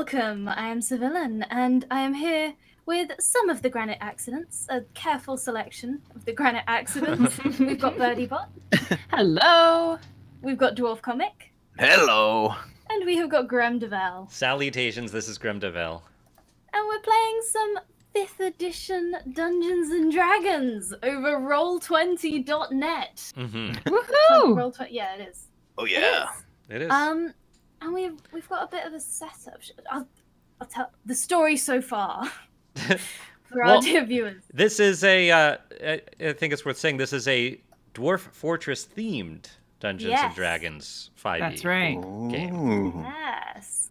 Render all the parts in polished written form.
Welcome, I am Civilian, and I am here with some of the granite accidents, a careful selection of the granite accidents. We've got Birdie Bot. Hello. We've got Dwarf Comic. Hello. And we have got Graham Devell. Salutations, this is Grim Devell. And we're playing some 5th edition Dungeons and Dragons over Roll20.net. Woohoo! Yeah, it is. Oh yeah. It is. And we've got a bit of a setup. I'll tell the story so far for our dear viewers. This is a, I think it's worth saying, this is a Dwarf Fortress themed Dungeons and Dragons 5e. That's right. Game. Yes.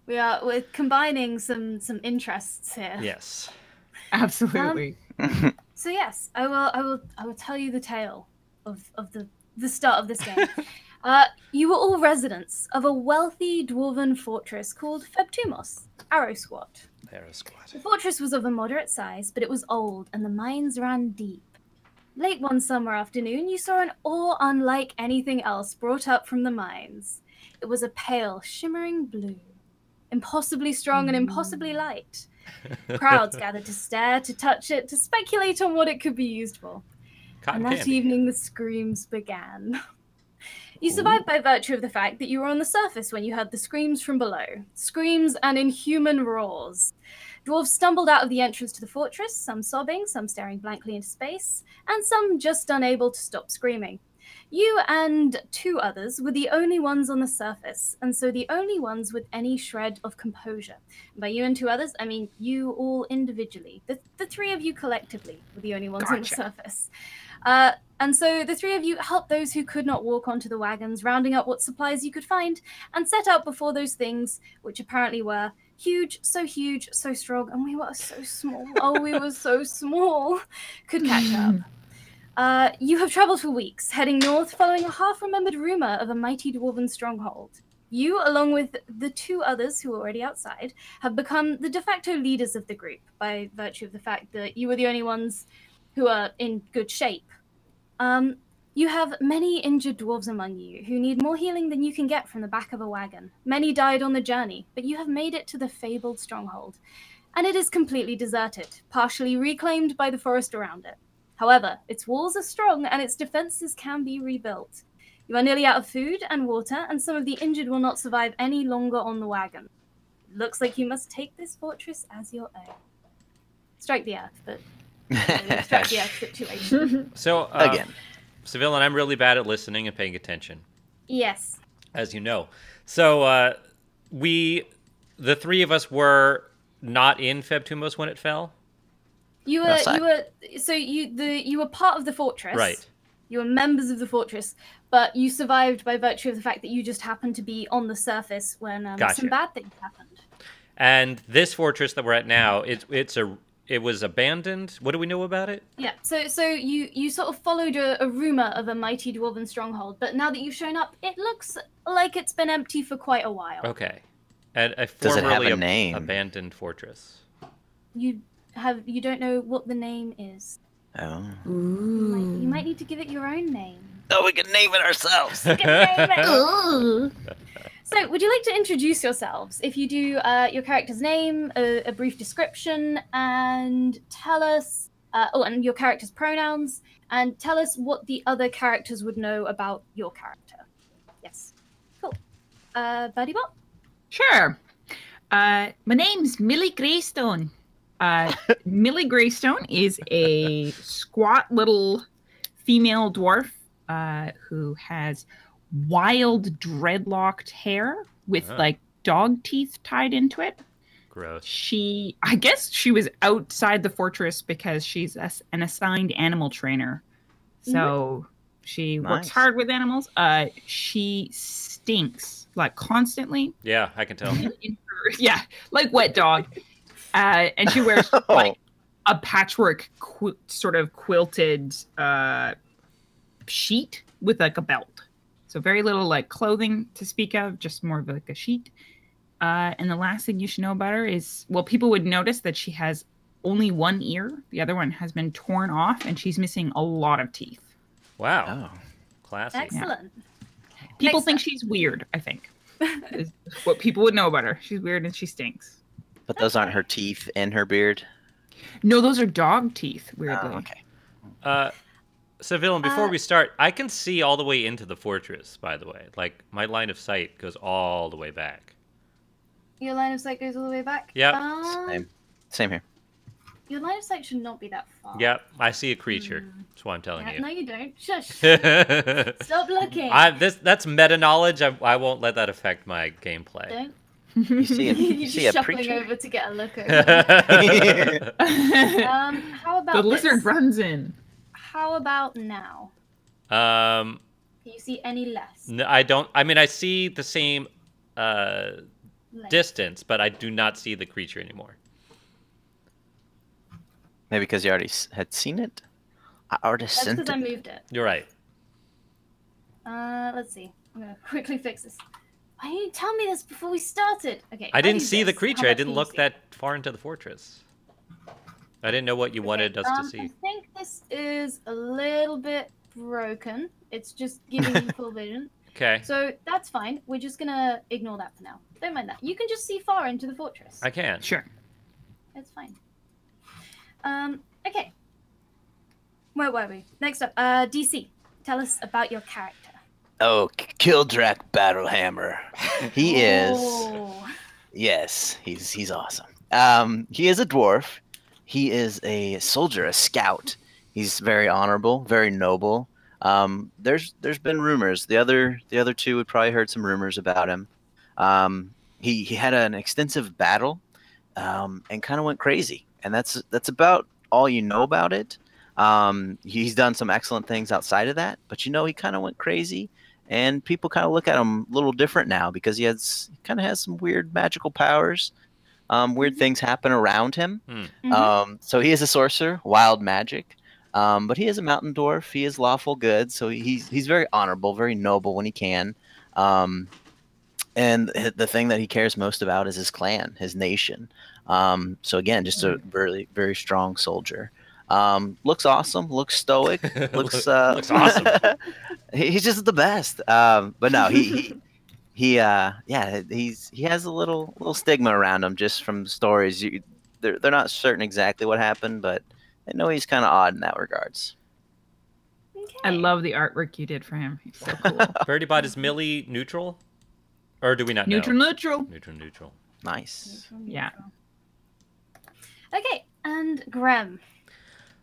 We're combining some interests here. Yes. Absolutely. So yes, I will tell you the tale of the start of this game. You were all residents of a wealthy dwarven fortress called Febtumos, Arrow Squat. Arrow Squat. The fortress was of a moderate size, but it was old, and the mines ran deep. Late one summer afternoon, you saw an ore unlike anything else brought up from the mines. It was a pale, shimmering blue, impossibly strong and impossibly light. Crowds gathered to stare, to touch it, to speculate on what it could be used for. Cotton And that candy. evening, the screams began. You survived by virtue of the fact that you were on the surface when you heard the screams from below. Screams and inhuman roars. Dwarves stumbled out of the entrance to the fortress, some sobbing, some staring blankly into space, and some just unable to stop screaming. You and 2 others were the only ones on the surface, and so the only ones with any shred of composure. By you and 2 others, I mean you all individually. The 3 of you collectively were the only ones on the surface. And so the 3 of you helped those who could not walk onto the wagons, rounding up what supplies you could find, and set out before those things, which apparently were huge, so strong, and we were so small. Oh, we were so small. Could catch up. You have traveled for weeks, heading north, following a half-remembered rumor of a mighty dwarven stronghold. You, along with the 2 others who were already outside, have become the de facto leaders of the group by virtue of the fact that you were the only ones who are in good shape. You have many injured dwarves among you who need more healing than you can get from the back of a wagon. Many died on the journey, but you have made it to the fabled stronghold, and it is completely deserted, partially reclaimed by the forest around it. However, its walls are strong and its defenses can be rebuilt. You are nearly out of food and water, and some of the injured will not survive any longer on the wagon. It looks like you must take this fortress as your own. Strike the earth, but strike the earth situation. So, Again. Civilian, I'm really bad at listening and paying attention, Yes. as you know. So, the 3 of us were not in Febtumos when it fell? You were part of the fortress. Right. You were members of the fortress, but you survived by virtue of the fact that you just happened to be on the surface when Gotcha. some bad things happened. And this fortress that we're at now, it was abandoned. What do we know about it? Yeah. So you sort of followed a rumor of a mighty dwarven stronghold, but now that you've shown up, it looks like it's been empty for quite a while. Okay. And a Does it have formerly a name? abandoned fortress. You don't know what the name is. Oh. You might need to give it your own name. Oh, we can name it ourselves. You can name it. So, would you like to introduce yourselves? If you do your character's name, a brief description, and tell us, and your character's pronouns, and tell us what the other characters would know about your character. Yes. Cool. Birdie Bot? Sure. My name's Millie Greystone. Millie Greystone is a squat little female dwarf who has wild dreadlocked hair with like dog teeth tied into it. Gross. I guess she was outside the fortress because she's an assigned animal trainer. So she works hard with animals. She stinks like constantly. Yeah, I can tell. Yeah, like wet dog. And she wears like a patchwork sort of quilted sheet with like a belt. So very little like clothing to speak of, just more of like a sheet. And the last thing you should know about her is, well, people would notice that she has only one ear. The other one has been torn off, and she's missing a lot of teeth. Wow. Oh. Classy. Excellent. People Next think up. she's weird, I think. Is what people would know about her. She's weird and she stinks. But those aren't her teeth in her beard. No, those are dog teeth, weirdly. Oh, okay. So, Villain, before we start, I can see all the way into the fortress, by the way. Like, my line of sight goes all the way back. Your line of sight goes all the way back? Yep. Same here. Your line of sight should not be that far. Yep, I see a creature. That's what I'm telling you. No, you don't. Shush. Stop Stop looking. That's meta knowledge. I won't let that affect my gameplay. Don't. You see a, You're you just see a shuffling preacher? over to get a look over. The How about lizard this? runs in. How about now? Um, Do you see any less? no, I don't. I mean, I see the same Length? distance, but I do not see the creature anymore. Maybe because you already had seen it? I already That's sent because I it. moved it. You're right. Let's see. I'm gonna quickly fix this. Why didn't you tell me this before we started? Okay. I I'll didn't use see the this. How creature. I much didn't can you look see? that far into the fortress. I didn't know what you wanted us to I see. think this is a little bit broken. It's just giving you full vision. Okay, So that's fine. We're just gonna ignore that for now. Don't mind that. You can just see far into the fortress. I can. Sure. It's fine. Okay. Where were we? Next up, DC. Tell us about your character. Oh, Kildrak Battlehammer. He is. Oh. Yes, he's awesome. He is a dwarf. He is a soldier, a scout. He's very honorable, very noble. There's been rumors. The other two would probably heard some rumors about him. He had an extensive battle, and kind of went crazy. And that's about all you know about it. He's done some excellent things outside of that, but he kind of went crazy, and people kind of look at him a little different now because he kind of has some weird magical powers. Weird things happen around him. So he is a sorcerer, wild magic. But he is a mountain dwarf. He is lawful good, so he's very honorable, very noble when he can. And the thing that he cares most about is his clan, his nation. So again, just a very, very strong soldier. Looks awesome. Looks stoic. Looks awesome. He's just the best. But no, he has a little stigma around him just from stories. They're not certain exactly what happened, but I know he's kind of odd in that regards. Okay. I love the artwork you did for him. He's so cool. Birdie is Millie neutral? Or do we not know? Neutral. Neutral. Nice. Yeah. Okay, and Graham.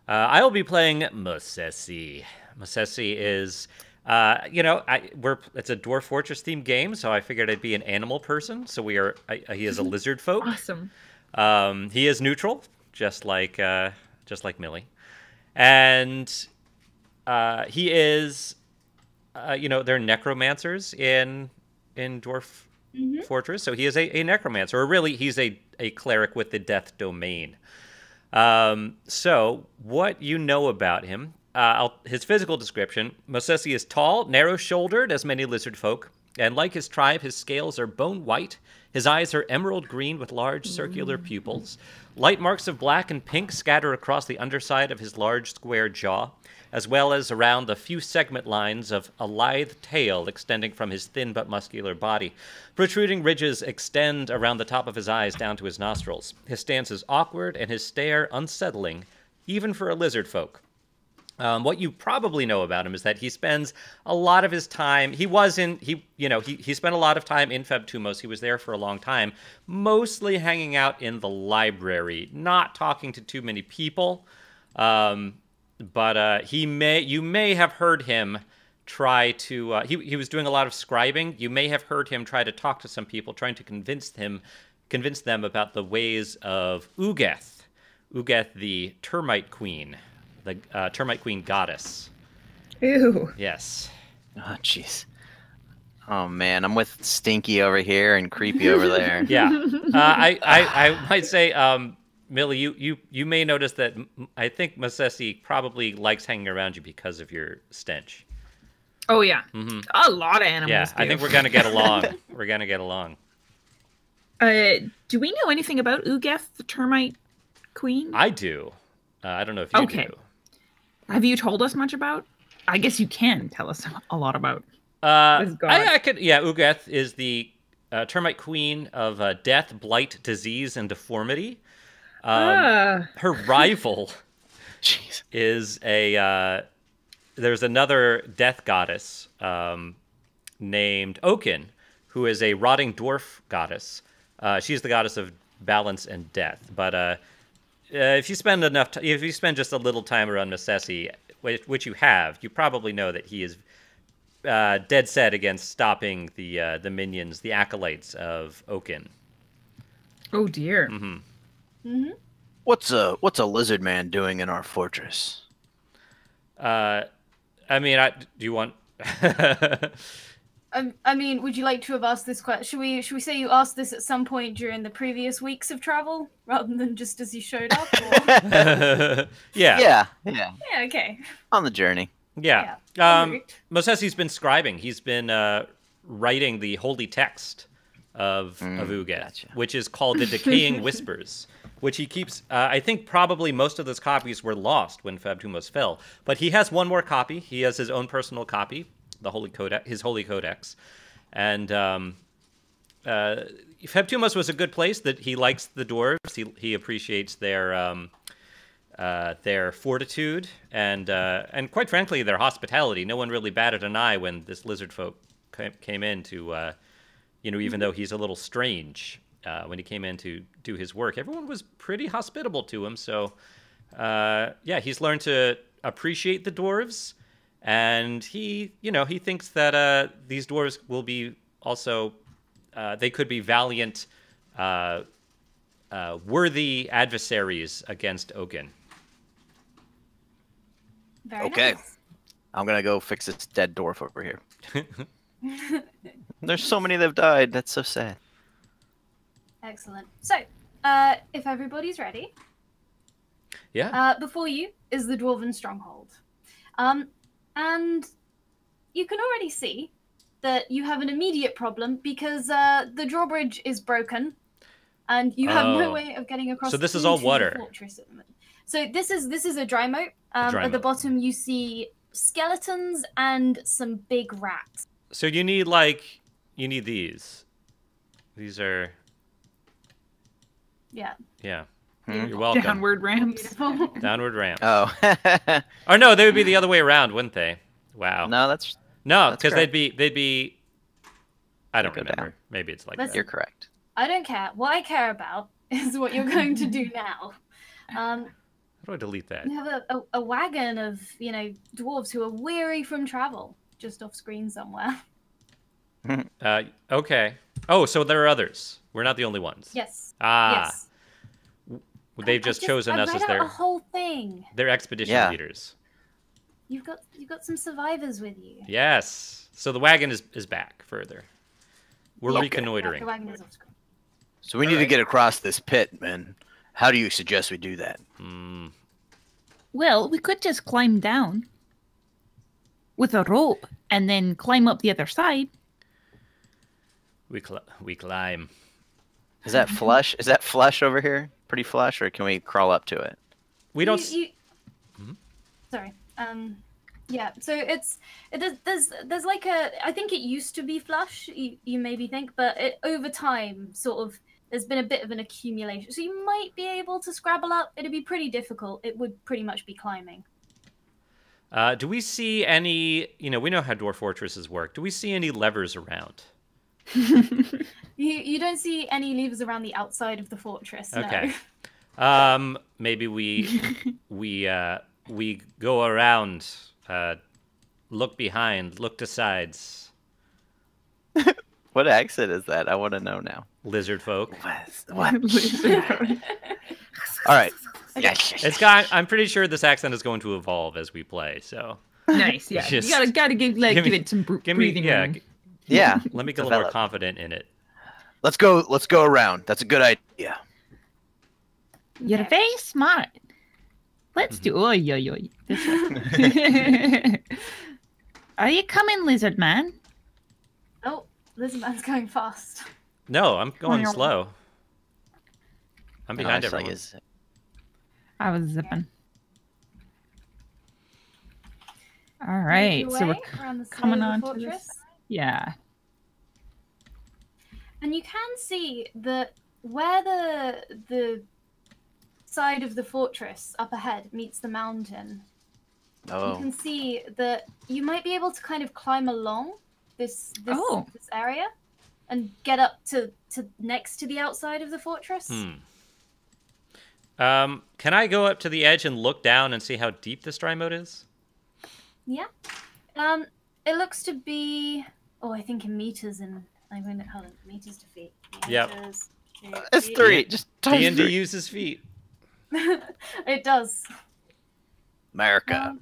I will be playing Mosesi. Mosesi is, it's a Dwarf Fortress themed game, so I figured I'd be an animal person. So he is a lizard folk. Awesome. He is neutral, just like Millie, and he is, they're necromancers in Dwarf Fortress. So he is a necromancer, or really, he's a cleric with the death domain. So what you know about him, his physical description: Mosesi is tall, narrow-shouldered, as many lizard folk, and like his tribe, his scales are bone white. His eyes are emerald green with large circular pupils. Light marks of black and pink scatter across the underside of his large square jaw, as well as around the few segment lines of a lithe tail extending from his thin but muscular body. Protruding ridges extend around the top of his eyes down to his nostrils. His stance is awkward and his stare unsettling, even for a lizard folk. What you probably know about him is that he spends a lot of his time. He spent a lot of time in Febtumos. He was there for a long time, mostly hanging out in the library, not talking to too many people. But you may have heard him try to. He was doing a lot of scribing. You may have heard him try to talk to some people, trying to convince them about the ways of Ugeth, the termite queen. The termite queen goddess. Ew. Yes. Oh, jeez. Oh, man. I'm with Stinky over here and Creepy over there. Yeah. I might say, Millie, you may notice that I think Mosesi probably likes hanging around you because of your stench. Oh, yeah. Mm-hmm. A lot of animals Yeah, do. I think we're going to get along. We're going to get along. Do we know anything about Ugeth, the termite queen? I do. I don't know if you do. Have you told us much about? I guess you can tell us a lot about. I could. Yeah, Ugeth is the termite queen of death, blight, disease, and deformity. Her rival Jeez. is there's another death goddess named Oaken, who is a rotting dwarf goddess. She's the goddess of balance and death. But if you spend if you spend just a little time around Masesi, which you have, you probably know that he is dead set against stopping the minions, the acolytes of Oaken. Oh dear. What's a lizard man doing in our fortress? I mean, do you want? I mean, would you like to have asked this question? Should we say you asked this at some point during the previous weeks of travel, rather than just as you showed up? Or... Yeah. Yeah. Okay. On the journey. Yeah. Yeah. Mosesi's been scribing. He's been writing the holy text of Uget, gotcha. which is called the Decaying Whispers, which he keeps. I think probably most of those copies were lost when Fabtumos fell, but he has one more copy. He has his own personal copy, the Holy Codex, his Holy Codex, and Fabtumos was a good place. That he likes the dwarves. He appreciates their fortitude and quite frankly their hospitality. No one really batted an eye when this lizard folk came in to, even though he's a little strange when he came in to do his work, everyone was pretty hospitable to him. So he's learned to appreciate the dwarves, and he thinks that these dwarves will be also they could be valiant, worthy adversaries against Oaken. Very Okay. nice. I'm gonna go fix this dead dwarf over here. There's so many that have died. That's so sad. Excellent. So, if everybody's ready, before you is the Dwarven Stronghold. And you can already see that you have an immediate problem because the drawbridge is broken and you have no way of getting across. So this is all into water. the fortress at the moment. So this is a dry moat. Dry at the moat. bottom you see skeletons and some big rats. So you need these. These are Yeah. You're welcome. Downward ramps. Beautiful. Downward ramp. Oh. Or no, they would be the other way around, wouldn't they? Wow. No, that's No, That's because correct. they'd be. I don't Go remember. down. Maybe it's like Let's- that. you're correct. I don't care. What I care about is what you're going to do now. How do I delete that? You have a wagon of, dwarves who are weary from travel, just off screen somewhere. Okay. Oh, so there are others. We're not the only ones. Yes. Ah, Yes. they've just chosen us I as read out their a whole thing. expedition Yeah. leaders. You've got some survivors with you. Yes. So the wagon is back further. We're Yeah, reconnoitering. The wagon is off screen. So we need to get across this pit, man. How do you suggest we do that? Well, we could just climb down with a rope and then climb up the other side. We climb. Is that flush? Is that flush over here? Pretty flush, or can we crawl up to it? We don't. Sorry. Yeah. So there's like I think it used to be flush. You maybe think, but over time, sort of, there's been a bit of an accumulation. So you might be able to scrabble up. It'd be pretty difficult. It would pretty much be climbing. Do we see any? We know how dwarf fortresses work. Do we see any levers around? You don't see any levers around the outside of the fortress. Okay. No. Maybe we go around, look behind, look to sides. What accent is that? I want to know now. Lizard folk. What? All right. It's got. I'm pretty sure this accent is going to evolve as we play. So Nice, yeah. Just- You gotta give give me- it some give me, breathing yeah. room. Yeah. Let me get a little more Develop. confident in it. Let's go around. That's a good idea. You're Okay. very smart. Let's do. Oi, oi, oi. This way. Are you coming, lizard man? Oh, Lizardman's going fast. No, I'm going no. slow. I'm No, behind I saw everyone. you. I was zipping. All Make right, your so we're way around the side coming of on the to this. fortress. Yeah. And you can see that where the side of the fortress up ahead meets the mountain, you Oh, can see that you might be able to kind of climb along this area and get up to next to the outside of the fortress. Can I go up to the edge and look down and see how deep this dry moat is? Yeah. It looks to be. Oh, I think in meters and I'm going to hold on. Meters to feet. Yep. Meters to it's feet. 3. Just times D&D 3. uses feet. It does. America.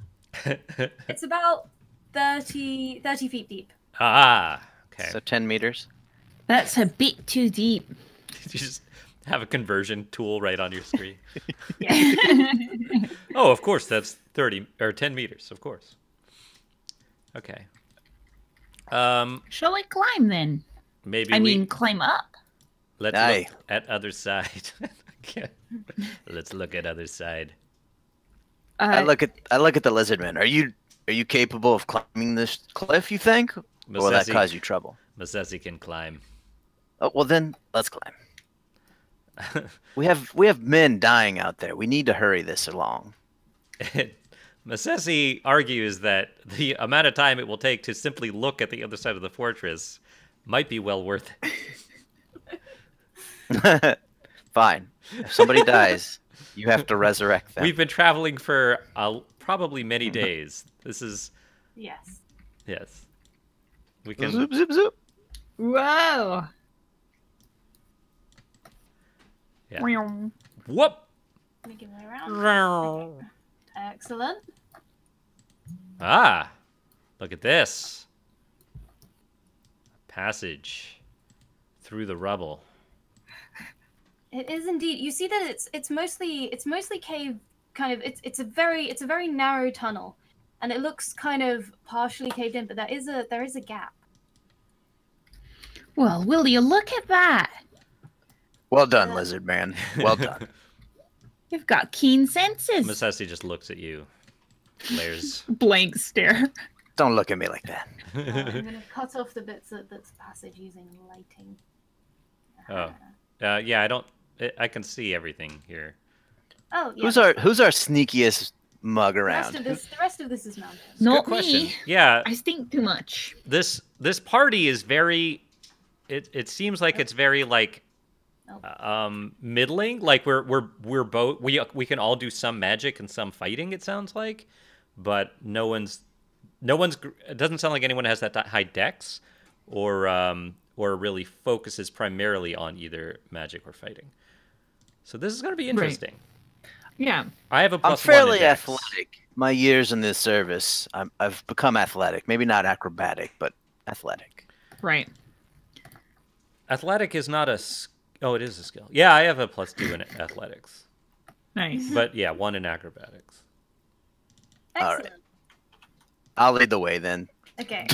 It's about 30 feet deep. Okay. So 10 meters. That's a bit too deep. You just have a conversion tool right on your screen. Yeah. Oh, of course, that's 30 or 10 meters, of course. Okay. Shall I climb then? Maybe I mean, climb up. let's Aye. look at other side. Okay. Let's look at other side. I look at the lizard man. Are you capable of climbing this cliff, you think? Or will that Masesi- cause you trouble? Masesi can climb. Oh, well then, let's climb. We have men dying out there. We need to hurry this along. Masesi argues that the amount of time it will take to simply look at the other side of the fortress might be well worth it. Fine. If somebody dies, you have to resurrect them. We've been traveling for probably many days. This is Yes. yes. We can. Zoop, zoop, zoop. Whoa. Yeah. Meow. Whoop. Make it way around. Okay. Excellent. Ah, look at this. Passage through the rubble. It is indeed. You see that it's mostly cave kind of. It's a very narrow tunnel, and it looks kind of partially caved in, but there is a gap. Well, will you look at that? Well done, lizard man. Well done. You've got keen senses. Masesi just looks at you. Glares. Blank stare. Don't look at me like that. I'm gonna cut off the bits that's passage using lighting. Oh. Yeah, I don't. I can see everything here. Oh, yeah. Who's our sneakiest mug The around? rest of this is mountains. Not Good question. me. Yeah, I stink too much. this party is very. It seems like it's very like, middling. Like we're both we can all do some magic and some fighting. It sounds like, but no one's. It doesn't sound like anyone has that high dex, or really focuses primarily on either magic or fighting. So this is going to be interesting. Yeah. I have a I'm plus one in fairly dex. athletic. My years in this service, I've become athletic. Maybe not acrobatic, but athletic. Right. Athletic is not a. Oh, it is a skill. Yeah, I have a +2 in athletics, Nice. but yeah, 1 in acrobatics. All Excellent. right. I'll lead the way then. Okay.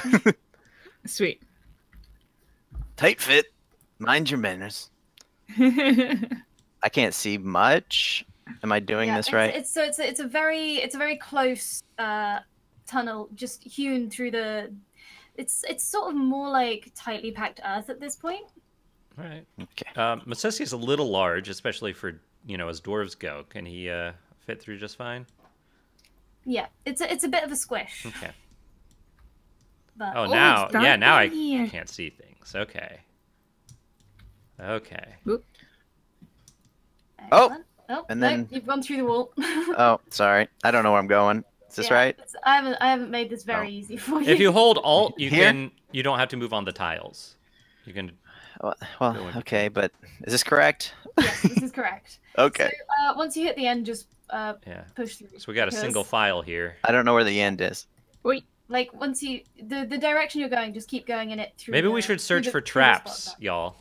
Sweet. Tight fit. Mind your manners. I can't see much. Am I doing this right? It's a very close tunnel, just hewn through the. It's sort of more like tightly packed earth at this point. All right. Okay. Masesi is a little large, especially for as dwarves go. Can he fit through just fine? Yeah, it's a bit of a squish. Okay. But Oh, it's now dark now I in here. can't see things. Okay. Okay. excellent. Oh, and no, then- you've gone through the wall. Oh, sorry. I don't know where I'm going. Is this Yeah, right? I haven't made this very Oh. easy for you. If you hold Alt, you Here? can. You don't have to move on the tiles. You can. Well, Go in. okay, but is this correct? Yes, this is correct. Okay. So once you hit the end, just Yeah. push through. So we got a because, single file here. I don't know where the end is. Wait. Like once you the direction you're going, just keep going in it through. Maybe the- we should through search the- for through the spot traps, back. y'all.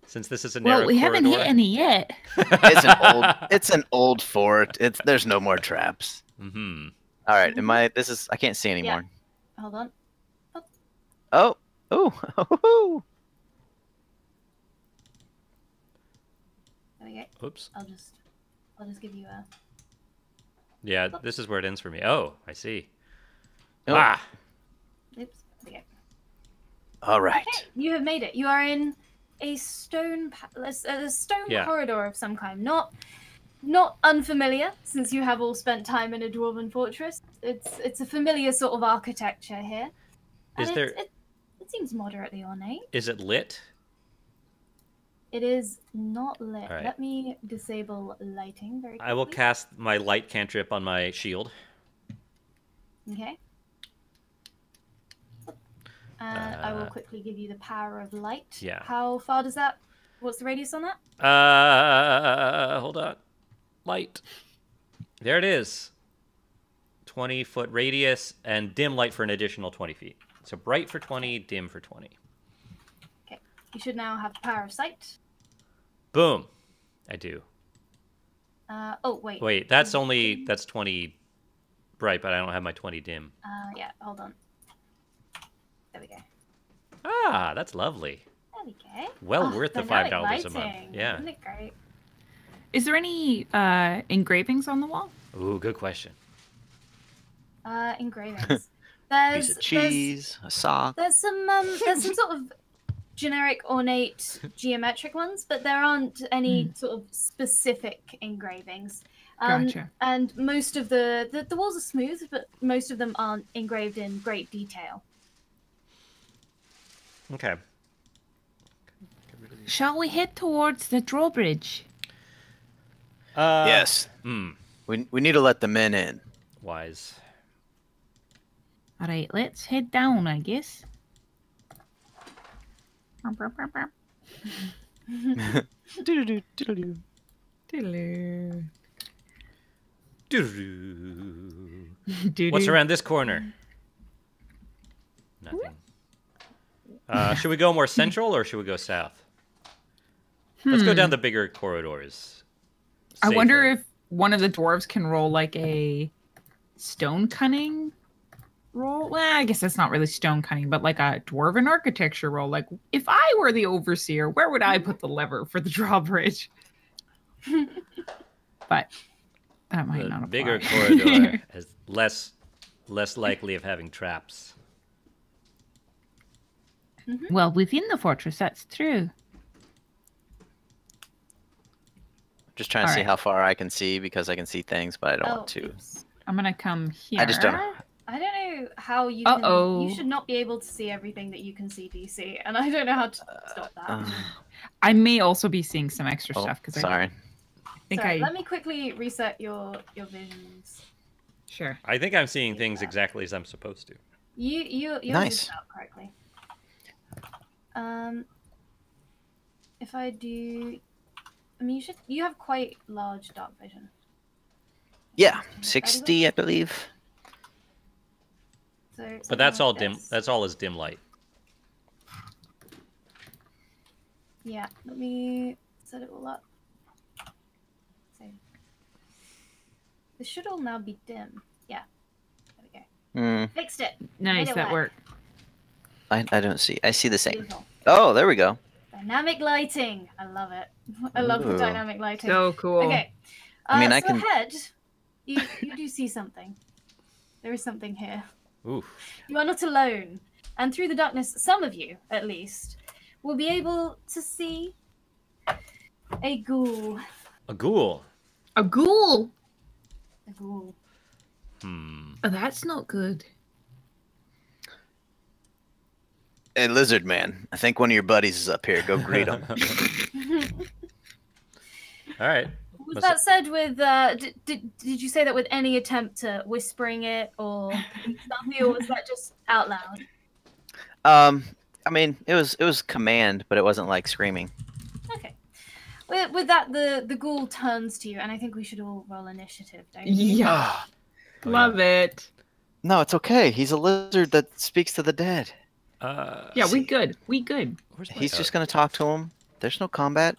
Since this is a narrow Well, we haven't hit corridor. any yet. It's an old fort. There's no more traps. Mm-hmm. All right. I can't see anymore. Hold on. Oh. Oh. There we go. Oops. I'll just give you a. Yeah, this is where it ends for me. Oh, I see. Oh. Ah, Oops. There we go. All right. Okay, you have made it. You are in a stone Yeah. corridor of some kind. Not unfamiliar, since you have all spent time in a dwarven fortress. It's a familiar sort of architecture here. Is And there? it seems moderately ornate. Is it lit? It is not lit. All right. Let me disable lighting very quickly. I will cast my light cantrip on my shield. Okay. And I will quickly give you the power of light. Yeah. How far does that? What's the radius on that? Hold on. Light. There it is. 20-foot radius and dim light for an additional 20 feet. So bright for 20, dim for 20. Okay. You should now have the power of sight. Boom. I do. Oh, wait. Wait, that's 20 bright, but I don't have my 20 dim. Yeah, hold on. There we go. Ah, that's lovely. There we go. Well worth the $5 dynamic a month. lighting. Yeah. Isn't it great? Is there any engravings on the wall? Ooh, good question. Engravings. Piece of cheese, a sock. There's some sort of generic ornate geometric ones, but there aren't any sort of specific engravings. Gotcha. And most of the walls are smooth, but most of them aren't engraved in great detail. Okay. Shall we head towards the drawbridge? Yes. We need to let the men in. Wise. All right, let's head down, I guess. What's around this corner? Nothing. Should we go more central or should we go south? Let's go down the bigger corridors. I wonder Safer. if one of the dwarves can roll like a stone cunning roll. Well, I guess that's not really stone cunning, but like a dwarven architecture roll. Like, if I were the overseer, where would I put the lever for the drawbridge? But that might the not apply. bigger corridor is less likely of having traps. Well, within the fortress, that's true. Just trying to All see right. how far I can see because I can see things, but I don't want to. Oops. I'm gonna come here. I just don't. I don't know how you Uh-oh. can. You should not be able to see everything that you can see, DC, and I don't know how to stop that. I may also be seeing some extra Oh, stuff because sorry. I think Sorry, let me quickly reset your visions. Sure. I think I'm seeing things exactly as I'm supposed to. You're Nice. set up correctly. If I do, I mean, you have quite large dark vision. Yeah, 60, I believe. So But that's something all like dim. this. That's all as dim light. Yeah, let me set it all up. So this should all now be dim. Yeah, there we go. Fixed it. Nice, Made it that work. I don't see. I see the same. Beautiful. Oh, there we go. Dynamic lighting. I love it. I love the Ooh. dynamic lighting. So cool. Okay. I mean, I so can- ahead, you do see something. There is something here. Ooh. You are not alone. And through the darkness, some of you, at least, will be able to see a ghoul. A ghoul. A ghoul. A ghoul. Oh, that's not good. Hey, lizard man. I think one of your buddies is up here. Go greet him. All right. Was Must- that said with, did you say that with any attempt to whispering it or something, or was that just out loud? I mean, it was command, but it wasn't like screaming. Okay. With that, the ghoul turns to you, and I think we should all roll initiative, don't you? Yeah. Oh, Love it. No, it's okay. He's a lizard that speaks to the dead. Yeah, we good. We good. Where's my- He's just gonna talk to him. There's no combat.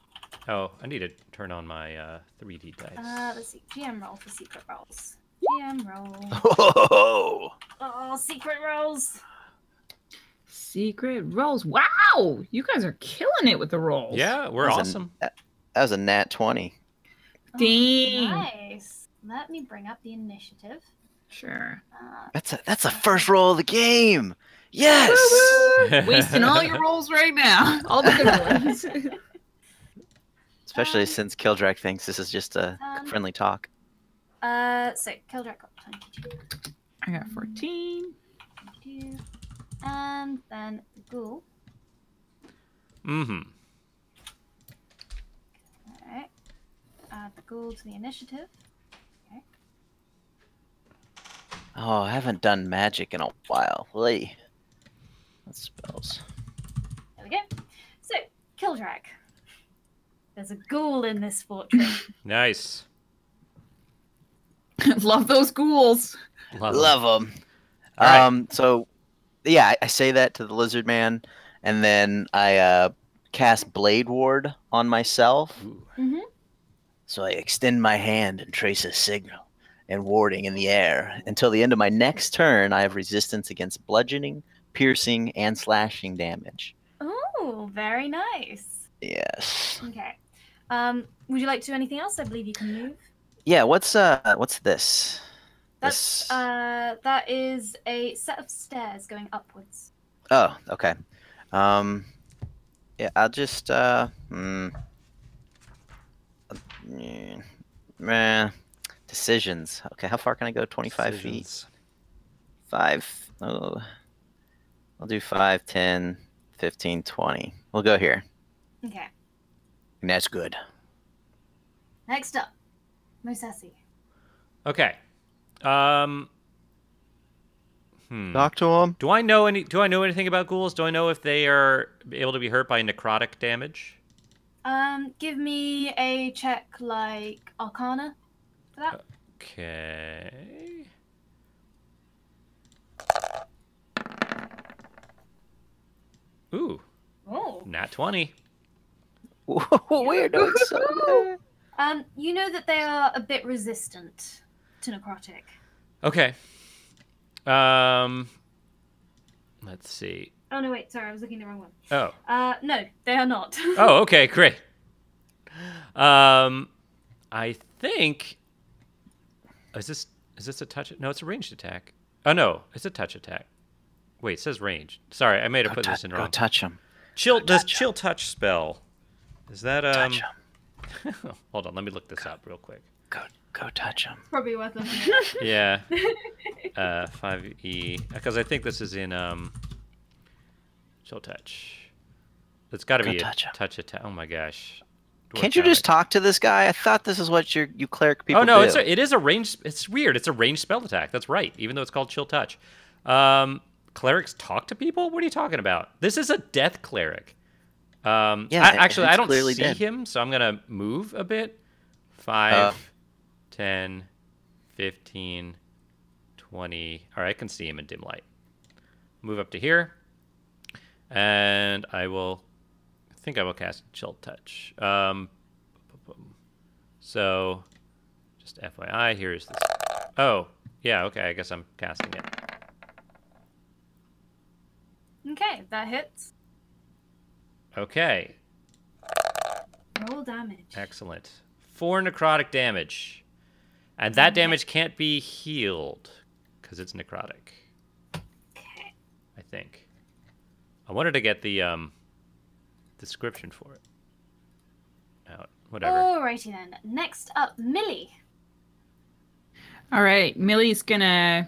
Oh, I need to turn on my 3D dice. Let's see. GM roll for secret rolls. GM roll. Oh, Oh, secret rolls. Secret rolls. Wow, you guys are killing it with the rolls. Yeah, we're That was awesome. that was a nat 20. Dang. Nice. Let me bring up the initiative. Sure. That's a first roll of the game. Yes. Wasting all your rolls right now. All the good ones. Especially since Kildrak thinks this is just a friendly talk. So Kildrak got 22. I got 14. 22. And then the ghoul. Mm-hmm. Alright. Add the ghoul to the initiative. Okay. Oh, I haven't done magic in a while. Lee. What spells? There we go. So, Kildrak. There's a ghoul in this fortress. Nice. Love those ghouls. Love them. All right. So, yeah, I say that to the lizard man, and then I cast Blade Ward on myself. Mm-hmm. So I extend my hand and trace a signal and warding in the air. Until the end of my next turn, I have resistance against bludgeoning, piercing, and slashing damage. Oh, very nice. Yes. Okay. Would you like to do anything else? I believe you can move. Yeah, what's this? That is a set of stairs going upwards. Oh, okay. Yeah, I'll just decisions. Okay, how far can I go? 25 feet. 5. Oh, I'll do 5, 10, 15, 20. We'll go here. Okay. And that's good. Next up, Mosesi. Okay. Talk to him. Do I know anything about ghouls? Do I know if they are able to be hurt by necrotic damage? Give me a check like Arcana for that. Okay. Ooh, Oh. nat 20. We're doing so good. You know that they are a bit resistant to necrotic. Okay. Let's see. Oh no, wait, sorry, I was looking at the wrong one. Oh. No, they are not. Oh, okay, great. I think. Is this a touch? No, it's a ranged attack. Oh no, it's a touch attack. Wait, it says range. Sorry, I may have put this in wrong. Go touch him. Chill touch spell. Is that Touch him. Hold on, let me look this up real quick. Go touch him. Probably worth looking at. Yeah. 5e, because I think this is in chill touch. It's got to Go be a touch him. touch attack. Oh my gosh. Can't you just talk to this guy? I thought this is what you cleric people do. Oh no, it is a range. It's weird. It's a ranged spell attack. That's right. Even though it's called chill touch. Clerics talk to people? What are you talking about? This is a death cleric. Yeah, I don't clearly see dead. him, so I'm gonna move a bit. 5, 10, 15, 20. All right, I can see him in dim light. Move up to here, and I think I will cast chill touch. So, just FYI, here's this. Oh, yeah, okay. I guess I'm casting it. Okay, that hits. Okay, Roll damage. excellent. 4 necrotic damage. And that damage can't be healed because it's necrotic, Okay. I think. I wanted to get the description for it out. Whatever. Alrighty then. Next up, Millie. All right, Millie's gonna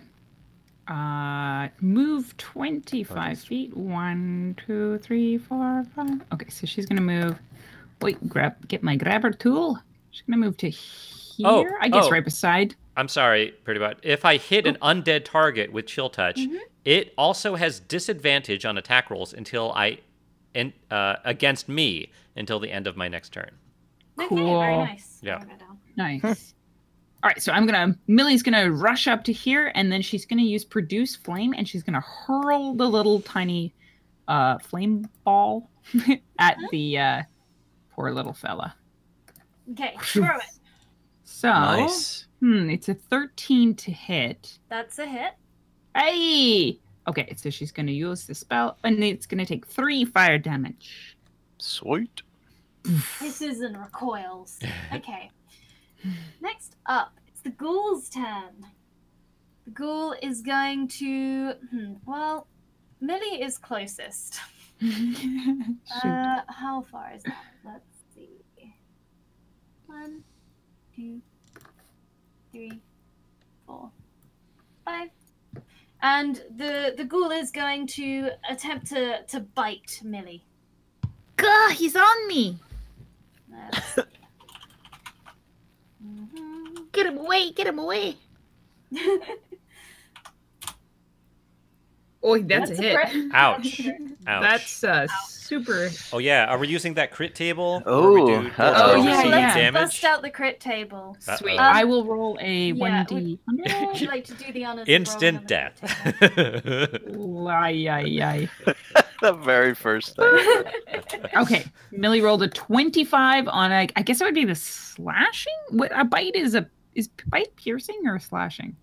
move 25 feet. 1, 2, 3, 4, 5. Okay, so she's gonna move. Wait, get my grabber tool. She's gonna move to here. I guess right beside. I'm sorry, Pretty Bot. If I hit an undead target with Chill Touch, it also has disadvantage on attack rolls against me until the end of my next turn. Okay, Cool. very nice. Yeah. I'll write that down. Nice. All right, so Millie's gonna rush up to here, and then she's gonna use Produce Flame, and she's gonna hurl the little tiny flame ball at the poor little fella. Okay, throw it. So, Nice. It's a 13 to hit. That's a hit. Hey! Okay, so she's gonna use the spell, and it's gonna take 3 fire damage. Sweet. Hisses and recoils. Okay. Next up, it's the ghoul's turn. The ghoul is going to. Well, Millie is closest. Shoot. How far is that? Let's see. 1, 2, 3, 4, 5. And the ghoul is going to attempt to bite Millie. Gah, he's on me. Get him away, get him away. Oh, that's a hit. crit. Ouch. Ouch. That's super. Oh yeah, are we using that crit table? Oh, Where we do uh-oh. dwarves Yeah, receive yeah. damage? Bust out the crit table. Sweet. Uh-oh. I will roll a Yeah, 1d. Would you like to do the honors? of Instant rolling death. on the crit Ay. The very first thing. Okay, Millie rolled a 25 on a. I guess it would be the slashing. What a bite is bite piercing or slashing?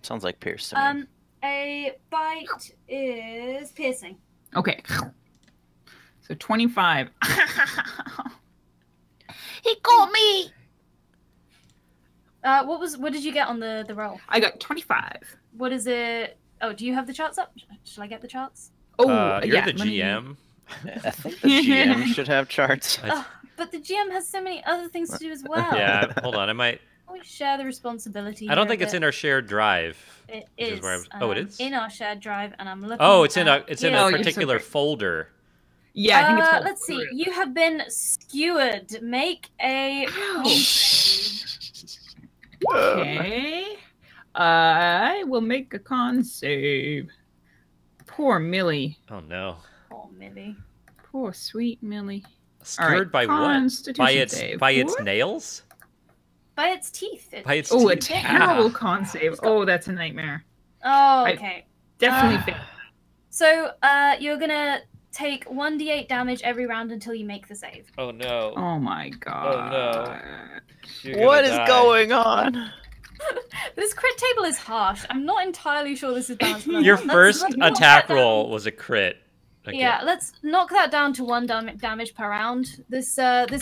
Sounds like Pierce to me. table? A bite is piercing. Okay. So 25. He got me. What did you get on the roll? I got 25. What is it? Oh, do you have the charts up? Shall I get the charts? Oh, You're yeah. the let me- GM. I think the GM should have charts. Oh, but the GM has so many other things to do as well. Yeah, hold on. I might. We share the responsibility. I don't here think a it's bit. in our shared drive. It which is. is where oh, it is? In our shared drive, and I'm looking. Oh, it's in at a here. Oh, a you're so particular great. folder. Yeah, I think it's called. Let's see. You have been skewered. Make a. Okay. I will make a con save. Poor Millie. Oh no. Oh, Millie. Poor sweet Millie. Scared by what? Constitution By its save. its What? nails? By its teeth. By its Oh, a teeth. terrible con save. Oh, that's a nightmare. Oh, okay. Definitely fail. So, you're gonna take 1d8 damage every round until you make the save. Oh no. Oh my god. You're What gonna is die. going on? This crit table is harsh. I'm not entirely sure this is balanced. but Your let's first knock attack that down. roll was a crit. Okay. Yeah, let's knock that down to 1 damage per round. This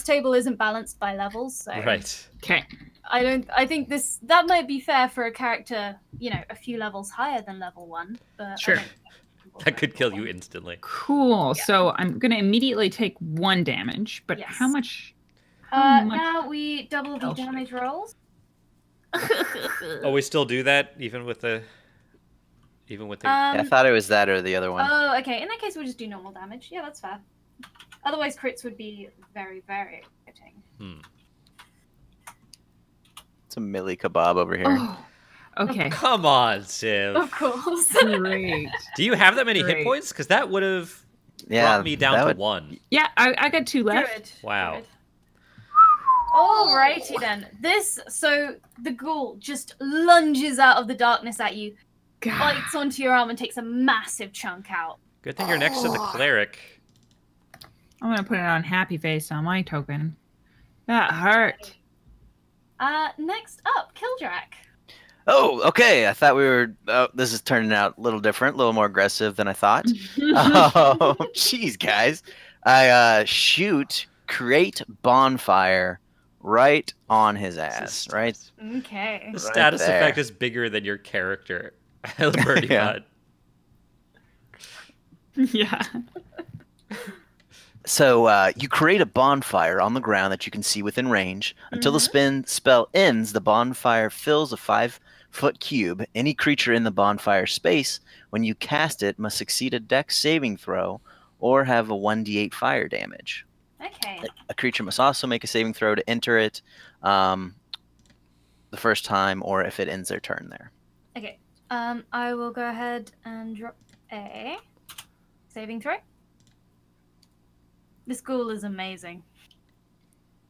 table isn't balanced by levels, so Right. Okay. I think that might be fair for a character, a few levels higher than level 1, but I Sure. don't think it's That could kill you instantly. Cool. Yeah. So I'm gonna immediately take 1 damage, but Yes. how much? How much now we double the else should I damage rolls. Oh, we still do that even with the I thought it was that or the other one. Oh, okay. In that case, we'll just do normal damage. Yeah, that's fair. Otherwise, crits would be very, very exciting. It's a Millie kebab over here. Oh, okay. Come on, Civ. Of course. Great. Do you have that many hit Great. points? Because that would have Yeah, brought me down that to would- 1. Yeah, I got 2 left. Good. Wow. Good. Alrighty then. So the ghoul just lunges out of the darkness at you, God. bites onto your arm, and takes a massive chunk out. Good thing you're next to the cleric. I'm gonna put it on happy face on my token. That hurt. Next up, Kildrak. Oh, okay. I thought we were. Oh, this is turning out a little different, a little more aggressive than I thought. Oh, jeez, guys. I create bonfire right on his ass, right? Okay. The status there. effect is bigger than your character. Birdie Yeah. Bud. Yeah. So you create a bonfire on the ground that you can see within range. Until the spell ends, the bonfire fills a 5-foot cube. Any creature in the bonfire space, when you cast it, must succeed a dex saving throw or have a 1d8 fire damage. Okay. A creature must also make a saving throw to enter it the first time, or if it ends their turn there. Okay. I will go ahead and drop a saving throw. This ghoul is amazing.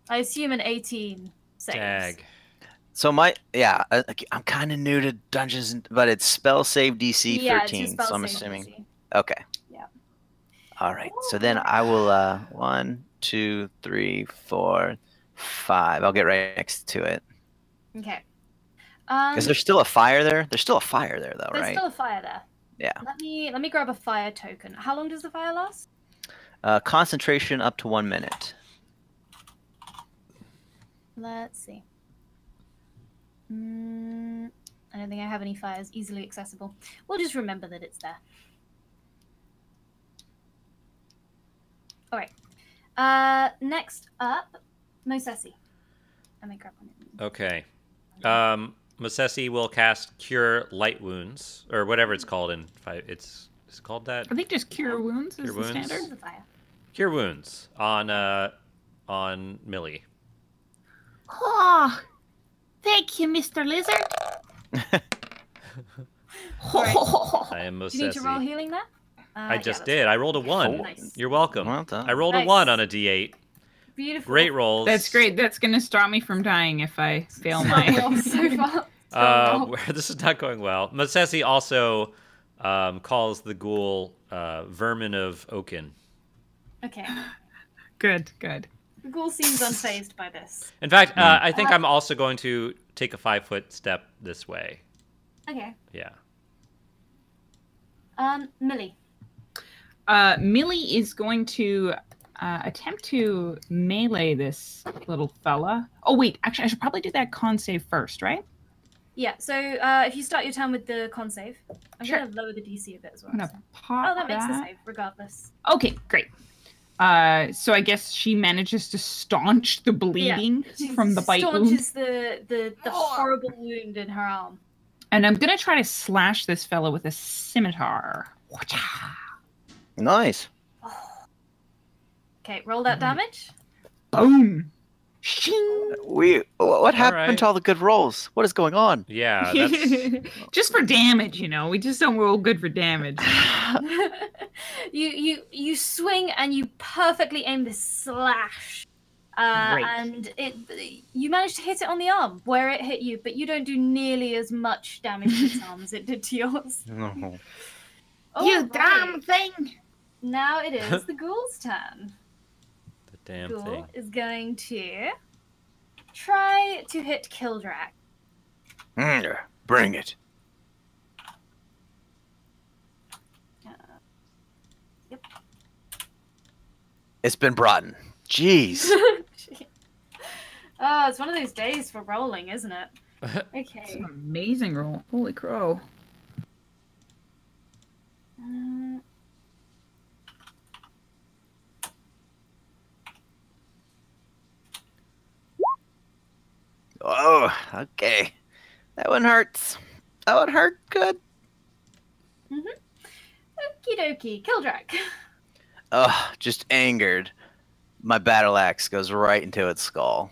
I assume an 18 saves. Dag. So I'm kind of new to dungeons, but it's spell save DC Yeah, 13. it's a spell So I'm save assuming. DC. Okay. Yeah. All right. So then I will 1, 2, 3, 4, 5. I'll get right next to it. Okay. Is there still a fire there? There's still a fire there, though, There's right? still a fire there. Yeah. Let me grab a fire token. How long does the fire last? Concentration up to 1 minute. Let's see. I don't think I have any fires easily accessible. We'll just remember that it's there. All right. Next up, Mosesi. Let me grab one. Okay. Masesi will cast Cure Light Wounds, or whatever it's called in five. It's called that. I think just Cure Wounds Cure is the Wounds? standard. The fire. Cure Wounds on Millie. Oh, thank you, Mr. Lizard. I am Mosesi. Do you need to roll healing there? I Yeah, just that's did. right. I rolled a 1. Nice. You're welcome. Well done. I rolled a Nice. 1 on a D8. Beautiful. Great rolls. That's great. That's going to stop me from dying if I fail So my... well, so far. So well. This is not going well. Masesi also calls the ghoul Vermin of Oaken. Okay. Good, good. The ghoul seems unfazed by this. In fact, I think I'm also going to take a 5-foot step this way. Okay. Yeah. Millie. Millie is going to attempt to melee this little fella. Oh, wait. Actually, I should probably do that con save first, right? Yeah, so if you start your turn with the con save, I'm Sure. going to lower the DC a bit as well. I'm going so- to pop Oh, that makes the save, regardless. Okay, great. So I guess she manages to staunch the bleeding She from the bite wound. staunches the horrible wound in her arm. And I'm going to try to slash this fella with a scimitar. Nice. Okay, roll that damage. Boom. Shing. What happened right. to all the good rolls? What is going on? Yeah. That's... Just for damage, you know. We just don't roll good for damage. you swing and you perfectly aim this slash. Great. And you manage to hit it on the arm where it hit you, but you don't do nearly as much damage to its arm as it did to yours. No. You Alright, damn thing. Now it is the ghoul's turn. the damn Ghoul thing. is going to try to hit Kildrak. Bring it. Yep. It's been brought in. Jeez. Oh, it's one of those days for rolling, isn't it? It's Okay. an amazing roll. Holy crow. Oh, okay. That one hurts. That one hurt good. Okie dokie. Kildrak. Oh, just angered. My battle axe goes right into its skull.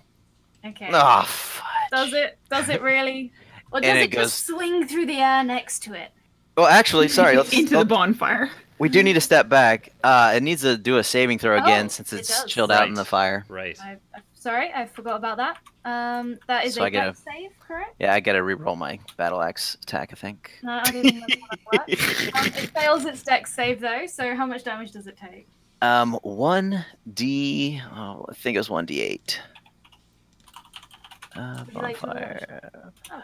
Okay. Oh, fudge. Does it? Does it really? Or does And it it goes- just swing through the air next to it? Well, actually, sorry. Into the bonfire. We do need to step back. It needs to do a saving throw again Oh, since it it's does. chilled out in Right. the fire. Right. Sorry, I forgot about that. That is So I a get dex save, correct? Yeah, I gotta re-roll my battle axe attack, I think. No, I don't think that's how it works. It fails its dex save though. So how much damage does it take? 1d. Oh, I think it was 1d8. Would you like to roll? Bonfire. Oh.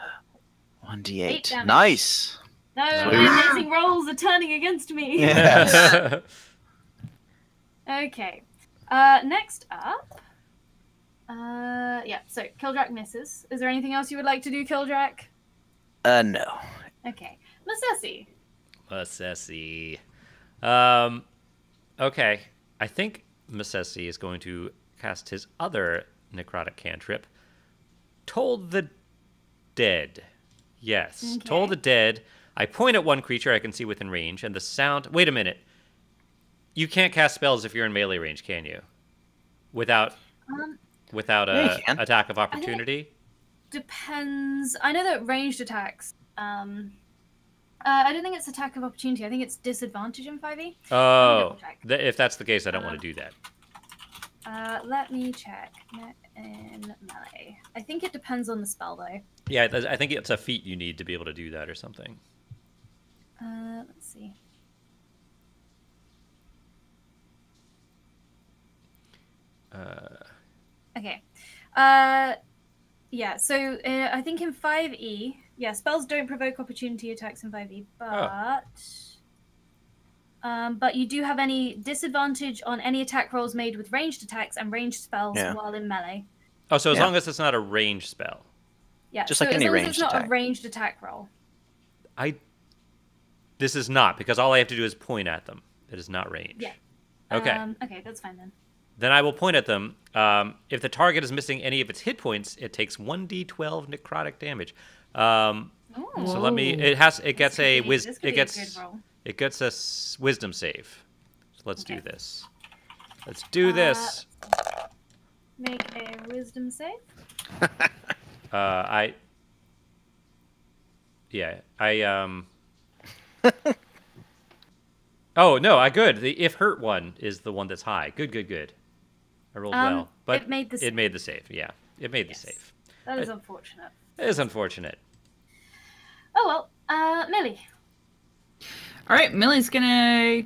1d8. damage. Nice. No, Sweet. my amazing rolls are turning against me. Yes. Okay. Next up. Yeah. So Kildrak misses. Is there anything else you would like to do, Kildrak? No. Okay. Masesi. Masesi. Okay. I think Masesi is going to cast his other necrotic cantrip. Toll the Dead. Yes. Okay. Toll the Dead. I point at one creature I can see within range, and the sound... Wait a minute. You can't cast spells if you're in melee range, can you? Without Yeah, a you can. attack of opportunity? Depends. I know that ranged attacks. I don't think it's attack of opportunity. I think it's disadvantage in 5e. Oh. double-check. If that's the case, I don't want to do that. Let me check. In melee. I think it depends on the spell though. Yeah, I think it's a feat you need to be able to do that or something. Let's see. Okay. Yeah, so I think in 5e, yeah, spells don't provoke opportunity attacks in 5e, but you do have any disadvantage on any attack rolls made with ranged attacks and ranged spells Yeah. while in melee. Oh, so as Yeah. long as it's not a range spell. Yeah, Just so like as any long as it's ranged not attack. a ranged attack roll. This is not, because all I have to do is point at them. It is not range. Yeah. Okay. Okay, that's fine then. Then I will point at them. If the target is missing any of its hit points, it takes 1d12 necrotic damage. So let me. It gets a wisdom save. So let's do this. Let's do this. Make a wisdom save. Oh no, good. The if hurt one is the one that's high. Good. I rolled well, but it made the save. Yeah, it made the save. That is unfortunate. It is unfortunate. Oh well, Millie. All right, Millie's gonna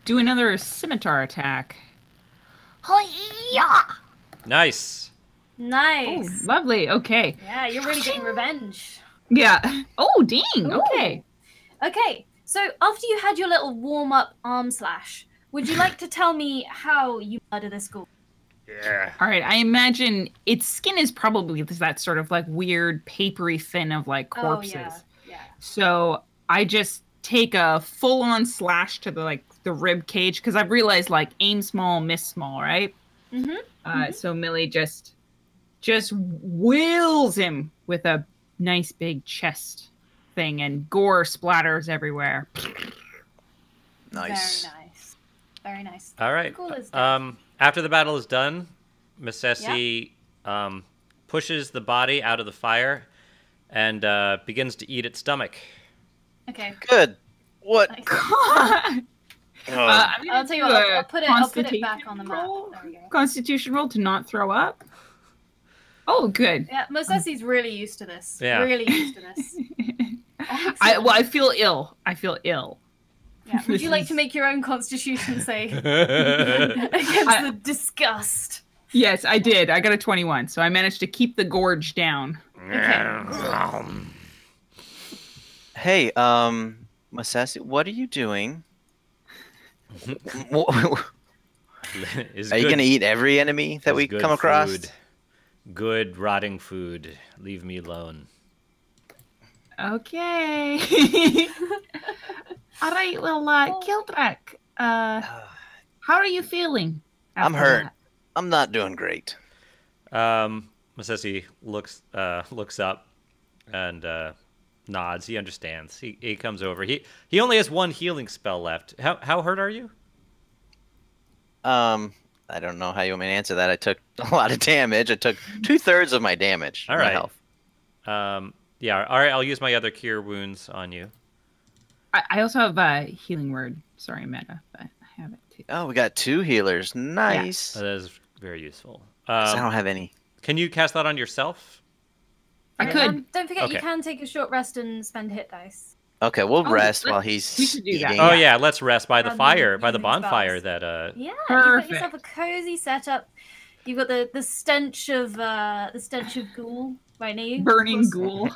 do another scimitar attack. Hi-ya! Nice. Nice. Oh, lovely. Okay. Yeah, you're really getting revenge. Yeah. Oh, dang. Ooh. Okay. Okay, so after you had your little warm-up arm slash, would you like to tell me how you murder this ghoul? Yeah. All right. I imagine its skin is probably that sort of like weird papery fin of like corpses. Oh, yeah. So I just take a full-on slash to the rib cage because I've realized like aim small, miss small, right? Mm-hmm. So Millie just wheels him with a nice big chest thing, and gore splatters everywhere. Nice. Very nice. All right. Ghoul is dead. After the battle is done, Misesi pushes the body out of the fire and begins to eat its stomach. Okay. Good. What? Nice. God. I'll tell you what. I'll put it back on the map. There we go. Constitution roll to not throw up. Oh, good. Yeah, Mosesi's really used to this. Yeah. Really used to this. I feel ill. Yeah. Would you like to make your own constitution save against the disgust? Yes, I did. I got a 21, so I managed to keep the gorge down. Hey, Masasi, what are you doing? Are you gonna eat every enemy that we come across? Food. Good rotting food. Leave me alone. Okay. All right, well, Kildrak, how are you feeling? I'm hurt. I'm not doing great. Masesi looks up and nods. He understands. He comes over. He only has one healing spell left. How hurt are you? I don't know how you want me to answer that. I took a lot of damage. I took 2/3 of my damage. All my right. health. Yeah. All right. I'll use my other cure wounds on you. I also have a healing word. Sorry, Meta, but I have it too. Oh, we got 2 healers. Nice. That is very useful. 'Cause I don't have any. Can you cast that on yourself? I could. Don't forget, Okay. you can take a short rest and spend hit dice. Okay, we'll Oh, rest we while he's should do that. eating. Oh yeah, let's rest by the Rather fire, than by the using bonfire. spells. That Yeah, you've Perfect. got yourself a cozy setup. You've got the stench of ghoul right near you. Burning Of course. ghoul.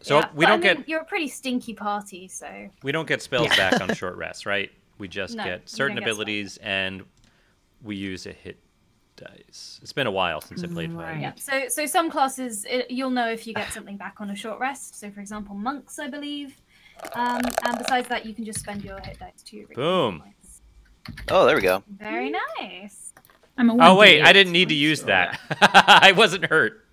So Yeah, we but, don't I mean, get You're a pretty stinky party, so. we don't get spells back on short rest, right? We just No, you get certain don't get abilities, and we use a hit dice. It's been a while since I played Right. Fire. Yeah. So some classes you'll know if you get something back on a short rest. So for example, monks, I believe. And besides that, you can just spend your hit dice to your Boom. points. Oh, there we go. Very nice. I'm a Oh wait, 1d8. I didn't need to use that. I wasn't hurt.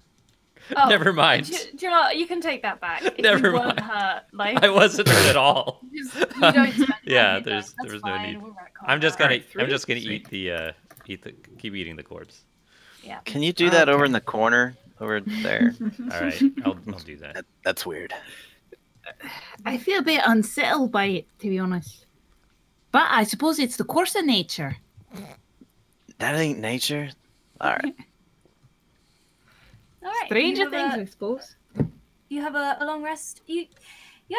Oh, Never mind. Do you know what? You can take that back. If Never you weren't mind. hurt, like I wasn't hurt at all. you don't spend Yeah, hit dice. there was That's no fine, need. we'll retcon I'm just that. gonna Alright, I'm just gonna sweet. keep eating the corpse. Yeah. Can you do that over in the corner over there? All right, I'll do that. That's weird. I feel a bit unsettled by it, to be honest. But I suppose it's the course of nature. That ain't nature. All right. All right. Stranger things, I suppose. You have a long rest. You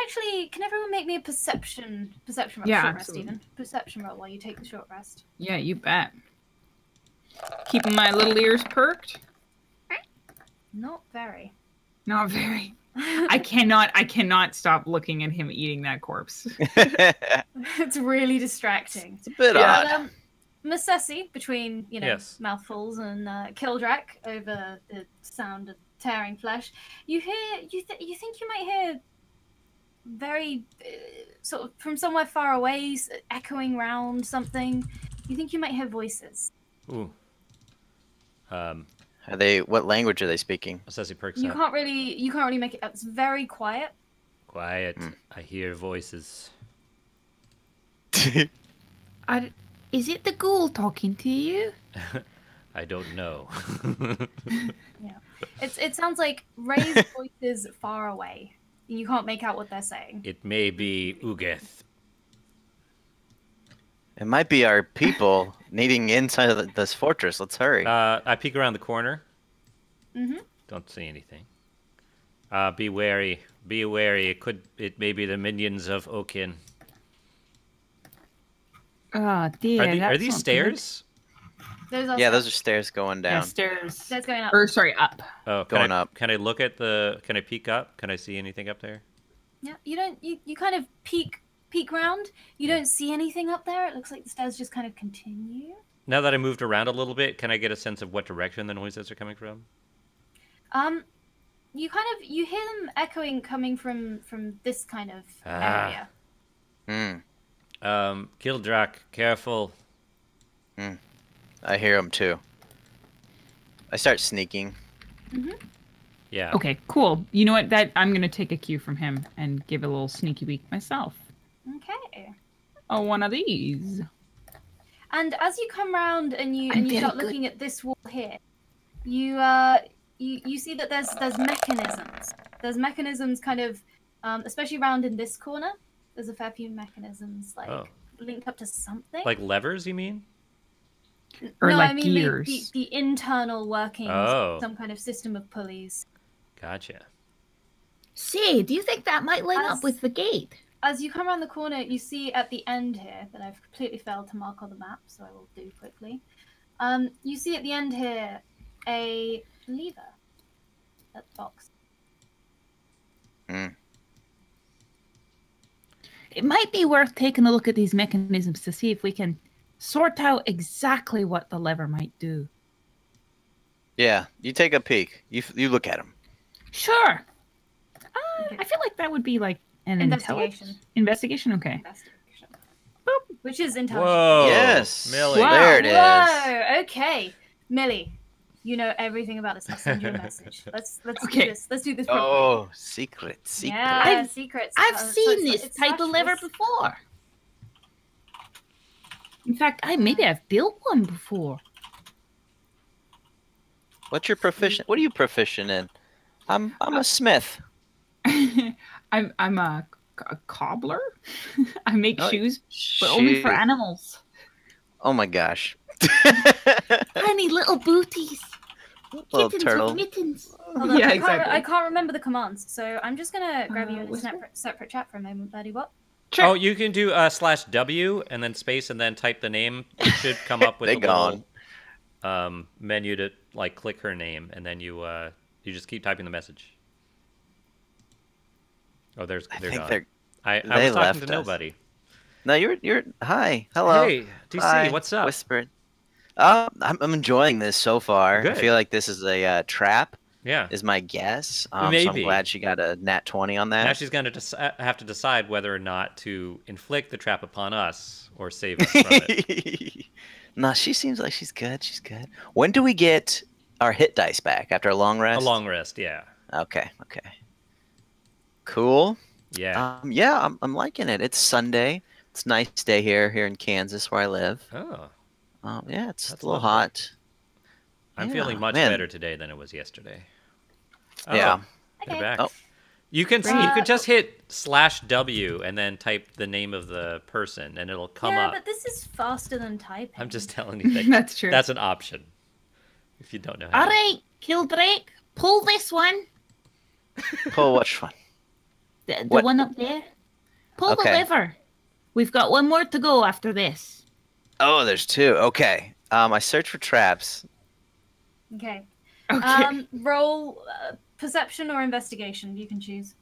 actually can everyone make me a perception roll? Yeah, Short rest, absolutely. even perception roll while you take the short rest. Yeah, you bet. Keeping my little ears perked? Not very. Not very. I cannot stop looking at him eating that corpse. It's really distracting. It's a bit Yeah. odd. Masesi, between Yes. mouthfuls and Kildrak over the sound of tearing flesh. You think you might hear very sort of from somewhere far away, echoing round something. You think you might hear voices. Ooh. Are they? What language are they speaking? Says he perks You up. can't really make it up. It's very quiet. Quiet. I hear voices. Is it the ghoul talking to you? I don't know. Yeah. It sounds like raised voices far away. You can't make out what they're saying. It may be Ugeth. It might be our people needing inside of this fortress. Let's hurry. I peek around the corner. Mm-hmm. Don't see anything. Be wary. Be wary. It may be the minions of Okin. Oh dear. Are these that's not stairs? Yeah, those are stairs going good. Yeah, down. stairs. Stairs going up. Or sorry, up. Oh, Going up. Can I look at the? Can I peek up? Can I see anything up there? Yeah, you don't. You kind of peek round. You don't see anything up there. It looks like the stairs just kind of continue. Now that I moved around a little bit, can I get a sense of what direction the noises are coming from? You hear them echoing coming from this kind of area. Kildrak, careful. I hear them too. I start sneaking. Yeah. Okay, cool. You know what? That I'm gonna take a cue from him and give a little sneaky peek myself. Okay. Oh, one of these. And as you come round and you start looking at this wall here, you see that there's mechanisms. There's mechanisms kind of, especially around in this corner. There's a fair few mechanisms linked up to something. Like levers, you mean? Or no, like I mean gears. the internal workings of some kind of system of pulleys. Gotcha. Say, do you think that might line up with the gate? As you come around the corner, you see at the end here that I've completely failed to mark on the map, so I will do quickly. You see at the end here a lever at the box. It might be worth taking a look at these mechanisms to see if we can sort out exactly what the lever might do. Yeah, you take a peek. You look at them. Sure. I feel like that would be like an Investigation. Investigation? Okay. Investigation. Boop. Which is intelligence. Whoa. Yes. Millie. Wow. There it is. Whoa. Okay, Millie, you know everything about this. I'll send you a message. Let's Okay. do this. Let's do this properly. Oh, secret. Yeah, secrets. I've So seen it's this type of slash lever this. before. In fact, maybe I've built one before. What's your proficient? What are you proficient in? I'm a smith. I'm a cobbler. I make Oh, shoes, but only for shoot. animals. Oh my gosh. Tiny little booties. Little Kittens turtle. with mittens. Hold on, Yeah, I exactly. can't remember the commands, so I'm just gonna grab you in a whisper? separate chat for a moment, Birdie. What? Sure. Oh, you can do /W and then space and then type the name. It should come up with They a gone. little menu to like click her name, and then you just keep typing the message. Oh, they're think gone. they're- I they was talking left to us. nobody. No, you're. Hi. Hello. Hey, DC, Hi. what's up? Whispered. I'm enjoying this so far. Good. I feel like this is a trap. Yeah. Is my guess. So I'm Maybe. glad she got a nat 20 on Now that. she's going to have to decide whether or not to inflict the trap upon us or save us from it. No, she seems like she's good. She's good. When do we get our hit dice back after a long rest? A long rest, yeah. Okay. Cool. Yeah. Yeah, I'm liking it. It's Sunday. It's a nice day here in Kansas where I live. Oh, Yeah, it's That's a little lovely. hot. I'm Yeah, feeling much man. better today than it was yesterday. Oh, Yeah. they're Okay. back. Oh. You can Right. just hit /W and then type the name of the person, and it'll come yeah, up. but this is faster than typing. I'm just telling you that That's true. that's an option. If you don't know how. All right, Kildrake, pull this one. Pull which one? The What? one up there. Pull Okay. the lever. We've got one more to go after this. Oh, there's two. Okay. I search for traps. Okay. Okay. Roll perception or investigation. You can choose.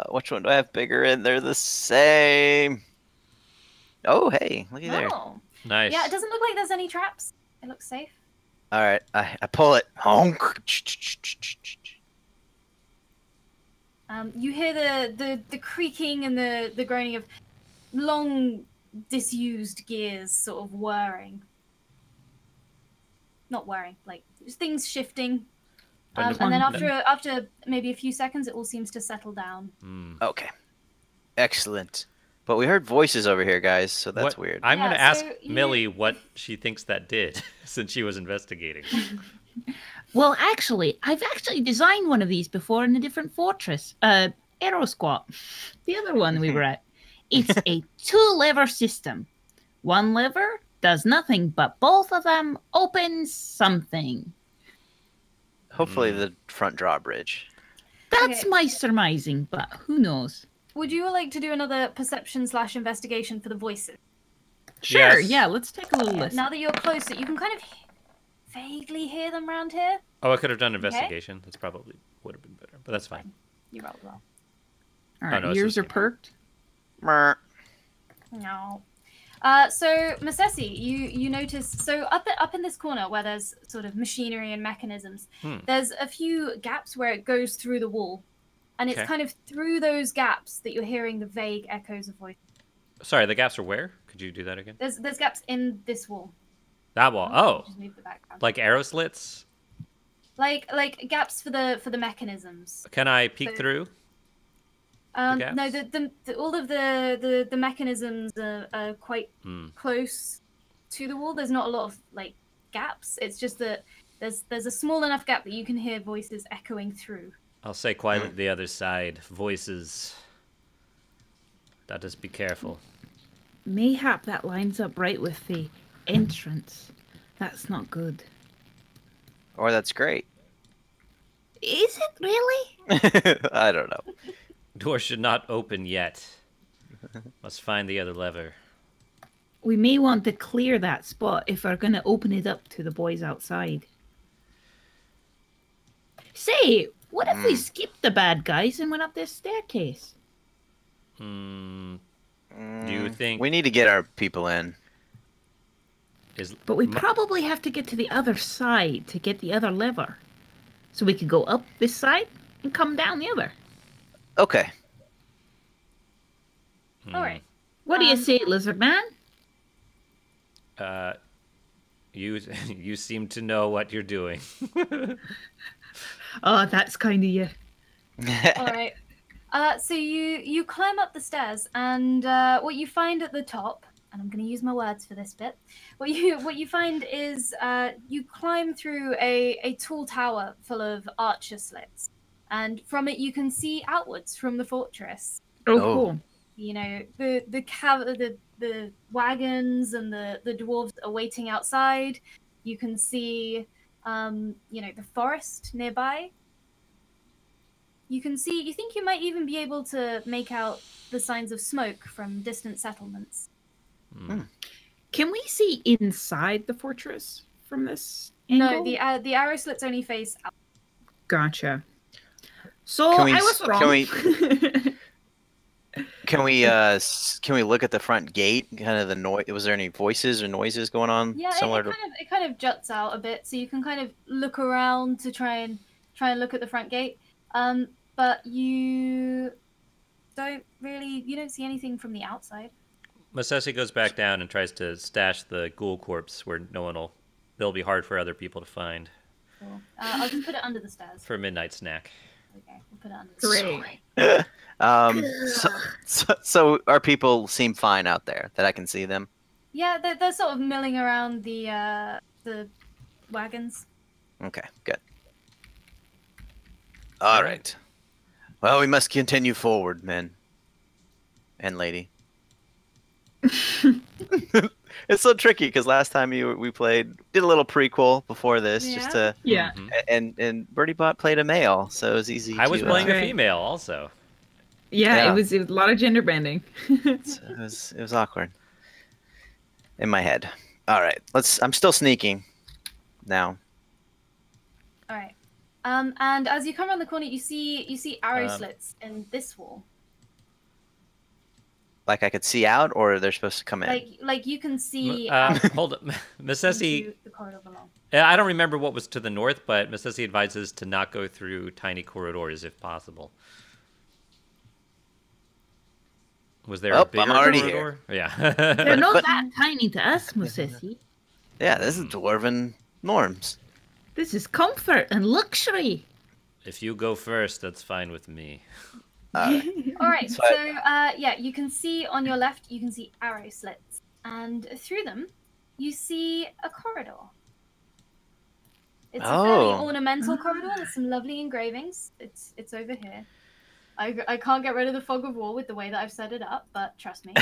Which one do I have bigger in? They're the same. Oh, hey, looky there. Oh. Nice. Yeah, it doesn't look like there's any traps. It looks safe. All right, I pull it. Honk. You hear the creaking and the groaning of long disused gears sort of whirring. Not whirring, like things shifting. But And then clunking. after maybe a few seconds, it all seems to settle down. Okay, excellent. But we heard voices over here, guys, so that's weird. I'm Yeah, going to ask so Millie what she thinks that did, since she was investigating. Well, actually, I've actually designed one of these before in a different fortress. Aero Squat, the other one we were at. It's a 2-lever system. One lever does nothing, but both of them open something. Hopefully the front drawbridge. That's Okay. my surmising, but who knows? Would you like to do another perception/investigation for the voices? Sure, Yes. yeah, let's take a little listen. Now that you're closer, you can kind of vaguely hear them around here. Oh, I could have done investigation. That's probably would have been better, but that's fine. You rolled well. All right, no, it's ears the are same. perked. Mer. No. So Masesi, you notice up in this corner where there's sort of machinery and mechanisms, there's a few gaps where it goes through the wall, and it's Okay. kind of through those gaps that you're hearing the vague echoes of voices. Sorry, the gaps are where? Could you do that again? There's gaps in this wall. That wall. Oh, Just move the background. like arrow slits? Like gaps for the mechanisms. Can I peek So- through? No, gaps? all of the mechanisms are quite Hmm. close to the wall. There's not a lot of like gaps. It's just that there's a small enough gap that you can hear voices echoing through. I'll say quietly to the other side. Voices. Let us be careful. Mayhap that lines up right with the entrance. That's not good. Or that's great. Is it really? I don't know. Door should not open yet. Must find the other lever. We may want to clear that spot if we're going to open it up to the boys outside. Say, what if we skipped the bad guys and went up this staircase? Hmm. Do you think We need to get our people in? is But we probably have to get to the other side to get the other lever. So we could go up this side and come down the other. Okay. All right. What do you say, Lizard Man? you you seem to know what you're doing. Oh, that's kind of you. All right. So you climb up the stairs, and what you find at the top, and I'm going to use my words for this bit. What you find is you climb through a tall tower full of archer slits, and from it you can see outwards from the fortress. Oh, Oh. cool. You know, the wagons and the dwarves are waiting outside. You can see the forest nearby. You think you might even be able to make out the signs of smoke from distant settlements. Can we see inside the fortress from this No, angle? the arrow slits only face out. Gotcha. So Can we I was s- wrong. can we- Can we look at the front gate? Kind of the noise. Was there any voices or noises going on? Yeah, Similar to. it kind of juts out a bit, so you can kind of look around to try and look at the front gate. But you don't see anything from the outside. Masesi goes back down and tries to stash the ghoul corpse where it'll be hard for other people to find Cool. I'll just put it under the stairs. for a midnight snack. Okay, we'll put it under the stairs. Great. So our people seem fine out there. That I can see them. Yeah, they're sort of milling around the wagons. Okay, good. All right. Well, we must continue forward, men and lady. It's so tricky because last time we did a little prequel before this, just to Yeah. and Birdie Bot played a male, so it was easy. I was to, playing a Right. female also. Yeah, Yeah. It was a lot of gender bending. it was awkward in my head. All right, I'm still sneaking now. All right. And as you come around the corner, you see arrow slits in this wall. Like I could see out, or they're supposed to come in. Like you can see Hold up. Masesi into the corridor below. I don't remember what was to the north, but Masesi advises to not go through tiny corridors if possible. Was there a bigger I'm already corridor? here. Yeah. They're not that tiny to us, Musesi. Yeah, this is dwarven norms. This is comfort and luxury. If you go first, that's fine with me. All right. So So yeah, you can see on your left, you can see arrow slits, and through them, you see a corridor. It's a fairly ornamental corridor. There's some lovely engravings. It's over here. I can't get rid of the fog of war with the way that I've set it up, but trust me.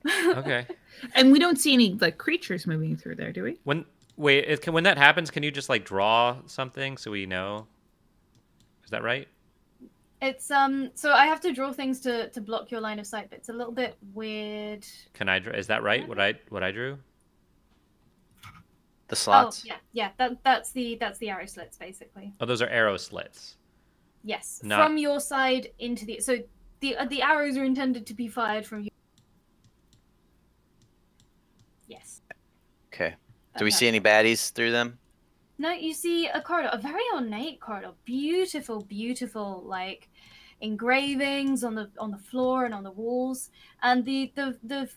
Okay. And we don't see any like creatures moving through there, do we? When that happens, can you just like draw something so we know? Is that right? It's so I have to draw things to block your line of sight, but it's a little bit weird. Can I draw? Is that right? What I drew? The slots. Oh yeah. That's the arrow slits basically. Oh, those are arrow slits. Yes, Not- from your side into the arrows are intended to be fired from you. Yes. Okay. Do we see any baddies through them? No, you see a corridor, a very ornate corridor, beautiful, beautiful, like engravings on the floor and on the walls, and the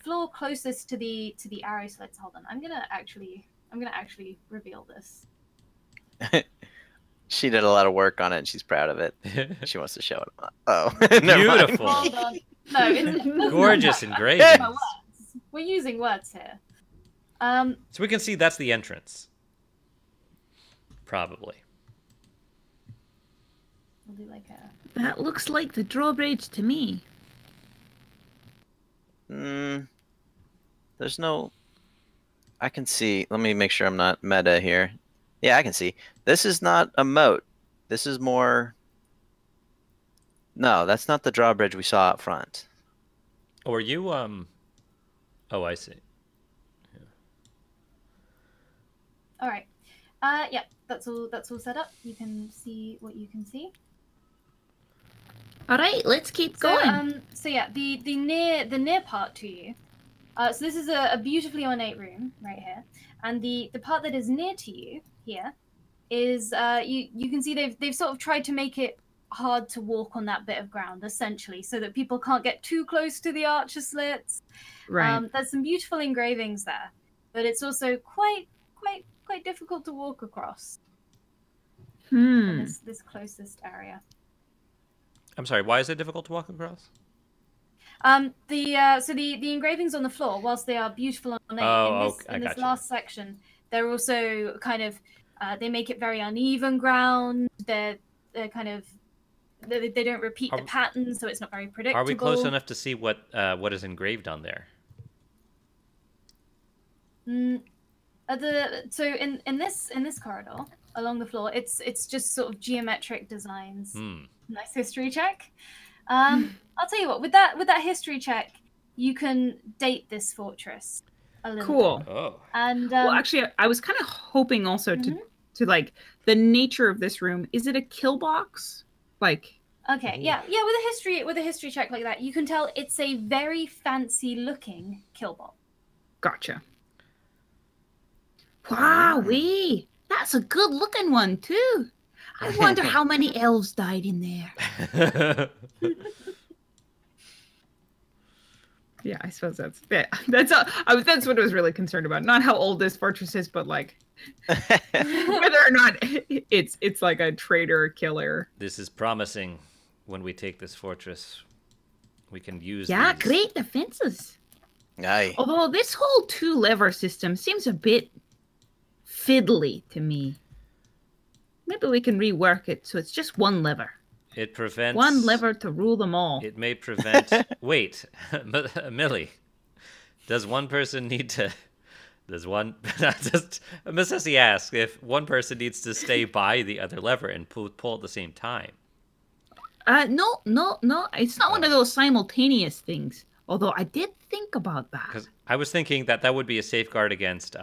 floor closest to the arrow slits. Hold on, I'm gonna actually reveal this. She did a lot of work on it, and she's proud of it. She wants to show it. Oh, never mind. Beautiful. Hold on, no, it's Gorgeous no, engravings. no words. We're using words here. So we can see that's the entrance. Probably. We'll do like a. That looks like the drawbridge to me. There's no. I can see. Let me make sure I'm not meta here. Yeah, I can see. This is not a moat. This is more. No, that's not the drawbridge we saw up front. Or you Oh, I see. All right. Yeah, that's all set up. You can see what you can see. All right, let's keep So, going. so yeah, the near part to you. So this is a beautifully ornate room right here, and the part that is near to you here is you can see they've sort of tried to make it hard to walk on that bit of ground essentially, so that people can't get too close to the archer slits. Right. There's some beautiful engravings there, but it's also quite difficult to walk across in this closest area. I'm sorry, why is it difficult to walk across? So the engravings on the floor, whilst they are beautiful and ornate, in this last section, they're also kind of they make it very uneven ground. They're kind of they don't repeat the pattern, so it's not very predictable. Are we close enough to see what is engraved on there? So in this corridor along the floor, it's just sort of geometric designs. Nice history check. I'll tell you what, with that history check, you can date this fortress a little Cool. bit. Oh. And Well, actually, I was kind of hoping also to like the nature of this room. Is it a kill box? Like. Okay, yeah, with a history check like that, you can tell it's a very fancy looking kill box. Gotcha. Wowee! That's a good looking one too. I wonder how many elves died in there. Yeah, I suppose that's that's what I was really concerned about. Not how old this fortress is, but like whether or not it's like a traitor killer. This is promising. When we take this fortress, we can use Yeah, these. great defenses. Aye. Although this whole 2-lever system seems a bit fiddly to me. Maybe we can rework it so it's just one lever. It prevents One lever to rule them all. It may prevent. Wait, Millie. Does one person need to? Does one? Just Masesi asks if one person needs to stay by the other lever and pull at the same time. No. It's not one of those simultaneous things. Although I did think about that. Because I was thinking that would be a safeguard against,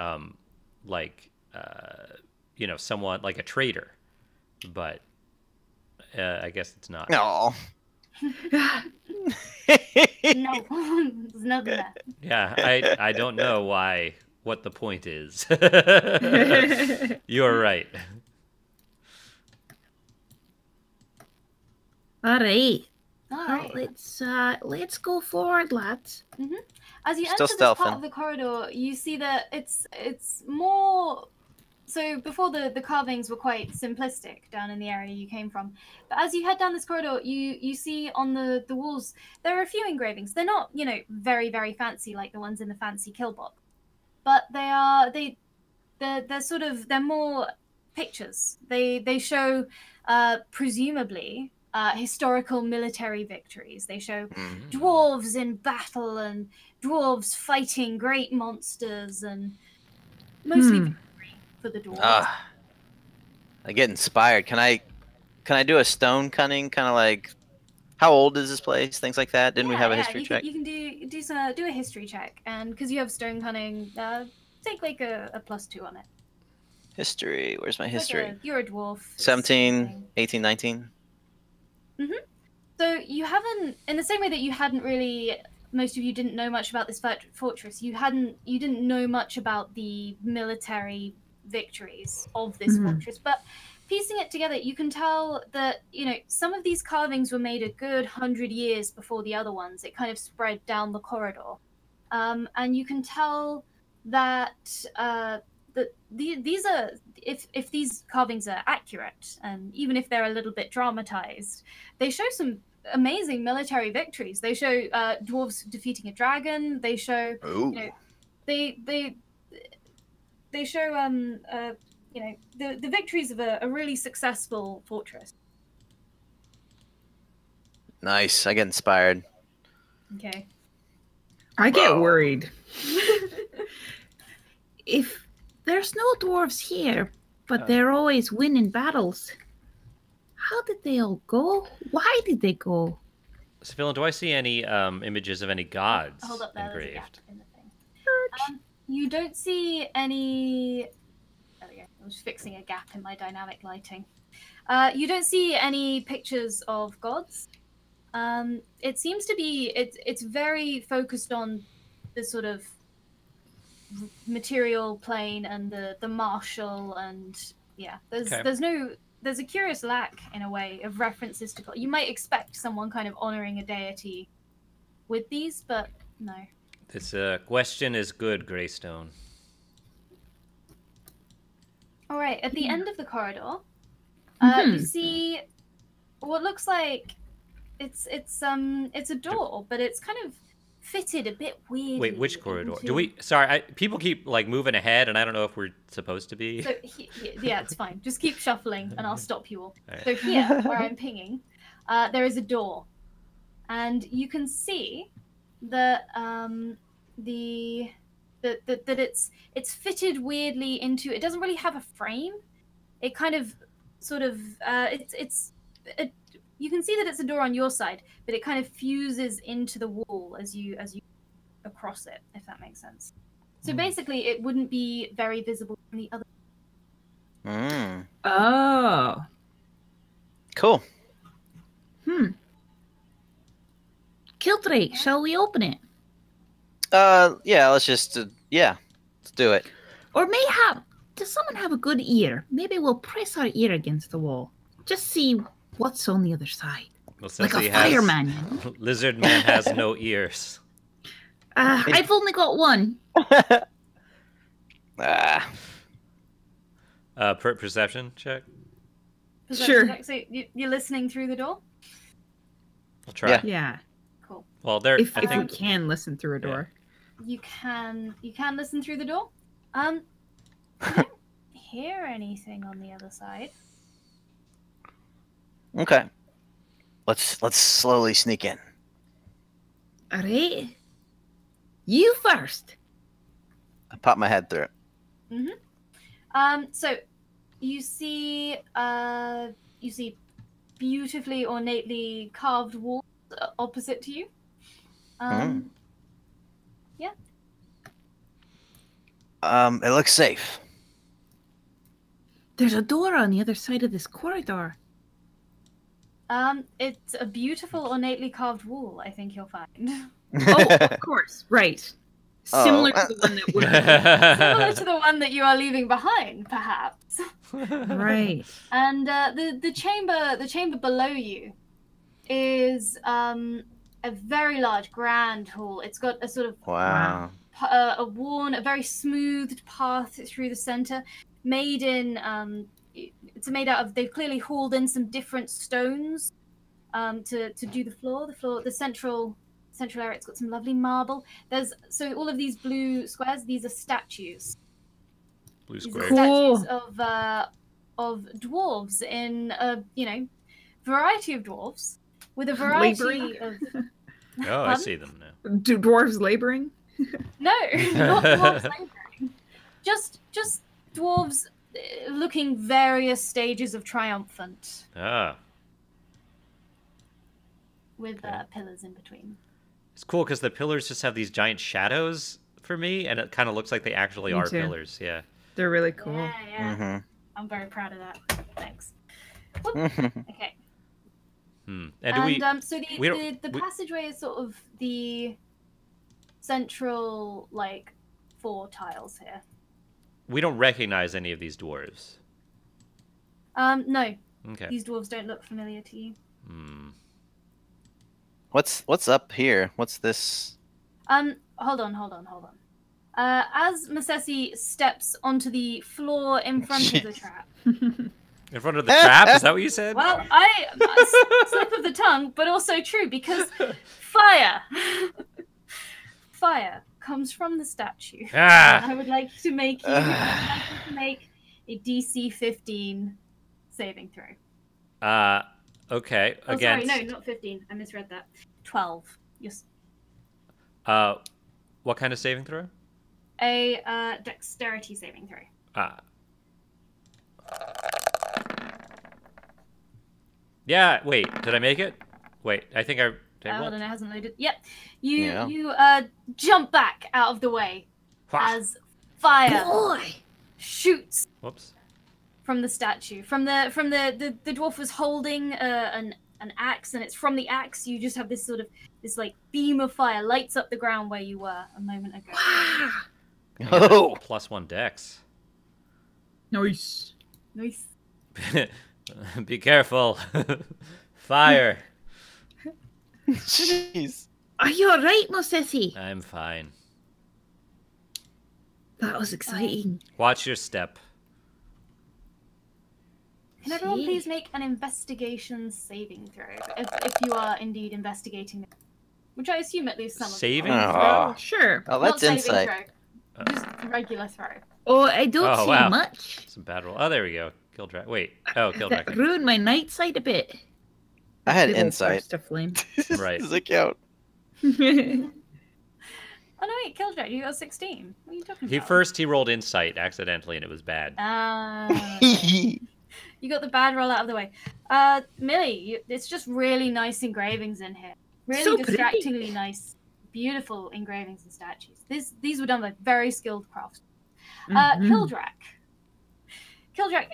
someone like a traitor, but I guess it's not. No. No, there's nothing there. Yeah, I don't know why what the point is. You're right. All right. All Well, right. let's go forward, lads. As you Still enter this part stealthing. of the corridor, you see that it's more. So before the carvings were quite simplistic down in the area you came from, but as you head down this corridor, you see on the walls there are a few engravings. They're not very very fancy like the ones in the fancy kill box, but they're more pictures. They show presumably historical military victories. They show dwarves in battle and dwarves fighting great monsters and mostly victory for the dwarves. I get inspired. Can I do a stone cunning kind of like? How old is this place? Things like that. Didn't we have a history check? You can do a history check, and because you have stone cunning, take like a +2 on it. History. Where's my history? You're a dwarf. 17, 18, 19. So you haven't, in the same way that you hadn't really, most of you didn't know much about this fortress. You didn't know much about the military victories of this fortress. But piecing it together, you can tell that some of these carvings were made a good 100 years before the other ones. It kind of spread down the corridor, and you can tell that these are, if these carvings are accurate, and even if they're a little bit dramatized, they show some amazing military victories. They show dwarves defeating a dragon. They show they show the victories of a really successful fortress. Nice. I get inspired. Okay. I get worried. If there's no dwarves here, but they're always winning battles, how did they all go? Why did they go? Sibylla, do I see any images of any gods Hold up, there, there's a engraved? gap in the thing. You don't see any. There we go. I was fixing a gap in my dynamic lighting. You don't see any pictures of gods. It seems to be it's very focused on the sort of material plane and the martial, and there's a curious lack in a way of references to God. You might expect someone kind of honoring a deity with these, but no. This question is good, Greystone. All right, at the end of the corridor, you see what looks like it's a door, but it's kind of fitted a bit weirdly. Wait, which corridor? into- Do we? Sorry, people keep like moving ahead, and I don't know if we're supposed to be. So yeah, it's fine. Just keep shuffling, and I'll stop you all. Alright. So here, where I'm pinging, there is a door, and you can see that that it's fitted weirdly into. It doesn't really have a frame. It kind of, sort of, you can see that it's a door on your side, but it kind of fuses into the wall as you across it, if that makes sense. So basically, it wouldn't be very visible from the other. Oh. Cool. Kildrake, shall we open it? Yeah, let's just, let's do it. Or does someone have a good ear? Maybe we'll press our ear against the wall. Just see what's on the other side. Well, Like since a he has- fireman. Lizard man has no ears. I've only got one. Perception check. Sure. So you're listening through the door? I'll try. Yeah. Yeah. Cool. Well, there. If I we think can listen through a door. You can listen through the door. You don't hear anything on the other side. Okay. Let's slowly sneak in. All right. You first. I pop my head through it. So you see beautifully ornately carved walls opposite to you. Yeah. It looks safe. There's a door on the other side of this corridor. It's a beautiful ornately carved wall, I think you'll find. Oh, of course. Right. Similar Oh. to the one that would Similar to the one that you are leaving behind, perhaps. Right. And the chamber below you is a very large, grand hall. It's got a sort of Wow. a very smoothed path through the center, made in it's made out of. They've clearly hauled in some different stones to do the floor. The central area. It's got some lovely marble. So all of these blue squares. These are statues. Blue These are square. Cool. statues of dwarves in a variety of dwarves with a variety Laboring? of Oh, I Pardon? see them now. Do dwarves laboring? no, not dwarves laboring. Just dwarves looking various stages of triumphant Ah, with Okay. pillars in between. it's cool because the pillars just have these giant shadows for me, and it kind of looks like they actually Me are too. pillars. Yeah. They're really cool. Yeah. Mhm. I'm very proud of that. Thanks. Whoop. Mhm. Okay. And So we don't- the we- passageway is sort of the central 4 tiles here. we don't recognize any of these dwarves. No, Okay. these dwarves don't look familiar to you. Hmm. What's up here? What's this? Hold on. As Masesi steps onto the floor in front of the trap. In front of the trap? Is that what you said? Well, slip of the tongue, but also true because fire comes from the statue. Ah! I would like to make you a DC 15 saving throw. Okay. Oh, Against. sorry, no, not 15. I misread that. 12. Yes. What kind of saving throw? A dexterity saving throw. Yeah. Wait. Did I make it? Wait. I think I. Did I roll? Hold on, it hasn't loaded. Yep. You Yeah. jump back out of the way Wha- as fire Boy! shoots Whoops. from the statue. The dwarf was holding an axe, and it's from the axe you just have this beam of fire lights up the ground where you were a moment ago. Oh. +1 dex. Nice. Nice. Be careful. Fire. Jeez. Are you alright, Mosesi? I'm fine. That was exciting. Watch your step. Can everyone See? please make an investigation saving throw if you are indeed investigating it? Which I assume at least some of you Saving are. throw? Oh. Sure. Oh, Not that's saving insight. throw, just regular throw. Oh, I don't Oh, see wow. much. Some bad roll. Oh, there we go. Kill dragon. Wait. Oh, kill That dragon. ruined my night sight a bit. I had Little insight. burst of flame. Right. Does it count? Oh no, wait, Killdrag, you got 16. What are you talking about? He rolled insight accidentally and it was bad. You got the bad roll out of the way. Millie, it's just really nice engravings in here. Really So pretty. distractingly nice, beautiful engravings and statues. These were done by very skilled craftsmen. Mhm. Kildrak,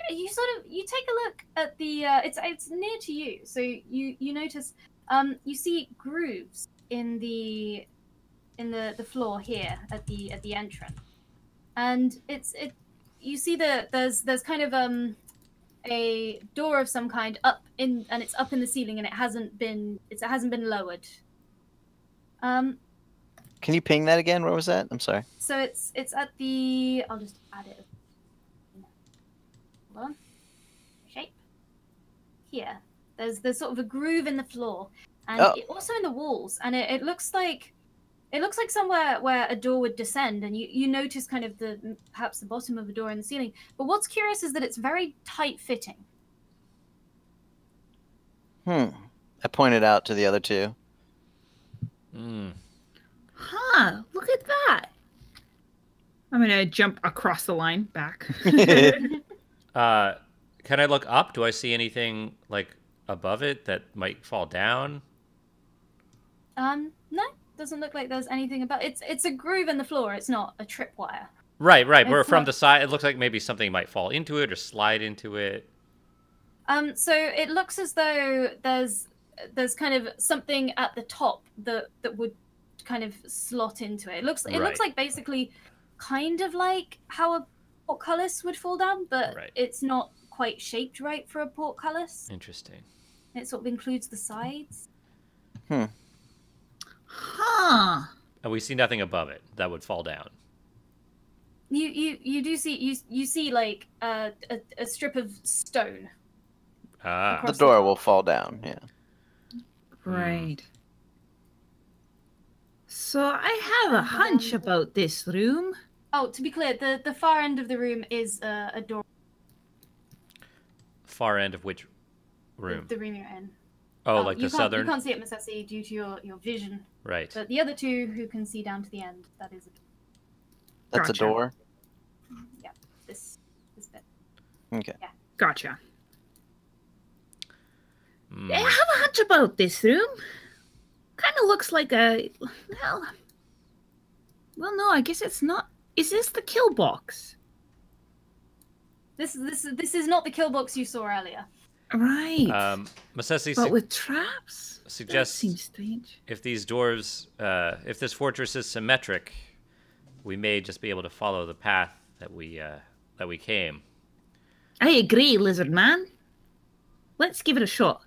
you take a look at the it's near to you, so you notice you see grooves in the floor here at the entrance, and you see there's kind of a door of some kind and it's up in the ceiling, and it hasn't been lowered. Can you ping that again? Where was that? I'm sorry. So it's at the. I'll just add it. Hold on. Shape. Here. There's sort of a groove in the floor, and also in the walls, and it looks like somewhere where a door would descend, and you notice kind of perhaps the bottom of a door in the ceiling. But what's curious is that it's very tight fitting. I pointed out to the other two. Huh, look at that. I'm gonna jump across the line back. Can I look up? Do I see anything like above it that might fall down? No, doesn't look like there's anything about it's a groove in the floor. It's not a tripwire. Right. We're It's from not- the side. It looks like maybe something might fall into it or slide into it. So it looks as though there's kind of something at the top that would kind of slot into it. It looks Right. like basically kind of like how a portcullis would fall down, but Right. it's not quite shaped right for a portcullis. Interesting. It sort of includes the sides. Huh. And we see nothing above it that would fall down. You do see you see like a strip of stone. Ah. The door will fall down. Yeah. Right. So I have a hunch about this room. Oh, to be clear, the far end of the room is a door. Far end of which room? The room you're in. Oh, like the southern. You can't see it, Masesi, due to your vision. Right. But the other two who can see down to the end, that is a door. That's Gotcha. a door. Yeah, this bit. Okay. Yeah. Gotcha. Mm. I have a hunch about this room. Kind of looks like a... Well, no, I guess it's not. Is this the kill box? This is not the kill box you saw earlier. Right. Masesi But with traps? That suggests seems strange. if these dwarves, if this fortress is symmetric, we may just be able to follow the path that we came. I agree, Lizard Man. Let's give it a shot.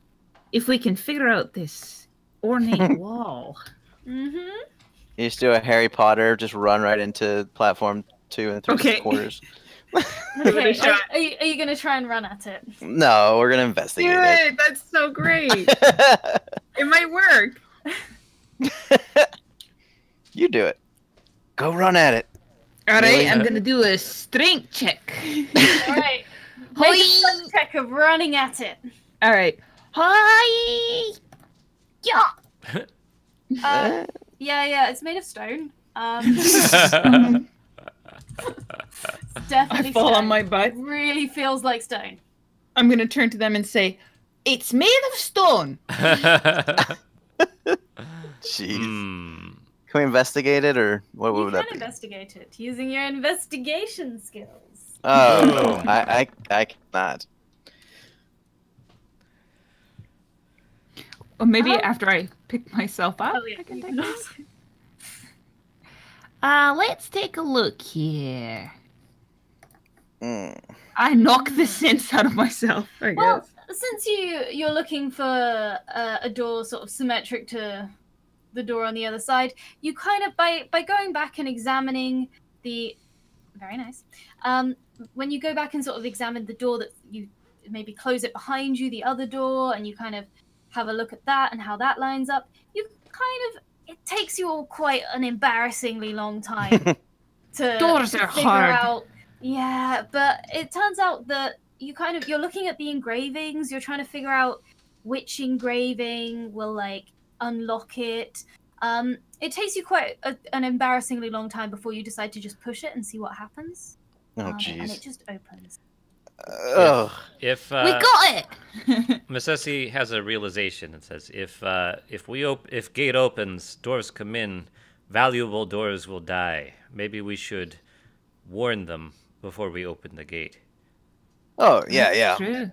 If we can figure out this ornate wall. Mm-hmm. You just do a Harry Potter, just run right into platform 2 and 3 Okay. quarters. Okay, shot. are you going to try and run at it? No, we're gonna investigate it. That's so great. It might work. You do it. Go run at it. All right, Really? I'm gonna do a strength check. All right. Make a strength check of running at it. All right. Hi. Yeah. Yeah, it's made of stone. It's definitely I fall stone. on my butt. It really feels like stone. I'm gonna turn to them and say, "It's made of stone." Jeez. Hmm. Can we investigate it, or what You would can that be? investigate it using your investigation skills. Oh, Ooh. no, I cannot. Or maybe Uh-huh. after I pick myself up. Oh yeah, I can you take can this. also- Let's take a look here. Mm. I knock the sense out of myself, I Well, guess. since you're looking for a door sort of symmetric to the door on the other side, you kind of by going back and examining the very nice. When you go back and sort of examine the door that you maybe close it behind you, the other door, and you kind of have a look at that and how that lines up, you kind of it takes you all quite an embarrassingly long time to Doors are figure hard. out. Yeah, but it turns out that you're looking at the engravings, you're trying to figure out which engraving will like unlock it. It takes you quite an embarrassingly long time before you decide to just push it and see what happens. Oh, And it jeez. just opens. Ugh. If We got it. Masesi has a realization and says, if gate opens, dwarves come in, valuable doors will die. Maybe we should warn them before we open the gate. Oh, yeah. True.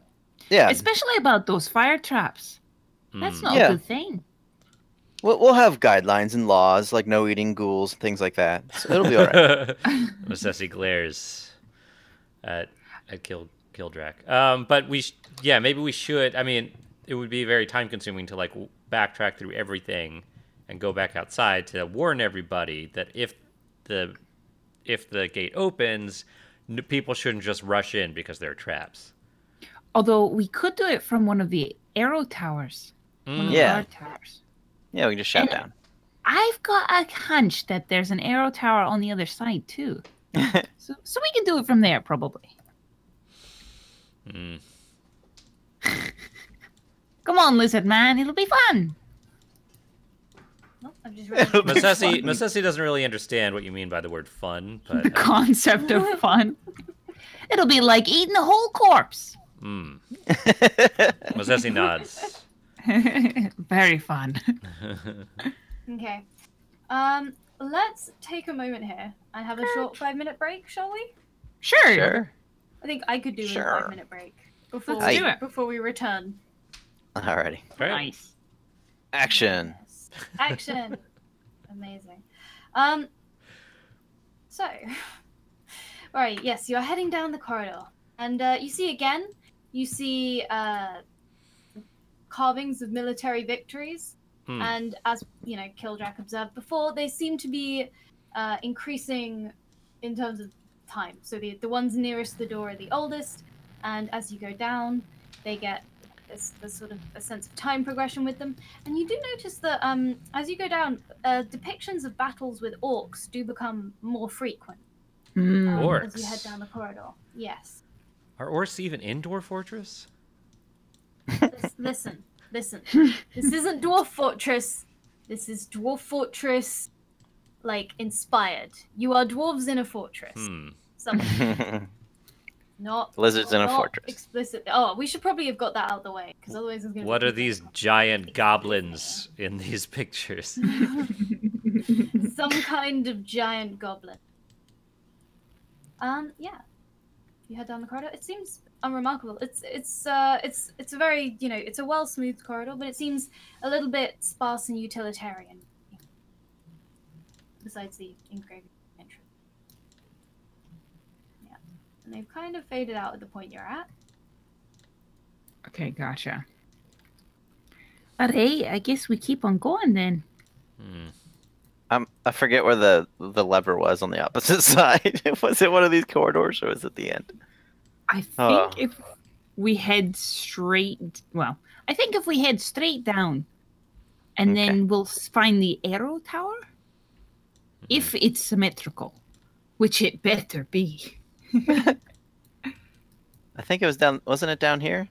Yeah. Especially about those fire traps. That's not Yeah. a good thing. We'll have guidelines and laws, like no eating ghouls and things like that. So it'll be all right. Masesi glares at Kildrak. But maybe we should. I mean, it would be very time consuming to like backtrack through everything and go back outside to warn everybody that if the gate opens, people shouldn't just rush in because they're traps. Although we could do it from one of the arrow towers. One of the Yeah. guard towers. Yeah, we can just shout And- down. I've got a hunch that there's an arrow tower on the other side too. So we can do it from there probably. Mm. Come on, lizard man, it'll be fun. Nope, I've just realized. Masesi doesn't really understand what you mean by the word fun, The but concept of fun. It'll be like eating a whole corpse. Masesi nods. Very fun. Okay. Let's take a moment here and have a short 5-minute break, shall we? Sure. Sure. I think I could do Sure. a 5-minute break before Let's do it. before we return. Alrighty. Right? Nice. Action. Action. Amazing. So, right, yes, you are heading down the corridor, and you see carvings of military victories, and as you know, Kildrak observed before, they seem to be increasing in terms of time. So the ones nearest the door are the oldest, and as you go down, they get there's sort of a sense of time progression with them. And you do notice that as you go down, depictions of battles with orcs do become more frequent as you head down the corridor. Yes. Are orcs even in Dwarf Fortress? Listen. This isn't Dwarf Fortress. This is Dwarf Fortress, like, inspired. You are dwarves in a fortress. Not Lizards in a not fortress. Explicit. Oh, we should probably have got that out of the way, because otherwise it's going to. What are these giant goblins in these pictures? Some kind of giant goblin. Yeah. You head down the corridor. It seems unremarkable. It's a very, you know, it's a well smoothed corridor, but it seems a little bit sparse and utilitarian. Besides the engraving entrance. Yeah. And they've kind of faded out at the point you're at. Okay, gotcha. Alright, I guess we keep on going then. I forget where the lever was on the opposite side. Was it one of these corridors or was it the end? I think if we head straight, well, I think if we head straight down, and then we'll find the arrow tower, if it's symmetrical, which it better be. I think it was down. Wasn't it down here?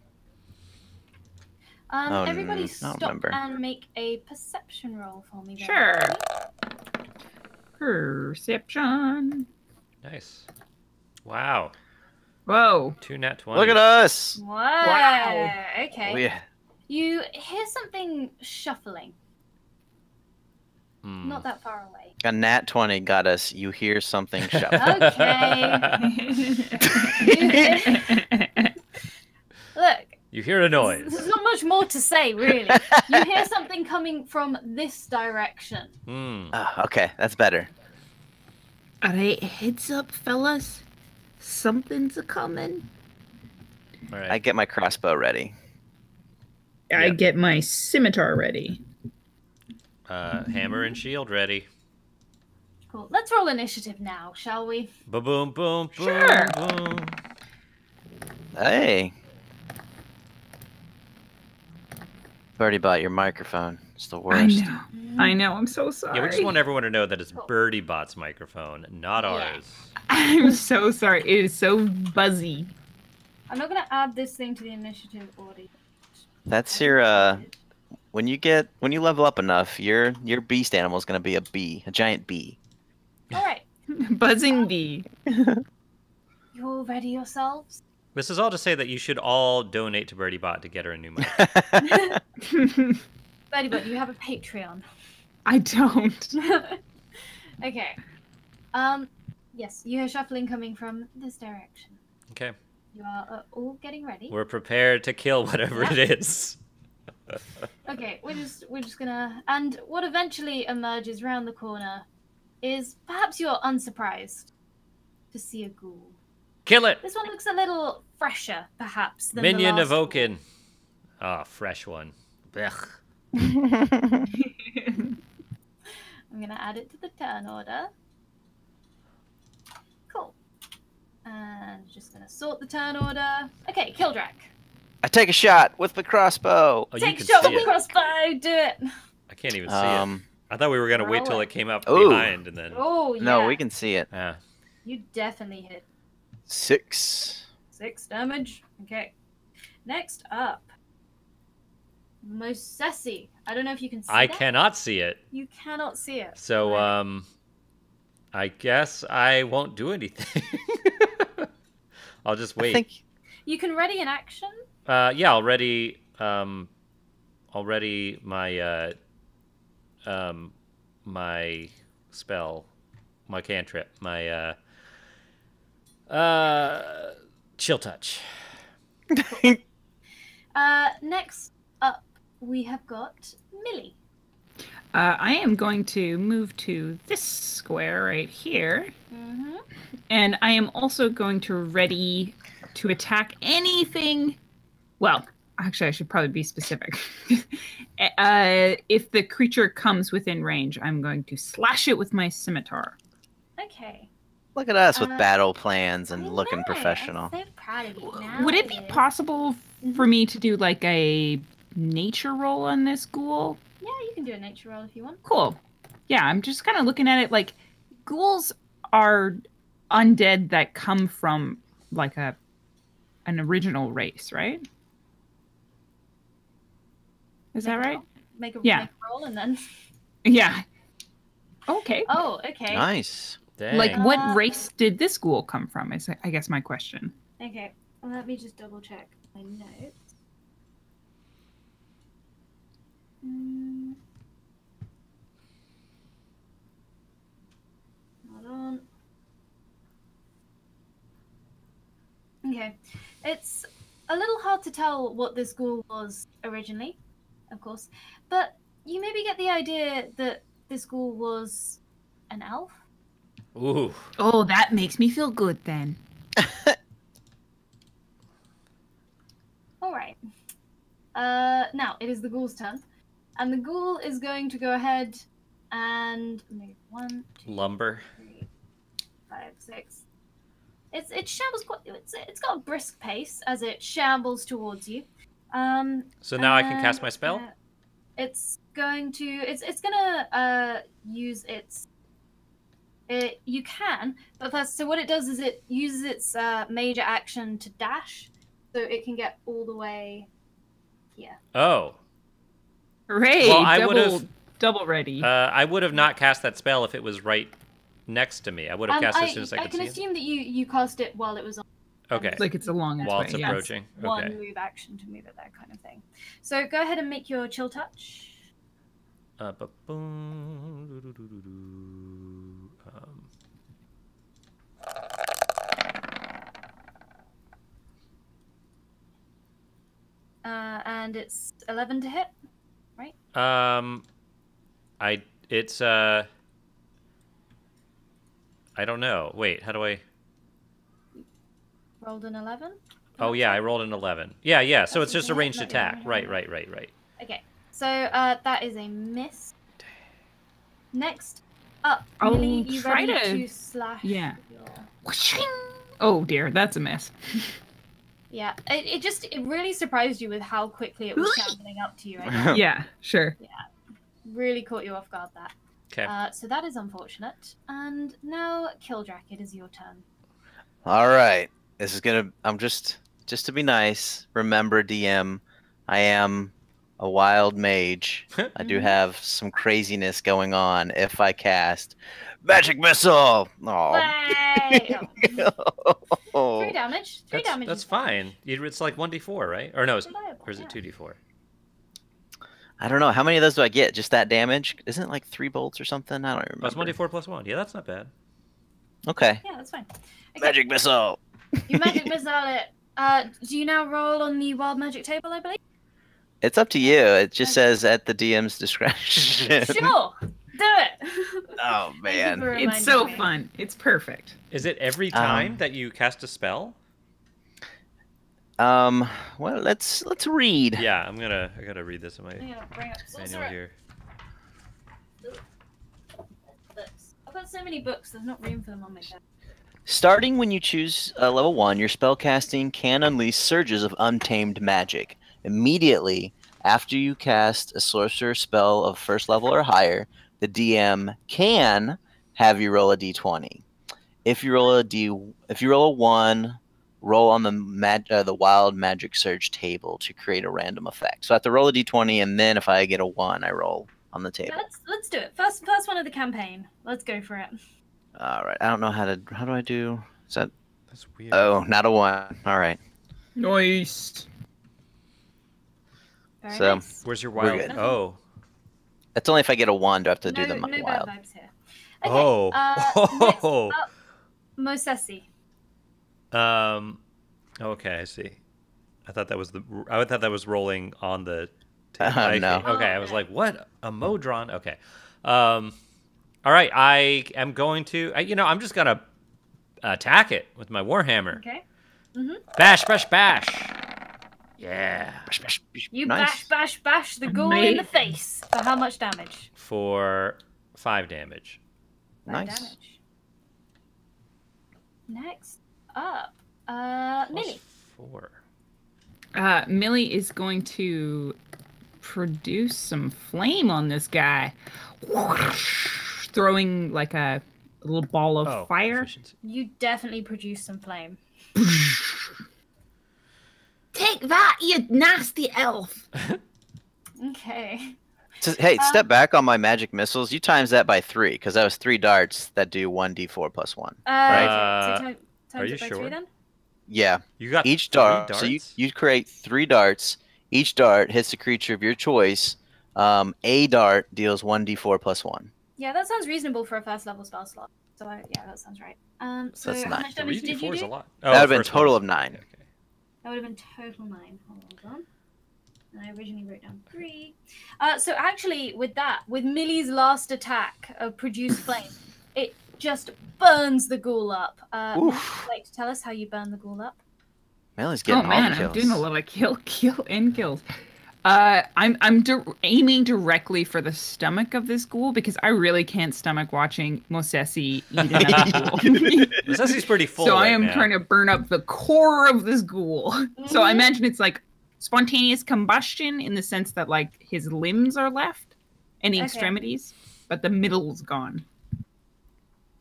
Everybody I stop don't remember. and make a perception roll for me. Sure. Perception. Nice. Wow. Whoa. 2 nat 20. Look at us. Wow. Okay. We, You hear something shuffling. Not that far away. a nat 20 got us. You hear something shuffle. Okay. Look. You hear a noise. There's not much more to say, really. You hear something coming from this direction. Oh, okay, that's better. Alright, heads up, fellas. Something's a-coming. All right. I get my crossbow ready. I get my scimitar ready. Hammer and shield ready. Cool. Let's roll initiative now, shall we? Boom, boom, boom, Sure. boom. Hey. Birdie bought your microphone. It's the worst. I know. I'm so sorry. Yeah, we just want everyone to know that it's Birdie Bot's microphone, not ours. I'm so sorry. It is so buzzy. I'm not going to add this thing to the initiative order. That's your when you level up enough, your beast animal is gonna be a bee, a giant bee. All right. Buzzing bee. You all ready yourselves? This is all to say that you should all donate to Birdie Bot to get her a new mic. Birdie Bot, you have a Patreon. I don't. Okay. Yes, you hear shuffling coming from this direction. Okay. You are all getting ready. We're prepared to kill whatever it is. Okay, we're just gonna, and what eventually emerges round the corner is perhaps you're unsurprised to see a ghoul. Kill it! This one looks a little fresher, perhaps, than Minion the of last Oaken. Ah, fresh one. Blech. I'm gonna add it to the turn order. Cool. And just gonna sort the turn order. Okay, Kildrak. I take a shot with the crossbow. Oh, you Take can a shot see with the it. crossbow. Do it. I can't even see it. I thought we were gonna wait till Roll it came up Ooh. behind and then. Oh yeah. No, we can see it. Ah. You definitely hit 6. 6 damage. Okay. Next up, Mosesi. I don't know if you can see I that. cannot see it. You cannot see it. So, Right. I guess I won't do anything. I'll just wait. I think You can ready an action. Yeah, already my spell, my cantrip, my chill touch. Next up, we have got Millie. I am going to move to this square right here. Mm-hmm. And I am also going to ready to attack anything. Well, actually, I should probably be specific. If the creature comes within range, I'm going to slash it with my scimitar. Okay. Look at us with Uh, battle plans I and know, looking professional. I'm so proud of you. Now Would it be possible for me to do like a nature roll on this ghoul? Yeah, you can do a nature roll if you want. Cool. Yeah, I'm just kind of looking at it like ghouls are undead that come from like an original race, right? Is that right? Make a roll and then. Yeah. Okay. Oh, okay. Nice. Dang. Like, what race did this ghoul come from? Is I guess my question. Okay. Well, let me just double check my notes. Hold on. Okay. It's a little hard to tell what this ghoul was originally, of course, but you maybe get the idea that this ghoul was an elf? Ooh. Oh, that makes me feel good then. Alright. Now, it is the ghoul's turn. And the ghoul is going to go ahead and move 1, 2, Lumber. 3, 5, 6. It shambles quite. It's got a brisk pace as it shambles towards you. So now I can cast my spell? It's going to. It's gonna use its. You can, but first. So what it does is it uses its major action to dash, so it can get all the way here. Oh. Hooray! Well, I would've- double ready. I would have not cast that spell if it was right next to me. I would have cast it as soon as I could can see it. assume that you cast it while it was on. Okay. Like it's a long While way. it's Yes. approaching. One Okay. move action to move it, that kind of thing. So go ahead and make your chill touch. Ba-boom, doo-doo-doo-doo-doo. And it's 11 to hit. I don't know. Wait, how do I? Rolled an 11. Oh yeah, I rolled an 11. Yeah. So That's it's just a okay, ranged not attack. even- Right. Okay, so that is a miss. Next up, I'll Millie, you try ready to- to slash? yeah. Your... Oh dear, that's a miss. Yeah, it really surprised you with how quickly it was shambling up to you. Right? Yeah, sure. Really caught you off guard. That. Okay. So that is unfortunate. And now, Kildrak, it is your turn. All right. This is gonna. I'm just to be nice. Remember, DM, I am a wild mage. I do have some craziness going on. If I cast magic missile, Way! oh. 3 damage. 3 damage. That's is fine. fine. It's like 1d4, right? Or no, Reliable, or is it yeah. 2d4? I don't know how many of those do I get. Just that damage? Isn't it like 3 bolts or something? I don't remember. That's 1d4 plus 1. Yeah, that's not bad. Okay. Yeah, that's fine. Okay. Magic missile. You magic missile it. Do you now roll on the wild magic table, I believe? It's up to you. It just says at the DM's discretion. Sure. Do it. Oh man. for It's reminding so me. fun. It's perfect. Is it every time that you cast a spell? Well, let's read. Yeah, I gotta read this in my I'm gonna bring up manual sorcerer. here. Books. I've got so many books. There's not room for them on my desk. Starting when you choose level 1, your spellcasting can unleash surges of untamed magic. Immediately after you cast a sorcerer spell of first level or higher, the DM can have you roll a d20. If you roll a 1, roll on the wild magic surge table to create a random effect. So I have to roll a d20, and then if I get a 1, I roll on the table. Let's do it. First one of the campaign. Let's go for it. All right. I don't know how do I do? Is that? That's weird. Oh, not a 1. All right. Nice. Very So- nice. Where's your We're wild? good. Oh. That's only if I get a 1. Do I have to No, do the no bad wild? vibes here. Okay, Oh. next up, Mosesi. Okay, I see. I thought that was rolling on the No. Okay, I was like, what? A Modron? Okay. All right, I am going to... I'm just going to attack it with my Warhammer. Okay. Bash, bash, bash. Yeah. You Nice. bash the ghoul in the face. For how much damage? For 5 damage. 5 Nice. damage. Next up, Millie. 4. Millie is going to produce some flame on this guy. Throwing like a little ball of fire. Efficiency. You definitely produce some flame. Take that, you nasty elf! Okay. Hey, step back on my magic missiles. You times that by 3, because that was 3 darts that do 1d4 plus 1. Okay. So times are you it by sure? 3 then? Yeah. You got Each 3 dart. darts? So you create 3 darts. Each dart hits a creature of your choice. A dart deals 1d4 plus 1. Yeah, that sounds reasonable for a first level spell slot. So yeah, that sounds right. So that's how 9. much damage did you 3d4 is do? a lot. That would have been first total one. of 9. Okay. That would have been total 9. Hold on. And I originally wrote down 3. So actually, with Millie's last attack of Produce Flame, it just burns the ghoul up. Would you like to tell us how you burn the ghoul up? Millie's getting Oh all man, the kills. I'm doing a lot of kills. I'm aiming directly for the stomach of this ghoul because I really can't stomach watching Mosesi eat another ghoul. Mosesi's pretty full So I right am now. trying to burn up the core of this ghoul. So I Mhm. imagine it's like spontaneous combustion in the sense that like his limbs are left and the Okay. extremities, but the middle's gone.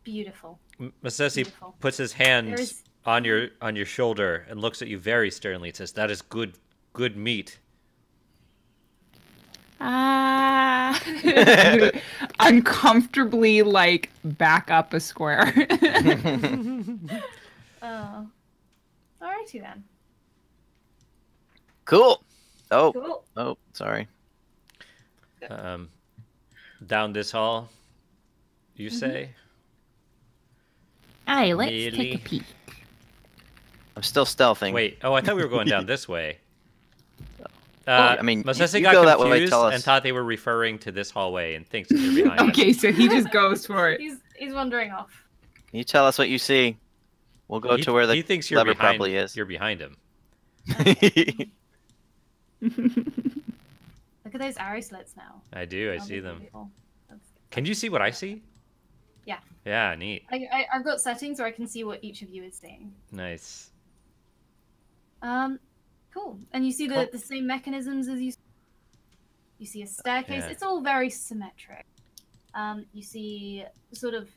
Beautiful. Mosesi Beautiful. puts his hand There is- on your shoulder and looks at you very sternly and says, "That is good meat." Uncomfortably like back up a square. Oh. Alrighty then. Cool. Oh, Cool. sorry. Down this hall, you say? Hey, let's Millie. take a peek. I'm still stealthing. Wait. Oh, I thought we were going down this way. I mean, Mosesi you got go that way, confused tell us. and thought they were referring to this hallway and thinks that they're behind us. Okay, so he just goes for it. He's wandering off. You tell us what you see. We'll go to where the he thinks you're lever behind, probably is. You're behind him. Look at those arrow slits now. I do. I That'll see be them. beautiful. Can you see what I see? Yeah. Yeah, neat. I've got settings where I can see what each of you is seeing. Nice. Cool. And you see Cool. the same mechanisms as you see a staircase. Yeah. It's all very symmetric. You see sort of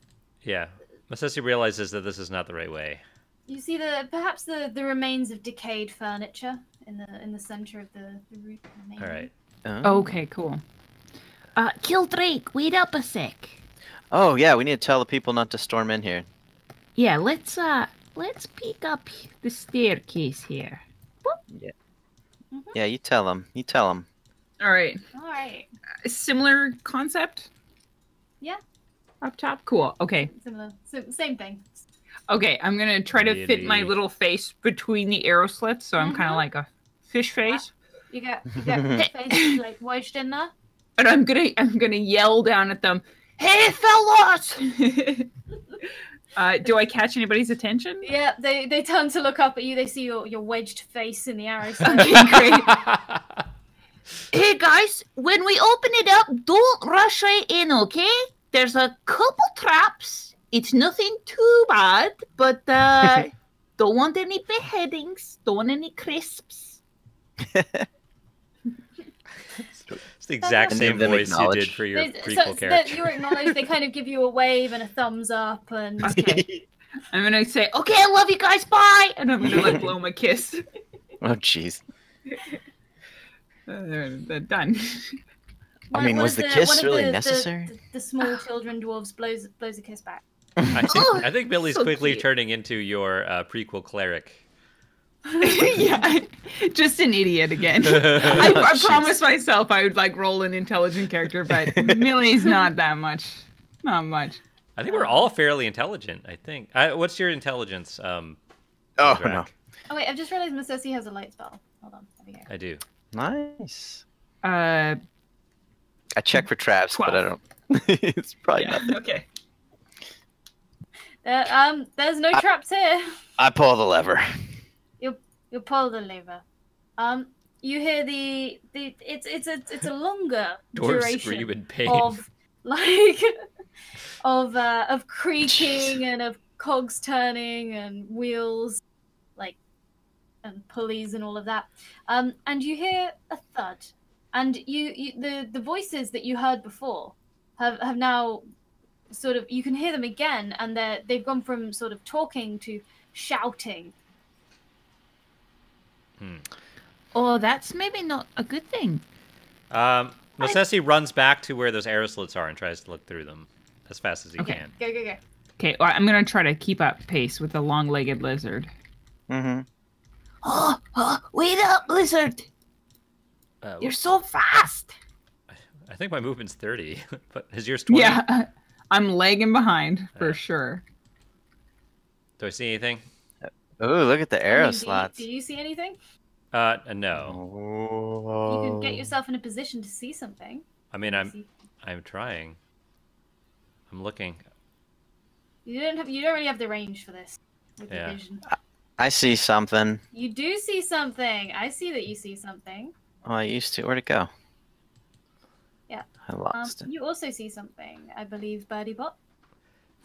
Yeah. Mosesi realizes that this is not the right way. you see perhaps the remains of decayed furniture in the center of the roof. The main All right. Okay, cool. Kildrake, wait up a sec. Oh yeah, we need to tell the people not to storm in here. Yeah, let's peek up the staircase here. Yeah, you tell them. You tell them. All right. All right. Similar concept? Yeah. Up top? Cool. Okay. Similar. Same thing. Okay, I'm going to try to fit my Really? little face between the arrow slits, so I'm kind of like a fish face. You get face like wedged in there. And I'm gonna yell down at them, "Hey, fellas!" Do I catch anybody's attention? Yeah, they turn to look up at you. They see your wedged face in the arrow. Okay, great. Hey guys, when we open it up, don't rush right in, okay? There's a couple traps. It's nothing too bad, but don't want any beheadings. Don't want any crisps. It's the exact And same them voice you acknowledge. did for your So prequel character. you're acknowledged. They kind of give you a wave and a thumbs up, and Okay. I'm gonna say, "Okay, I love you guys. Bye," and I'm gonna like blow 'em a kiss. Oh jeez. They're done. I mean, one was of the kiss one of really the- necessary? The small children dwarves blows a kiss back. I think Billy's so quickly cute. turning into your prequel clerik. Yeah, just an idiot again. I Jeez. promised myself I would like roll an intelligent character, but Millie's not that much. Not much. I think we're all fairly intelligent. I think. What's your intelligence? Oh Drac? no. Oh wait, I've just realized Mosesi has a light spell. Hold on, there we go. I do. Nice. Uh, I check for traps, but I 12. don't. It's probably yeah. nothing. Okay. There's no traps here. I pull the lever. You pull the lever. You hear it's a longer Dwarves duration scream in pain. of like of creaking and of cogs turning and wheels and pulleys and all of that. And you hear a thud, and the voices that you heard before have now sort of, you can hear them again, and they've gone from sort of talking to shouting. Oh, that's maybe not a good thing. Mosesi runs back to where those arrow slits are and tries to look through them as fast as he can. Go. Okay, well, I'm gonna try to keep up pace with the long-legged lizard. Mm-hmm. Oh, wait up, lizard! You're so fast! I think my movement's 30, but is yours 20? Yeah, I'm lagging behind for sure. Do I see anything? Ooh, look at the arrow I mean, slots. Do you see anything? No. You can get yourself in a position to see something. I mean, I'm trying. I'm looking. You don't really have the range for this with Yeah. your vision. I see something. You do see something. I see that you see something. Oh, I used to. Where'd it go? Yeah. I lost it. You also see something, I believe, Birdie Bot.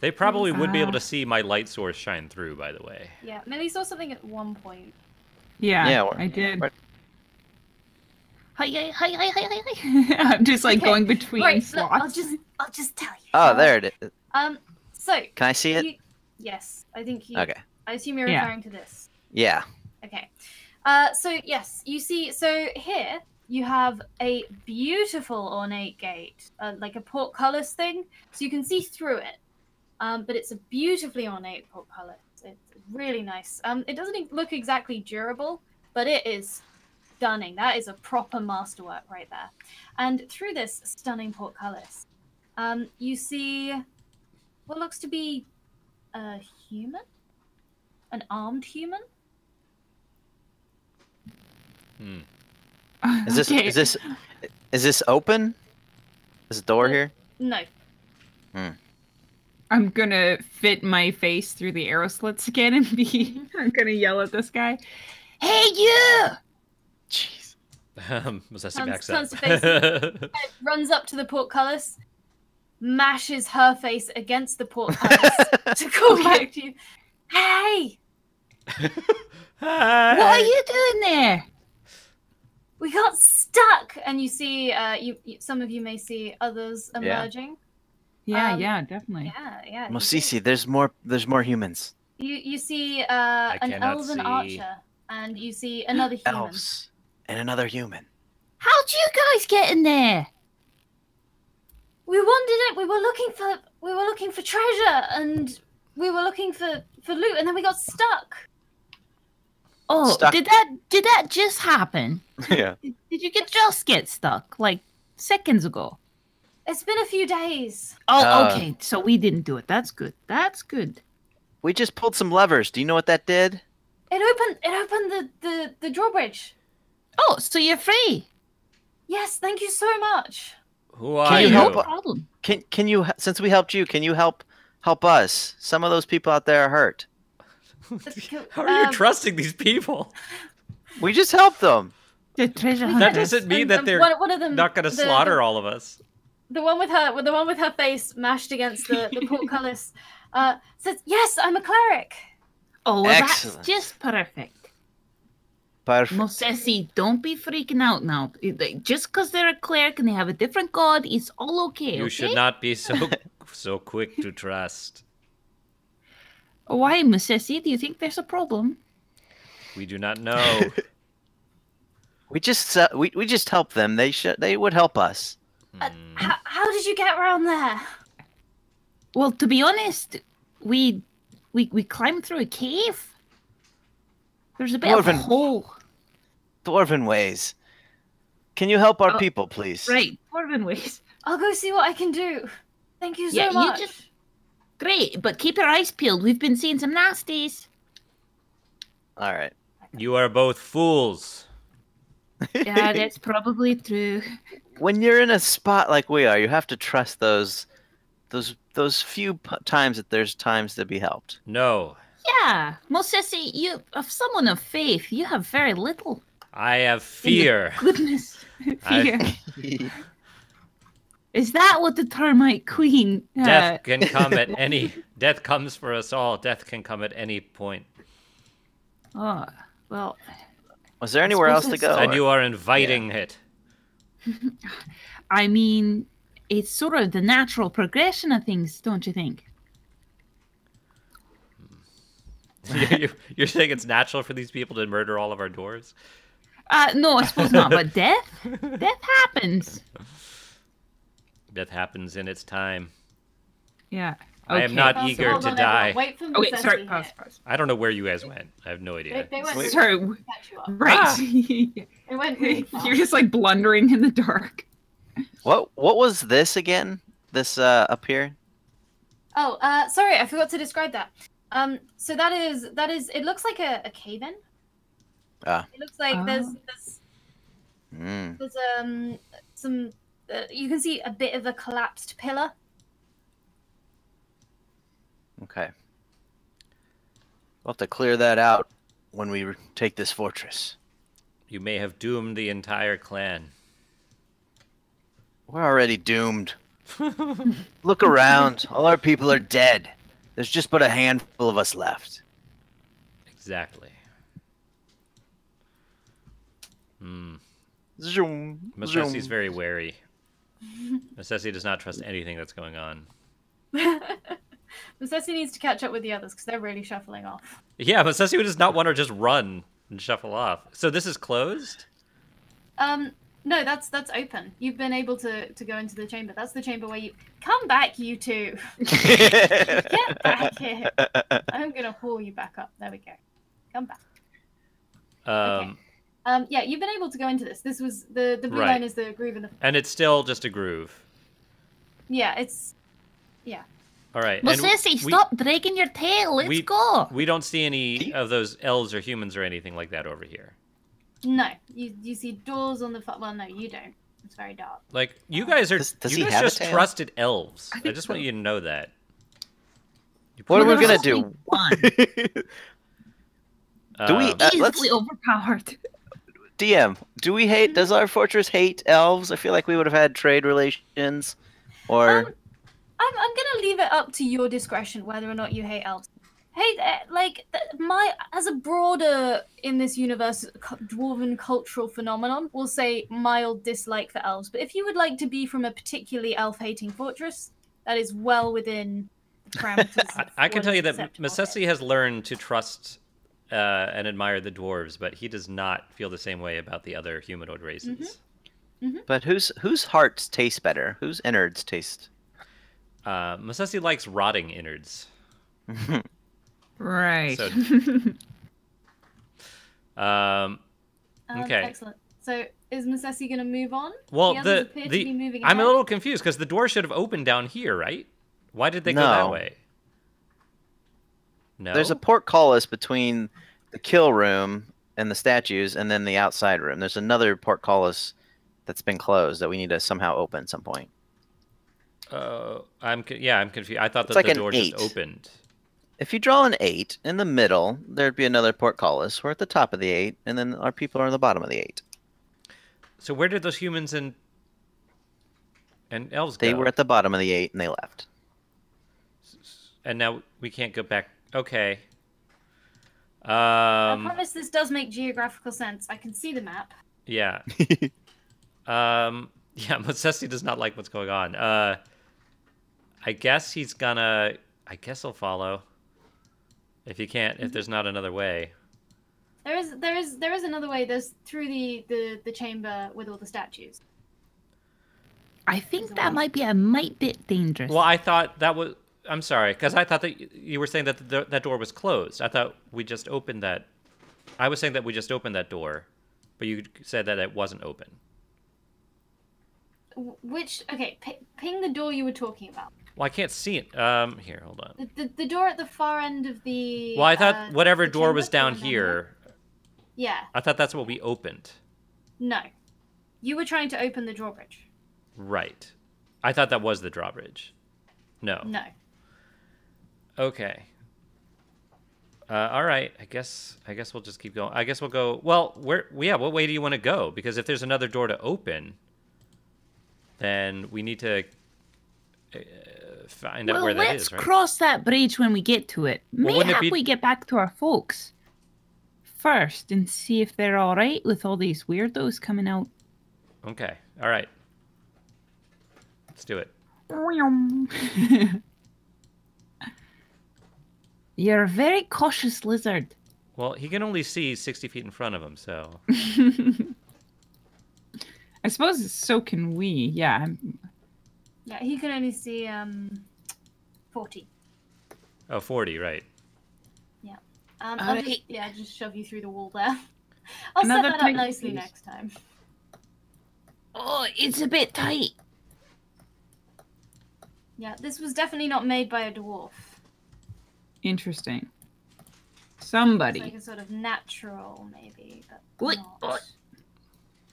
They probably would be able to see my light source shine through, by the way. Yeah, Millie saw something at one point. Yeah, I did. Hi. I'm just like going between Right, slots. look, I'll just tell you. Oh, there it is. So Can I see it? yes, I think you. Okay. I assume you're Yeah. referring to this. Yeah. Okay. So yes, you see. So here you have a beautiful ornate gate, like a portcullis thing, so you can see through it. But it's a beautifully ornate portcullis. It's really nice. It doesn't look exactly durable, but it is stunning. That is a proper masterwork right there. And through this stunning portcullis, you see what looks to be a human, an armed human. Is this Okay. is this open? This door here? No. I'm gonna fit my face through the arrow slits again and I'm gonna yell at this guy. Hey, you! Jeez. Mosesi backs Turns to up. face it, runs up to the portcullis, mashes her face against the portcullis to call back to you. Hey, What are you doing there? we got stuck, and you see, some of you may see others emerging. Yeah, definitely. Yeah. Mosisi, there's more humans. You see an cannot elven see. archer, and you see another human. Elves. And another human. How'd you guys get in there? We wanted it. We were looking for treasure, and we were looking for loot, and then we got stuck. Oh, Stuck. did that just happen? Yeah. Did you just get stuck like seconds ago? It's been a few days. Oh, okay. So we didn't do it. That's good. That's good. We just pulled some levers. Do you know what that did? It opened the drawbridge. Oh, so you're free. Yes, thank you so much. Who are Can you you? help? No problem. Can you, since we helped you, can you help us? Some of those people out there are hurt. How are you trusting these people? We just helped them. The treasure That hunters. doesn't mean that they're one of them, not going to slaughter all of us. The one with her face mashed against the portcullis says, "Yes, I'm a cleric." Oh, well, Excellent. that's just perfect. Perfect. Mosesi, don't be freaking out now. Just because they're a cleric and they have a different god, it's all okay. You okay? should not be so quick to trust. Why, Mosesi? Do you think there's a problem? We do not know. We just we just helped them. They would help us. How did you get around there? Well, to be honest, we climbed through a cave. There's a bit of a Dwarven- hole. Dwarven ways. Can you help our Oh, people, please? Right, dwarven ways. I'll go see what I can do. Thank you so Yeah, much. you just great, but keep your eyes peeled. We've been seeing some nasties. All right. You are both fools. Yeah, that's probably true. When you're in a spot like we are, you have to trust those few times that there's times to be helped. No, Yeah, Mosesi, you, of someone of faith, you have very little. I have in the fear. Goodness, fear. Is that what the termite queen? Death can come at any. Death comes for us all. Death can come at any point. Oh, well. Was there anywhere else suppose to go? And you are inviting it. I mean, it's sort of the natural progression of things, don't you think? You're saying it's natural for these people to murder all of our dwarves? No, I suppose not. But death happens. Death happens in its time. Yeah. I am not So eager hold to on, die. everyone. Wait for Oh, wait, Mosesi sorry. here. Pause. I don't know where you guys went. I have no idea. They went Wait. Sorry. to catch you up. Right. It went really fast. You're just like blundering in the dark. What was this again? This up here? Oh, sorry, I forgot to describe that. So that is. It looks like a cave-in. Ah. It looks like there's Mm. some. You can see a bit of a collapsed pillar. Okay. We'll have to clear that out when we take this fortress. You may have doomed the entire clan. We're already doomed. Look around. All our people are dead. There's just but a handful of us left. Exactly. Hmm. Zoom. Masessi's very wary. Massessi does not trust anything that's going on. Mosesi needs to catch up with the others because they're really shuffling off. Yeah, Massessi does not want to just run and shuffle off. So this is closed? No, that's open. You've been able to go into the chamber. That's the chamber where you come back, you two. Get back here. I'm gonna haul you back up. There we go. Come back. Okay. Yeah, you've been able to go into this. This was the blue Right. line is the groove in the. And it's still just a groove. Yeah, it's. Yeah. All right. and Mosesi, we- stop dragging your tail. Let's go. We don't see any of those elves or humans or anything like that over here. No, you see doors on the. Well, no, you don't. It's very dark. Like, you guys are. Does you he guys have a just tail? trusted elves. I think just so. want you to know that. What are we Well, gonna there's only do? one. Do we- let's- Easily overpowered. DM, do we hate? Does our fortress hate elves? I feel like we would have had trade relations, or I'm gonna leave it up to your discretion whether or not you hate elves. Hate as a broader in this universe dwarven cultural phenomenon, we'll say mild dislike for elves. But if you would like to be from a particularly elf-hating fortress, that is well within the parameters. of I can what tell is you that acceptable Massessi has learned to trust and admire the dwarves, but he does not feel the same way about the other humanoid races. but whose hearts taste better? Whose innards taste? Massessi likes rotting innards. Right. So, okay. Excellent. So is Massessi going to move on? Well, the others appear to be moving I'm a ahead. little confused because the door should have opened down here, right? Why did they go that No. way? No. There's a portcullis between the kill room and the statues, and then the outside room. There's another portcullis that's been closed that we need to somehow open at some point. I'm confused. I thought that like the an door 8. just opened. If you draw an 8 in the middle, there'd be another portcullis. We're at the top of the 8, and then our people are on the bottom of the 8. So where did those humans and elves go? They were at the bottom of the 8, and they left. And now we can't go back. Okay. I promise this does make geographical sense. I can see the map. Yeah. Yeah, Massessi does not like what's going on. I guess he's gonna. I guess he'll follow. If he can't, if there's not another way. There is another way. There's through the chamber with all the statues. I think that might be a mite bit dangerous. Well, I thought that was. I'm sorry, because I thought that you were saying that that door was closed. I thought we just opened that. I was saying that we just opened that door, but you said that it wasn't open. Which ping the door you were talking about. Well, I can't see it. Here, hold on. The door at the far end of the. Well, I thought whatever the door chamber, was down the one here. Yeah. I thought that's what we opened. No. You were trying to open the drawbridge. Right. I thought that was the drawbridge. No. No. Okay. All right. I guess we'll just keep going. I guess we'll go. Well, what way do you want to go? Because if there's another door to open, then we need to find out where that is, right? Let's cross that bridge when we get to it. Well, wouldn't it Mayhap be- we get back to our folks first and see if they're all right with all these weirdos coming out. Okay. All right. Let's do it. You're a very cautious lizard. Well, he can only see 60 feet in front of him, so. I suppose so can we. Yeah. Yeah, he can only see 40. Oh, 40, right. Yeah. Alright. Just shove you through the wall there. I'll Another set that up tight nicely squeeze. next time. Oh, it's a bit tight. Yeah, this was definitely not made by a dwarf. Interesting. It's Somebody. like a sort of natural, maybe, but Wait, not. what?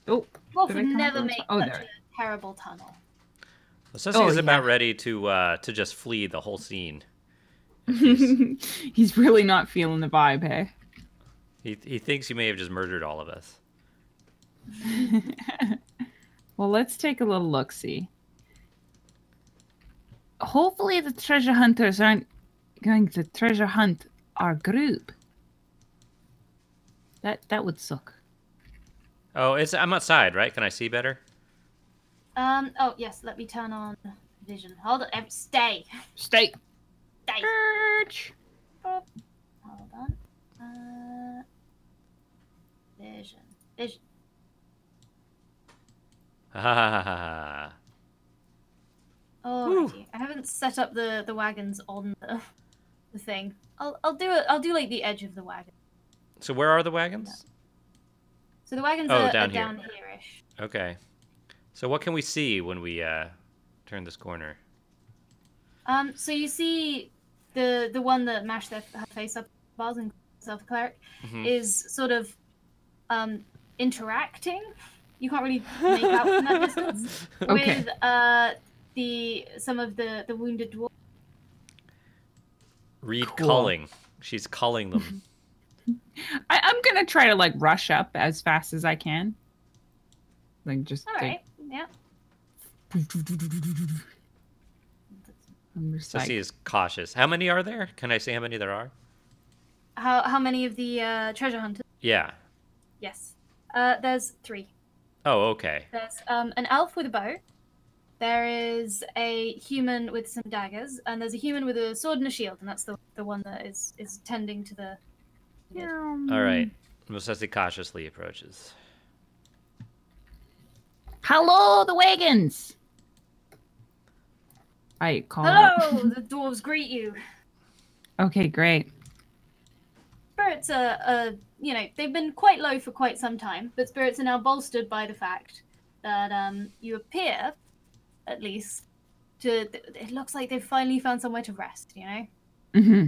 Oh, Dwarf did I would come never across- make oh, such there. a terrible tunnel. Ceci is yeah. about ready to just flee the whole scene. He's really not feeling the vibe, hey? He thinks you may have just murdered all of us. Well, let's take a little look-see. Hopefully the treasure hunters aren't going to treasure hunt our group. That would suck. Oh, I'm outside, right? Can I see better? Oh, yes, let me turn on vision. Hold on, stay. Stay. Stay. Church. Hold on. Vision. Vision. Ha ha ha ha ha. Alrighty. I haven't set up the wagons on the thing. I'll do it. I'll do like the edge of the wagon. So where are the wagons? So the wagons Oh, are down down here. here-ish. Okay. So what can we see when we turn this corner? So you see the one that mashed her face up bars and self cleric Mhm. is sort of interacting. You can't really make out from that distance Okay. with some of the wounded dwarf. Reed Cool. culling. She's culling them. I'm gonna try to like rush up as fast as I can. Like just All like, right. Yeah. I'm just Ceci like, is cautious. How many are there? Can I say how many there are? How many of the treasure hunters? Yeah. Yes. There's 3. Oh, okay. There's an elf with a bow. There is a human with some daggers, and there's a human with a sword and a shield, and that's the one that is tending to the. All right. Ceci cautiously approaches. hello, the wagons. I call out. Hello, the dwarves greet you. Okay, great. Spirits are, they've been quite low for quite some time, but spirits are now bolstered by the fact that you appear, at least, it looks like they've finally found somewhere to rest, you know? Mm-hmm.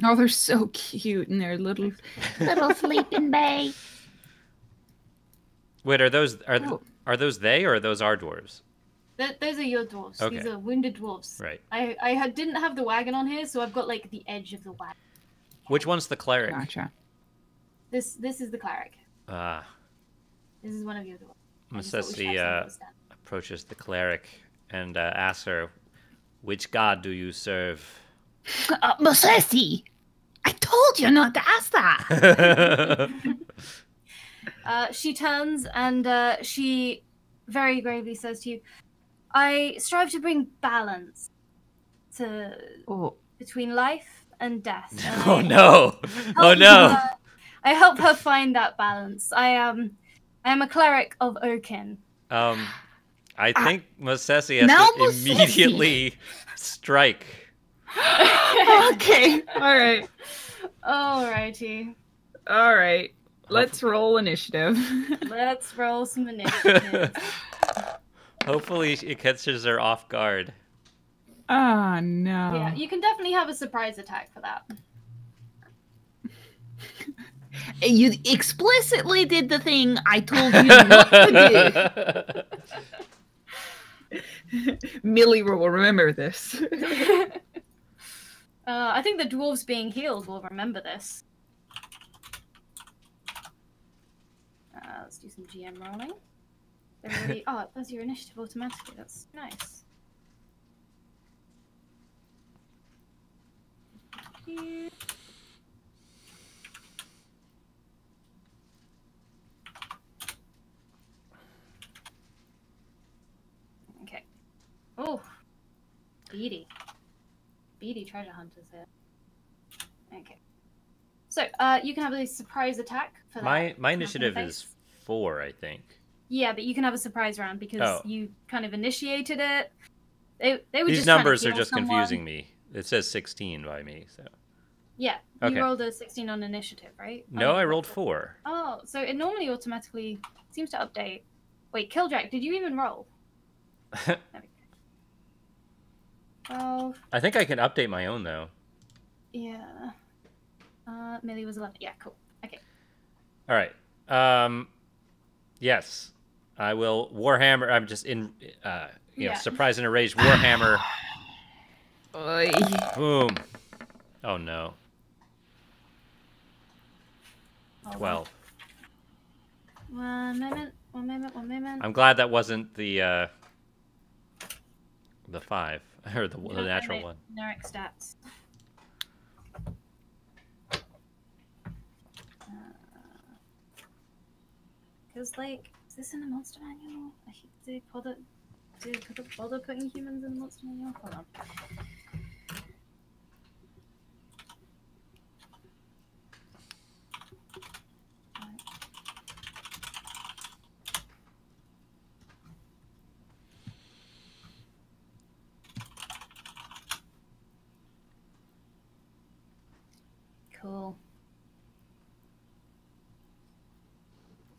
Oh, they're so cute in their little sleeping bag. Wait, are those Oh. are those they or are those our dwarves? Those are your dwarves. Okay. These are wounded dwarves. Right. Didn't have the wagon on here, so I've got, like, the edge of the wagon. Which one's the cleric? Gotcha. This is the cleric. Ah. This is one of your dwarves. I just thought we should Ceci have some understanding. approaches the cleric and asks her, "Which god do you serve?" Ceci, I told you not to ask that. She turns and she very gravely says to you, I strive to bring balance to Oh, between life and death. And Oh I no! Oh help no! her- I help her find that balance. I am a cleric of Oaken. I think Mosesi has now to Mosesi. immediately strike. okay. All right. Alrighty. All right. Let's roll initiative. Let's roll some initiative. Hopefully it catches her off guard. Oh no. Yeah, you can definitely have a surprise attack for that. You explicitly did the thing I told you not to do. Millie will remember this. I think the dwarves being healed will remember this. Let's do some GM rolling. Oh, it does your initiative automatically. That's nice. Okay. Oh, beady treasure hunters here. Okay. So, you can have a surprise attack for that. My initiative is 4, I think. Yeah, but you can have a surprise round because you kind of initiated it. They were These just numbers are just confusing me. It says 16 by me, so. Yeah, Okay. you rolled a 16 on initiative, right? No, I rolled 4. Oh, so it normally automatically seems to update. Wait, Killjack, did you even roll? There we go. 12. I think I can update my own though. Yeah. Millie was 11. Yeah, cool. Okay. All right. Yes, I will Warhammer. I'm just in, surprise and enraged Warhammer. Oy. Boom. Oh no. Oh, 12. One moment. I'm glad that wasn't the 5 or the natural one. Generic stats. Because, like, is this in the monster manual? Did it bother putting humans in the monster manual? Hold on. Cool.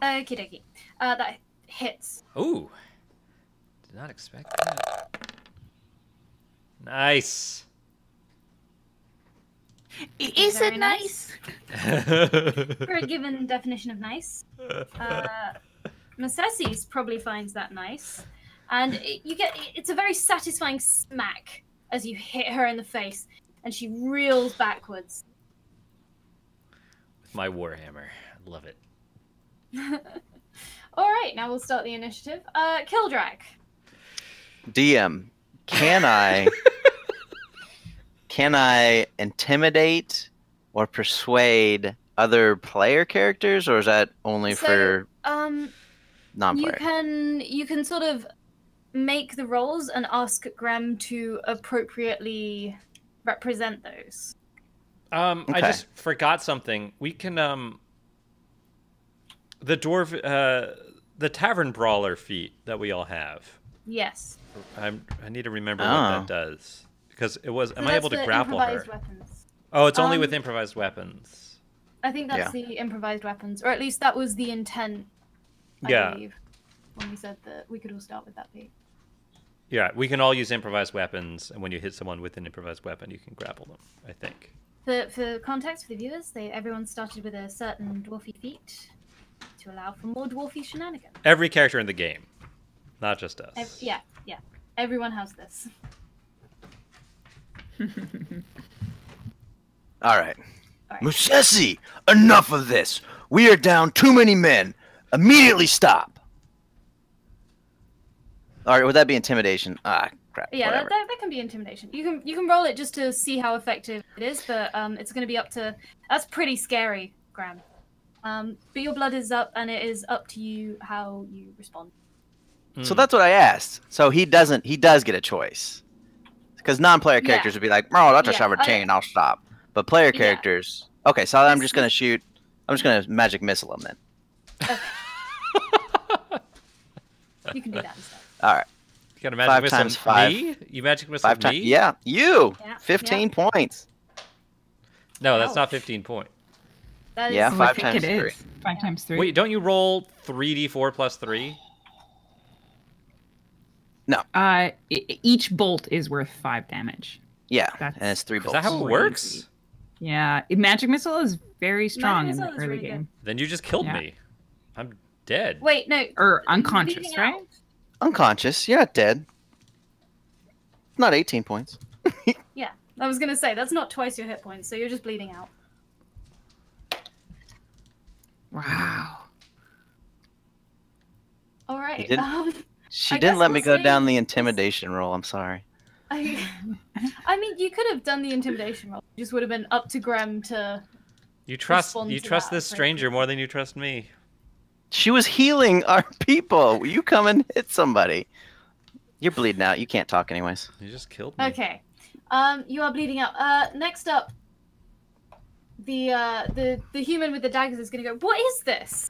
Okie dokie. That hits. Ooh. Did not expect that. Nice. Is Very it nice? For a given definition of nice. Masessis probably finds that nice. And it's a very satisfying smack as you hit her in the face, and she reels backwards. With my Warhammer. I love it. Alright, now we'll start the initiative. Kildrak. DM, can I intimidate or persuade other player characters, or is that only for non-player? You can sort of make the rolls and ask Graham to appropriately represent those. I just forgot something. We can the dwarf the tavern brawler feat that we all have. Yes. I need to remember what that does, because it was. Am I able to grapple her? Weapons. Oh, it's only with improvised weapons. I think that's the improvised weapons, or at least that was the intent. I believe, when we said that we could all start with that feat. Yeah, we can all use improvised weapons, and when you hit someone with an improvised weapon, you can grapple them, I think. For context for the viewers, everyone started with a certain dwarfy feat to allow for more dwarfy shenanigans. Every character in the game, not just us. Yeah. Everyone has this. All right. Musesi, enough of this. We are down too many men. Immediately stop. All right, would that be intimidation? Ah, crap. Yeah, whatever. that can be intimidation. You can roll it just to see how effective it is, but it's going to be up to. That's pretty scary, Graham. But your blood is up, and it is up to you how you respond. So that's what I asked. So he does get a choice, because non-player characters would be like, "Oh, that's a 17. I'll stop." But player characters, okay. So I'm just gonna shoot. I'm just gonna magic missile them then. Okay. You can do that instead. All right. You got a magic 5 missile times 5. me? You magic missile 5 times. me? Yeah, you. Yeah, 15 points. No, that's not 15 points. That is, Yeah, Oh, 5 I think times it 3. is. 5 times 3. Wait, don't you roll 3d4 plus 3? No. Each bolt is worth 5 damage. Yeah, That's- and it's 3 Is bolts. that how it works? Yeah, magic missile is very strong in the missile is early really game. Then you just killed Yeah. me. I'm dead. Wait, no. Or unconscious, bleeding right? out. Unconscious. You're not dead. Not 18 points. Yeah, I was gonna say that's not twice your hit points, so you're just bleeding out. Wow. All right. You didn't- She I didn't guess let me we'll go down say- the intimidation roll. I'm sorry. I mean, you could have done the intimidation roll. It just would have been up to Graham to. You trust Respond to this that, stranger frankly. more than you trust me. She was healing our people. You come and hit somebody. You're bleeding out. You can't talk anyways. You just killed me. Okay. You are bleeding out. Next up, the human with the daggers is gonna go. What is this?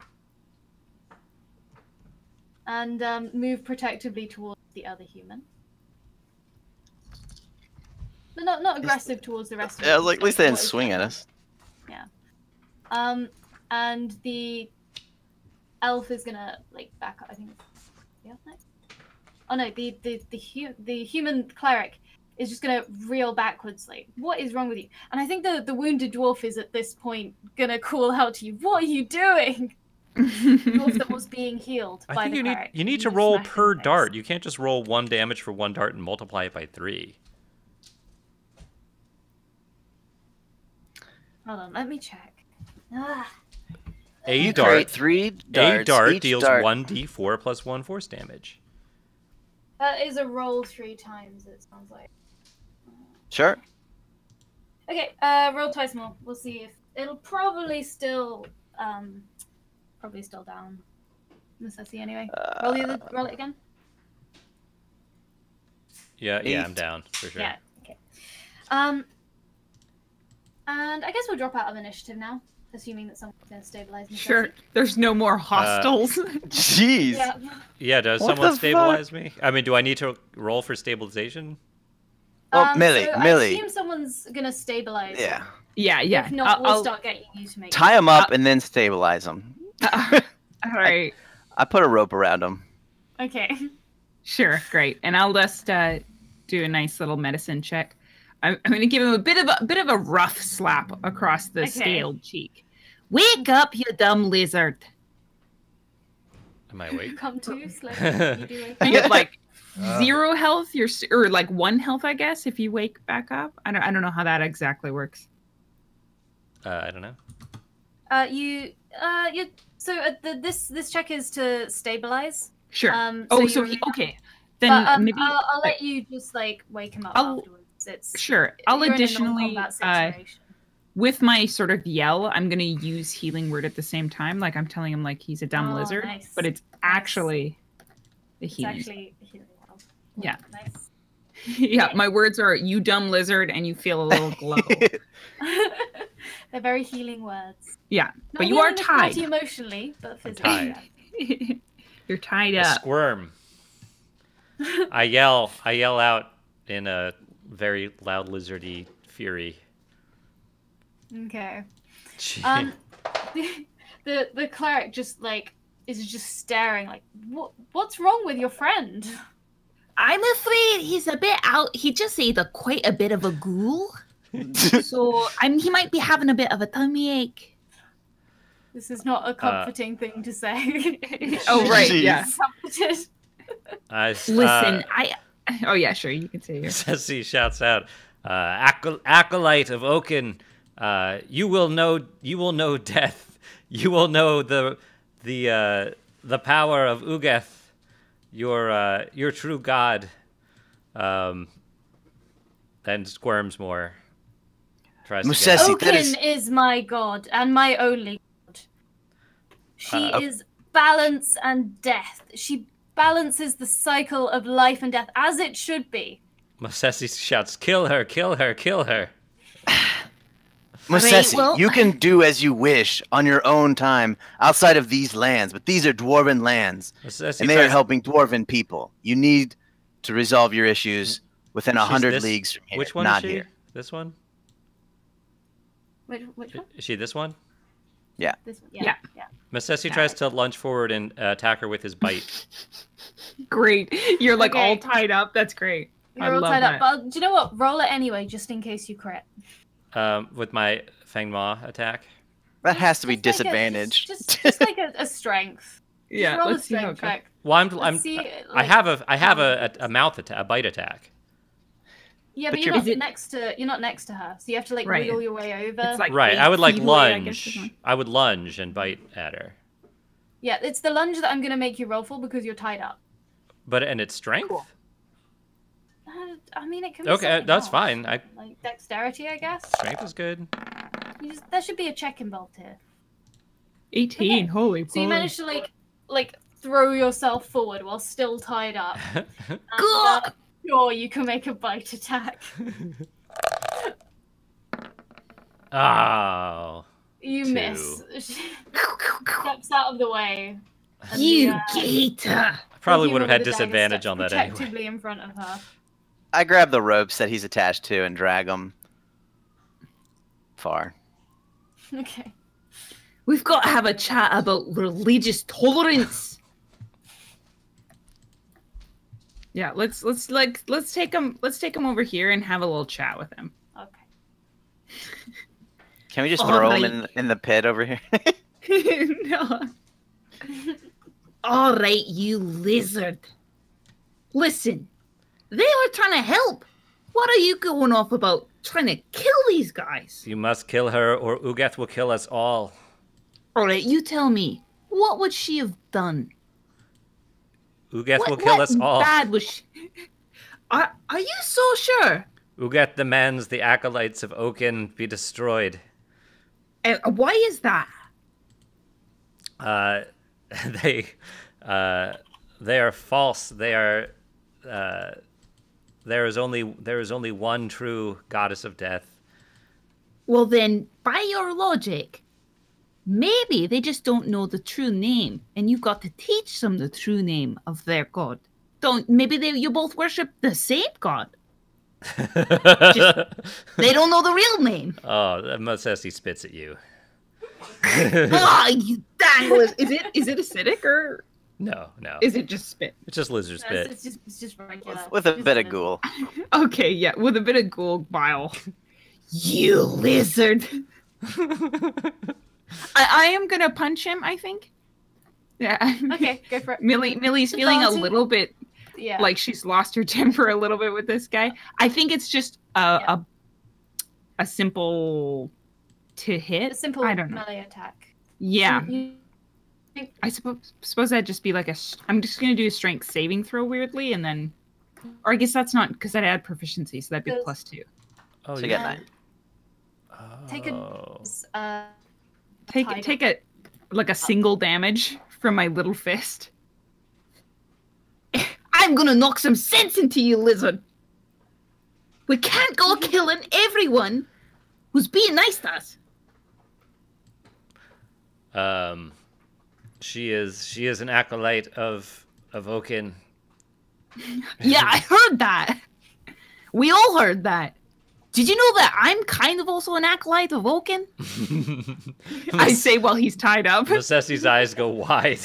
And move protectively towards the other human. But not aggressive towards the rest of us. Yeah, I was like, at least they didn't What is swing going at on? us. And the elf is gonna like back up. I think it's the elf next. Oh no, the human cleric is just gonna reel backwards. Like, what is wrong with you? And I think the wounded dwarf is at this point gonna call out to you. What are you doing? Dwarf that was being healed I by think the you need cleric. you need to just roll smacked him per in the face. dart. You can't just roll 1 damage for 1 dart and multiply it by 3. Hold on, let me check. Ah. A You dart. create 3 darts. A dart Each deals dart- 1d4 plus 1 force damage. That is a roll 3 times, it sounds like. Sure. Okay, roll twice more. We'll see if it'll probably still down. Let's see anyway. Roll it again. Yeah, I'm 8. down for sure. Yeah. Okay. And I guess we'll drop out of initiative now, assuming that someone's gonna stabilize me. Sure. There's no more hostiles. Jeez. Yeah. Yeah, does What someone the stabilize me? I mean, do I need to roll for stabilization? Oh, Millie, so Millie. I assume someone's gonna stabilize. Yeah. Yeah. If not, we'll I'll- start getting you to make. Tie him up and then stabilize him. all right. I put a rope around him. Okay. Sure. Great. And I'll just do a nice little medicine check. I'm going to give him a bit of a rough slap across the Okay. scaled cheek. Wake up, you dumb lizard! Am I awake? Come to, Slay. You do You get like Uh. 0 health, or like 1 health, I guess, if you wake back up. I don't know how that exactly works. I don't know. This check is to stabilize. Sure. So Okay. Then But maybe I'll let you just like wake him up I'll- afterwards. It's sure. I'll you're in a additionally non-combat situation. with my sort of yell, I'm gonna use healing word at the same time. Like I'm telling him like he's a dumb Oh, lizard, nice. but it's actually the It's healing. actually a healing well. Yeah. Nice. Yeah, my words are you dumb lizard, and you feel a little glow. They're very healing words. Yeah, Not but you are healing the party tied. emotionally, but physically. tied. yeah. You're tied I up. squirm. I yell out in a very loud lizardy fury. Okay. Gee. The cleric just like is just staring like what's wrong with your friend? I'm afraid he's a bit out. He just ate quite a bit of a ghoul, so he might be having a bit of a tummy ache. This is not a comforting thing to say. Oh right, Jeez. yeah. Comforted. Listen, Oh yeah, sure. You can say yours. Ceci shouts out, "Acolyte of Oaken, you will know death. You will know the power of Ugeth, your true god." And squirms more. Tries to Musesi, get that Oaken is- is my god and my only god. She Okay. is balance and death. She balances the cycle of life and death as it should be. Musesi shouts, "Kill her! Kill her! Kill her!" Musesi, well- you can do as you wish on your own time outside of these lands, but these are dwarven lands, Musesi and they are tries- helping dwarven people. You need to resolve your issues within She's 100 this- leagues from here, Which one not is she? here. This one? Which one? Is she this one? This one. Yeah. Yeah. Masesi tries to lunge forward and attack her with his bite. Great. You're like all Okay. tied up. That's great. I You're all love tied that. up. But do you know what? Roll it anyway, just in case you crit. with my Fang Ma attack. That has to be Just like disadvantaged. just like a strength. Yeah, Just roll a let's see how it strength goes. check. Well, Let's see, I like, have a mouth attack, a bite attack. Yeah, But but you're you're- not next to her, so you have to like Right. wiggle your way over. It's like Right, 8 I would like feet away, I guess, is lunge. one. I would lunge and bite at her. Yeah, it's the lunge that I'm gonna make you roll for because you're tied up. And it's strength. Cool. I mean, it can be Okay, something that's else. fine. Like dexterity, I guess. Strength is good. There should be a check involved here. 18. Okay. Holy So you moly. managed to like throw yourself forward while still tied up. And, sure, you can make a bite attack. Oh. You 2. miss. Steps out of the way. and You the, gator! I probably the would have human had with the dagger disadvantage steps on that anyway. protectively in front of her. I grab the ropes that he's attached to and drag him far. Okay. We've got to have a chat about religious tolerance. Yeah, let's take him over here and have a little chat with him. Okay. Can we just All throw right. him in the pit over here? No. All right, you lizard. Listen, they were trying to help. What are you going off about? Trying to kill these guys? You must kill her, or Ugath will kill us all. All right, you tell me. What would she have done? Ugath will kill us all. Bad was she? Are you so sure? Ugath demands the acolytes of Oaken be destroyed. Why is that? They are false. There is only one true goddess of death. Well, then, by your logic, maybe they just don't know the true name, and you've got to teach them the true name of their god. Maybe you both worship the same god. They don't know the real name. Oh, Musesi spits at you. Ah, you dang! Is it acidic or No. is it just spit? It's just lizard spit. It's just regular. With a Just bit of lizard. ghoul. Okay, yeah, with a bit of ghoul bile. You lizard! I am gonna punch him. I think. Yeah. Okay, go for it. Millie's feeling a Advantage? little bit Yeah. like she's lost her temper a little bit with this guy. I think it's just a simple to hit. a simple I don't know. melee attack. Yeah, You- I suppose that'd just be like I'm just gonna do a strength saving throw weirdly, and then, or I guess that's not because I'd add proficiency, so that'd be Does- +2. Oh, So you got 9. Take a Tiger. Take a single damage from my little fist. I'm gonna knock some sense into you, lizard. We can't go killing everyone who's being nice to us. She is an acolyte of Oaken. Yeah, I heard that. We all heard that. Did you know that I'm kind of also an acolyte of Oaken? I say while he's tied up. Musesi's eyes go wide.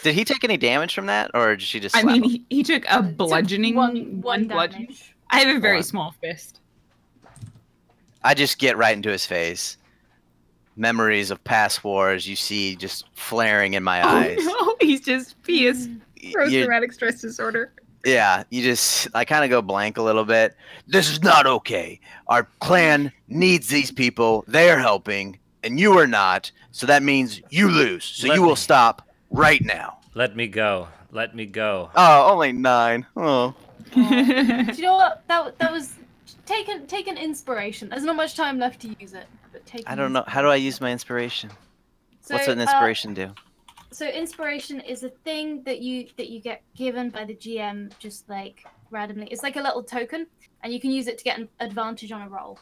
Did he take any damage from that, or did she just I slap mean, him? he took a bludgeoning. one bludgeon. damage. I have a very One. small fist. I just get right into his face. Memories of past wars you see just flaring in my eyes. Oh no, he is You- post-traumatic stress disorder. Yeah, I kind of go blank a little bit. This is not okay. Our clan needs these people. They are helping, and you are not. So that means you lose. So Let you me- will stop right now. Let me go. Let me go. Oh, only 9. Oh. Do you know what? That was take an inspiration. There's not much time left to use it, but take. I an don't know. How do I use my inspiration? So, What's an inspiration do? So inspiration is a thing that you get given by the GM just like randomly. It's like a little token, and you can use it to get an advantage on a roll.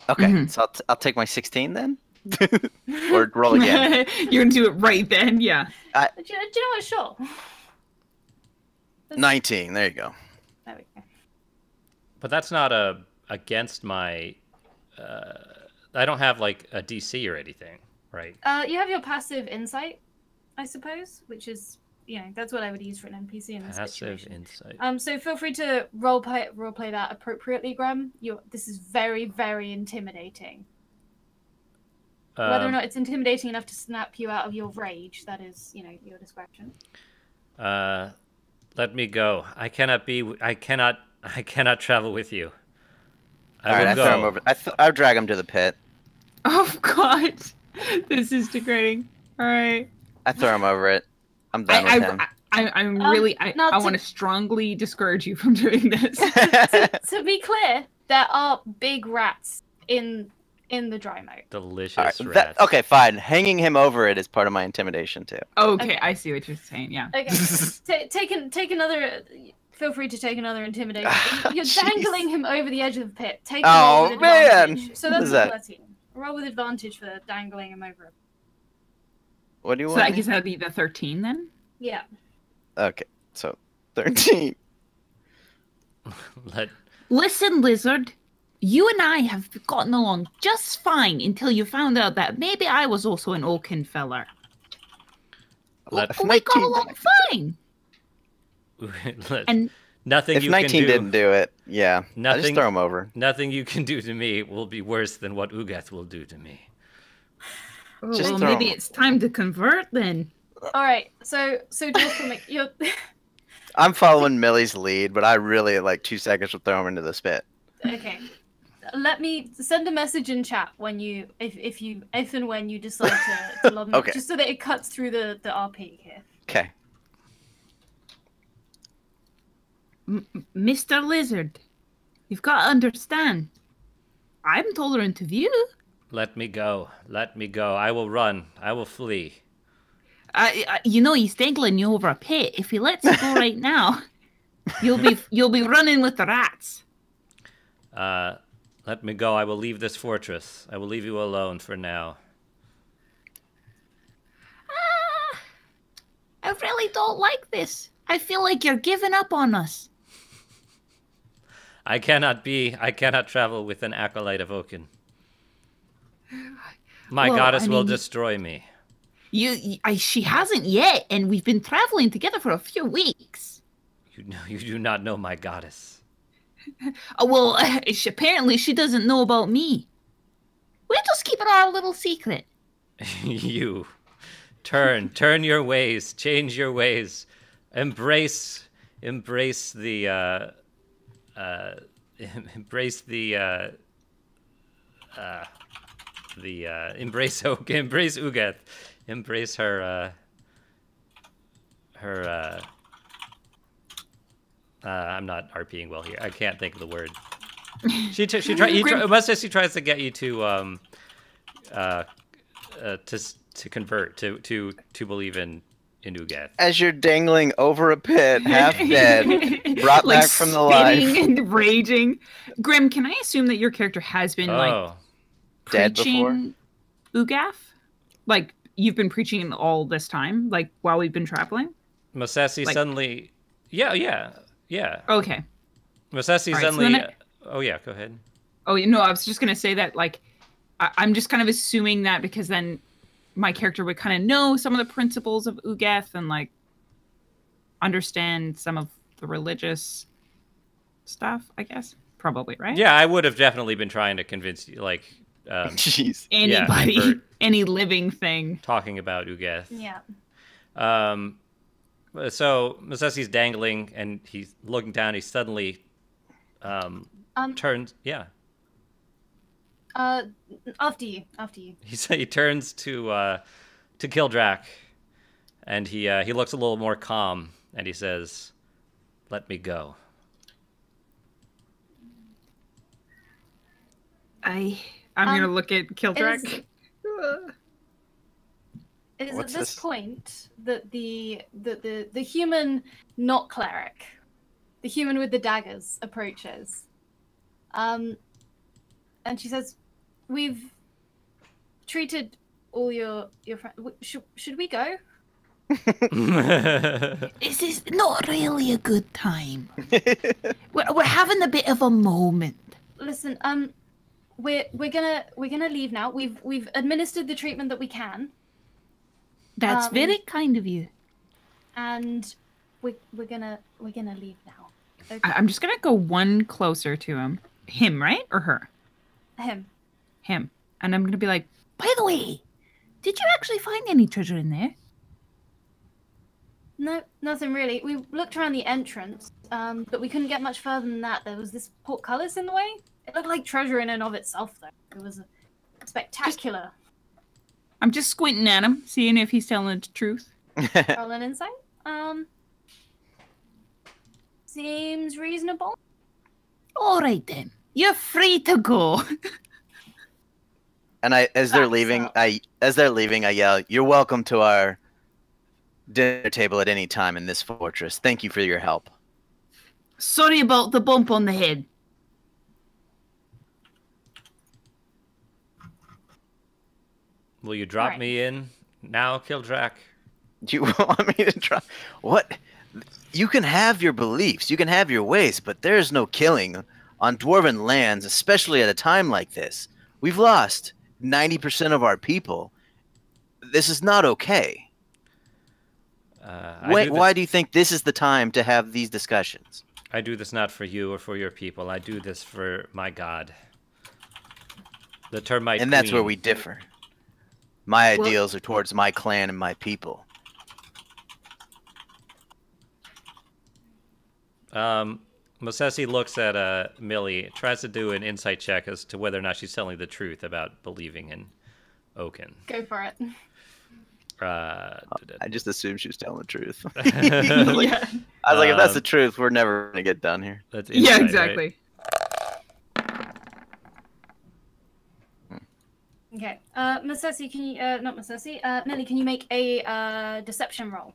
Okay, Mhm. so I'll take my 16 then? Or roll again. You're gonna do it right then, yeah. Do you know what? Sure. 19, there you go. There we go. But that's not against my. I don't have like a DC or anything, right? You have your passive insight, I suppose, which is that's what I would use for an NPC in this Passive situation. insight. So feel free to roleplay that appropriately, Graham. This is very, very intimidating. Whether or not it's intimidating enough to snap you out of your rage, that is, your discretion. Let me go. I cannot travel with you. All right, I throw him over. I drag him to the pit. Oh God, this is degrading. All right. I throw him over it. I'm done with him. I want to strongly discourage you from doing this. To be clear, there are big rats in the dry moat. Delicious rats. Okay, fine. Hanging him over it is part of my intimidation too. Okay, I see what you're saying. Yeah. Okay. Take another. Feel free to take another intimidation. You're dangling him over the edge of the pit. Take a roll with advantage. So that's a 13. Roll with advantage for dangling him over. What do you so want? So I guess that'd be the 13 then? Yeah. Okay, so 13. Listen, Lizard. You and I have gotten along just fine until you found out that maybe I was also an Oaken feller. We got along fine. And nothing if you 19 can do, didn't do it, yeah, nothing, I just throw him over. Nothing you can do to me will be worse than what Ugath will do to me. Well, maybe it's time to convert then. All right, so you're. I'm following Millie's lead, but I really at like 2 seconds will throw him into the spit. Okay, let me send a message in chat when if and when you decide to lob him, okay. Just so that it cuts through the RP here. Okay. Mr. Lizard, you've got to understand. I'm tolerant of you. Let me go. Let me go. I will run. I will flee. He's dangling you over a pit. If he lets you go right now, you'll be running with the rats. Let me go. I will leave this fortress. I will leave you alone for now. I really don't like this. I feel like you're giving up on us. I cannot travel with an acolyte of Oaken. My goddess will destroy me. She hasn't yet, and we've been traveling together for a few weeks. You do not know my goddess. Apparently she doesn't know about me. We're just keeping our little secret. You turn your ways, change your ways, embrace the embrace Ugath, embrace her I'm not RPing well here. I can't think of the word. She tries to get you to convert to believe in Ugath. As you're dangling over a pit, half dead, brought like back from the life, and raging. Grim, can I assume that your character has been dead before? Ugath? Like you've been preaching all this time, like while we've been traveling? Masesi suddenly, yeah. Okay. Masesi suddenly. Oh yeah, go ahead. Oh no, I was just gonna say that I'm just kind of assuming that because then my character would kind of know some of the principles of Ugath and understand some of the religious stuff, I guess. Probably, right? Yeah, I would have definitely been trying to convince you, jeez. Anybody, any living thing. Talking about Ugath. Yeah. So Masesi's dangling and he's looking down. He suddenly turns. Yeah. After you. He turns to Kildrak, and he looks a little more calm, and he says, "Let me go." I'm gonna look at Kildrak. It is at this point that the human, not cleric, the human with the daggers, approaches. And she says, "We've treated all your friends. Should we go?" This is not really a good time. We're having a bit of a moment. Listen, we're gonna leave now. We've administered the treatment that we can. That's very kind of you. and we're gonna leave now. Okay. I'm just gonna go one closer to him. Him, right? Or her? Him. Him. And I'm gonna be like, by the way, did you actually find any treasure in there? No, nothing really. We looked around the entrance, but we couldn't get much further than that. There was this portcullis in the way. It looked like treasure in and of itself, though. It was spectacular. I'm just squinting at him, seeing if he's telling the truth. Roll an insight. Seems reasonable. All right then, you're free to go. And as they're Backs leaving, up. I yell, "You're welcome to our dinner table at any time in this fortress. Thank you for your help." Sorry about the bump on the head. Will you drop Alright. me in now, Kildrak? Do you want me to try? What? You can have your beliefs, you can have your ways, but there is no killing on dwarven lands, especially at a time like this. We've lost 90% of our people. This is not okay. Why do you think this is the time to have these discussions? I do this not for you or for your people. I do this for my god. The termite And that's where queen. we differ. My ideals are towards my clan and my people. Mosesi looks at Millie, tries to do an insight check as to whether or not she's telling the truth about believing in Oaken. Go for it. I just assumed she was telling the truth. Yeah. I was like, if that's the truth, we're never going to get done here. That's Yeah, insight, exactly. Okay. Masesi, can you not Masesi? Millie, can you make a deception roll?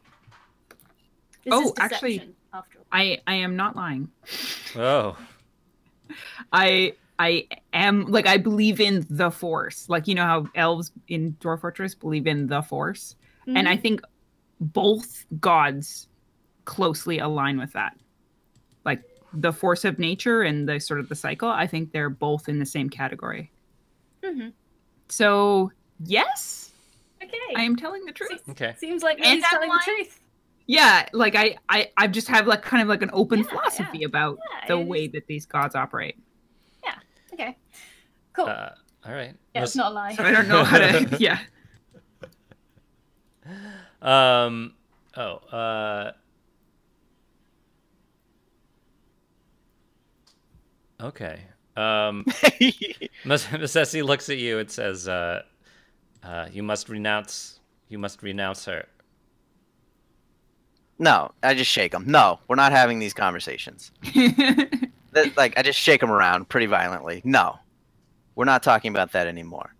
This is actually, deception, after all. I am not lying. Right? Oh. I am like I believe in the Force. Like you know how elves in Dwarf Fortress believe in the Force, and I think both gods closely align with that. Like the force of nature and the sort of the cycle. I think they're both in the same category. Mm-hmm. So yes, Okay. I am telling the truth. Okay. Seems like And Millie's I'm telling the lying. truth. Yeah, like I just have like kind of like an open Yeah, philosophy about Yeah, the it way is- that these gods operate. Okay. Cool. All right. Yeah, it's not a lie. So I don't know how to. Yeah. Okay. Masesi looks at you and says, "You must renounce. You must renounce her." No, I just shake them. No, we're not having these conversations. Like, I just shake them around pretty violently. No, we're not talking about that anymore.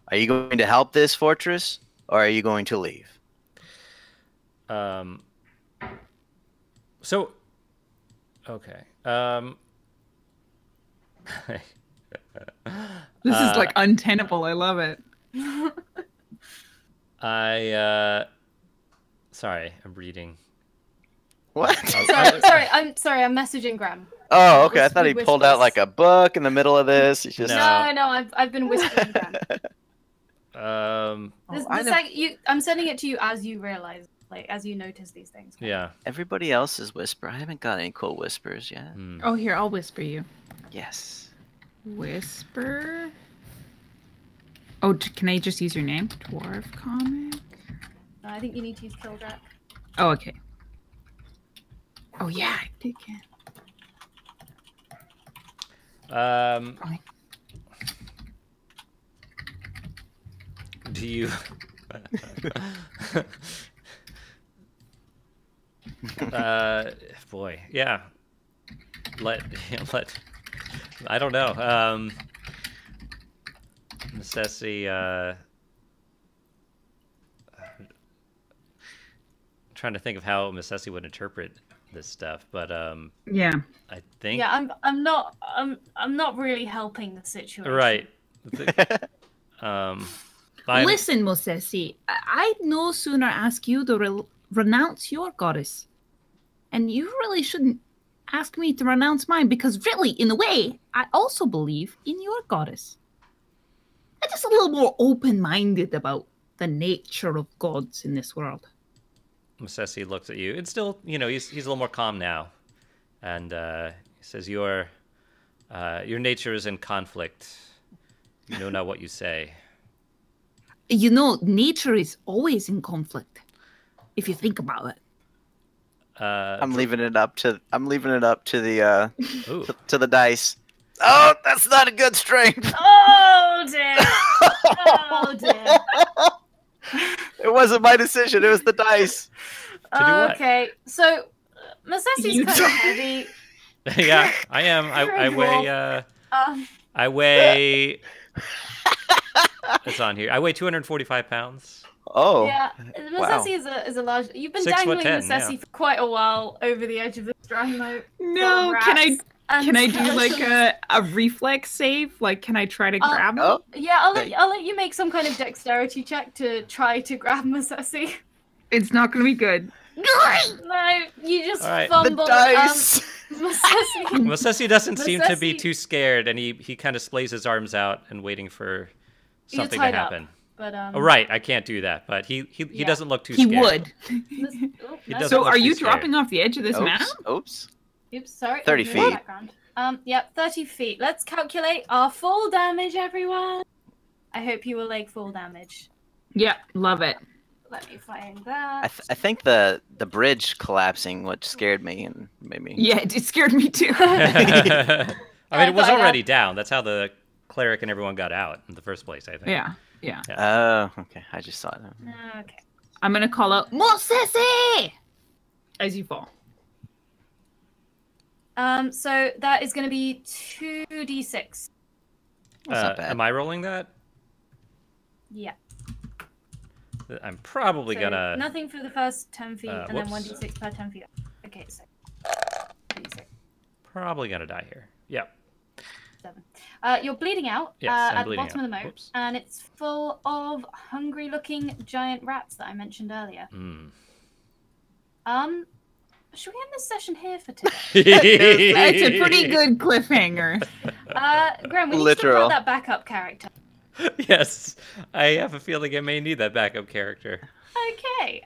Are you going to help this fortress, or are you going to leave? So, okay. This is like untenable. I love it. Sorry, I'm reading. What? Sorry, I'm messaging Graham. Oh, okay. I With thought he pulled out whispers. like a book in the middle of this. He's just No. I've been whispering Graham. I'm sending it to you as you realize, like as you notice these things. Yeah. Everybody else's whisper. I haven't got any cool whispers yet. Hmm. Oh, here I'll whisper you. Yes. Whisper. Oh, can I just use your name? Dwarf comic. I think you need to use Kildrak. Oh, okay. Oh yeah, I did get. Do you? Boy, yeah. Let. I don't know. Necessity. Trying to think of how Necessity would interpret this stuff, but Yeah. I think. Yeah, I'm not really helping the situation. Right. I'm- Listen, Mosesi, I'd no sooner ask you to renounce your goddess. And you really shouldn't ask me to renounce mine, because really, in a way, I also believe in your goddess. I'm just a little more open-minded about the nature of gods in this world. Masesi looks at you. It's still, he's a little more calm now, and he says, "Your nature is in conflict. You know not what you say." Nature is always in conflict, if you think about it. I'm leaving it up to the Ooh. to the dice. Oh, that's not a good strength. Oh dear. Oh dear. It wasn't my decision. It was the dice. To do what? Okay, so Masessi's kind of heavy. Yeah, I am. I weigh. It's on here. I weigh 245 pounds. Oh. Yeah, Wow. Masessi is a large. You've been 6'10", dangling Masessi yeah. for quite a while over the edge of this dry moat. No, can I do like a reflex save? Like, can I try to grab him? Oh. Yeah, I'll let you make some kind of dexterity check to try to grab Masessi. It's not gonna be good. No, you just All right. fumble. The dice. Masessi. Masesi doesn't seem to be Masesi- too scared, and he kind of splays his arms out and waiting for You're something to tied up, happen. but Oh, right, I can't do that, but he Yeah. doesn't look too He scared. would. He doesn't So look are too you scared. dropping off the edge of this map? Oops. Oops, sorry. 30 I'll move the feet. background. Yep, 30 feet. Let's calculate our fall damage, everyone. I hope you will like fall damage. Yeah, love it. Let me find that. I think the bridge collapsing what scared me and made me. Yeah, it scared me too. I mean, it was got it. already down. That's how the cleric and everyone got out in the first place, I think. yeah. Oh, okay. I just saw it. Okay. I'm gonna call out Mosesi as you fall. So that is going to be 2d6. That's not bad. Am I rolling that? Yeah. I'm probably So gonna. nothing for the first 10 feet, and then whoops. 1d6 per 10 feet. Okay, so 2d6. Probably gonna die here. Yeah. 7. You're bleeding out Yes, I'm at the bleeding bottom out. of the moat, Whoops. and it's full of hungry-looking giant rats that I mentioned earlier. Mm. Should we end this session here for today? It's a pretty good cliffhanger. Graham, we need to Literal. talk about that backup character. Yes, I have a feeling I may need that backup character. Okay.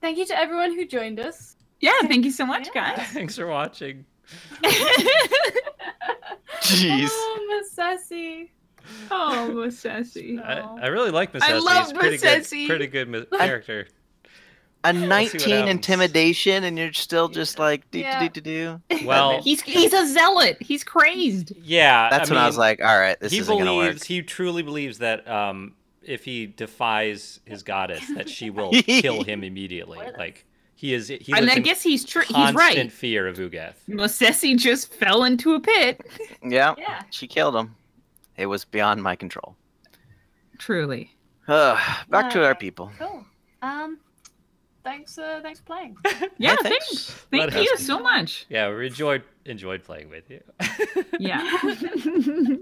Thank you to everyone who joined us. Yeah, thank you so much, Yeah. guys. Thanks for watching. Jeez. Oh, Masesi. Oh, Mosesi. I really like Masesi. I love He's pretty Masesi. Pretty good character. A see what 19 happens. intimidation, and you're still just like Yeah. do. Well, He's a zealot. He's crazed. yeah. That's when I was mean, like, all right, this he isn't gonna work. believes, he truly believes that if he defies his goddess, that she will kill him immediately. Like he lives And I in guess he's constant right. fear of Ugeth. Mosesi just fell into a pit. Yeah, Yeah. she killed him. It was beyond my control. Truly. Back to our Okay. people. Cool. Thanks for playing. Yeah, thanks. thank Let you us- so much. Yeah, we enjoyed playing with you. Yeah.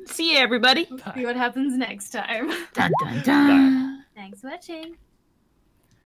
See you, everybody. See what happens next time. Dun, dun, dun. Thanks for watching.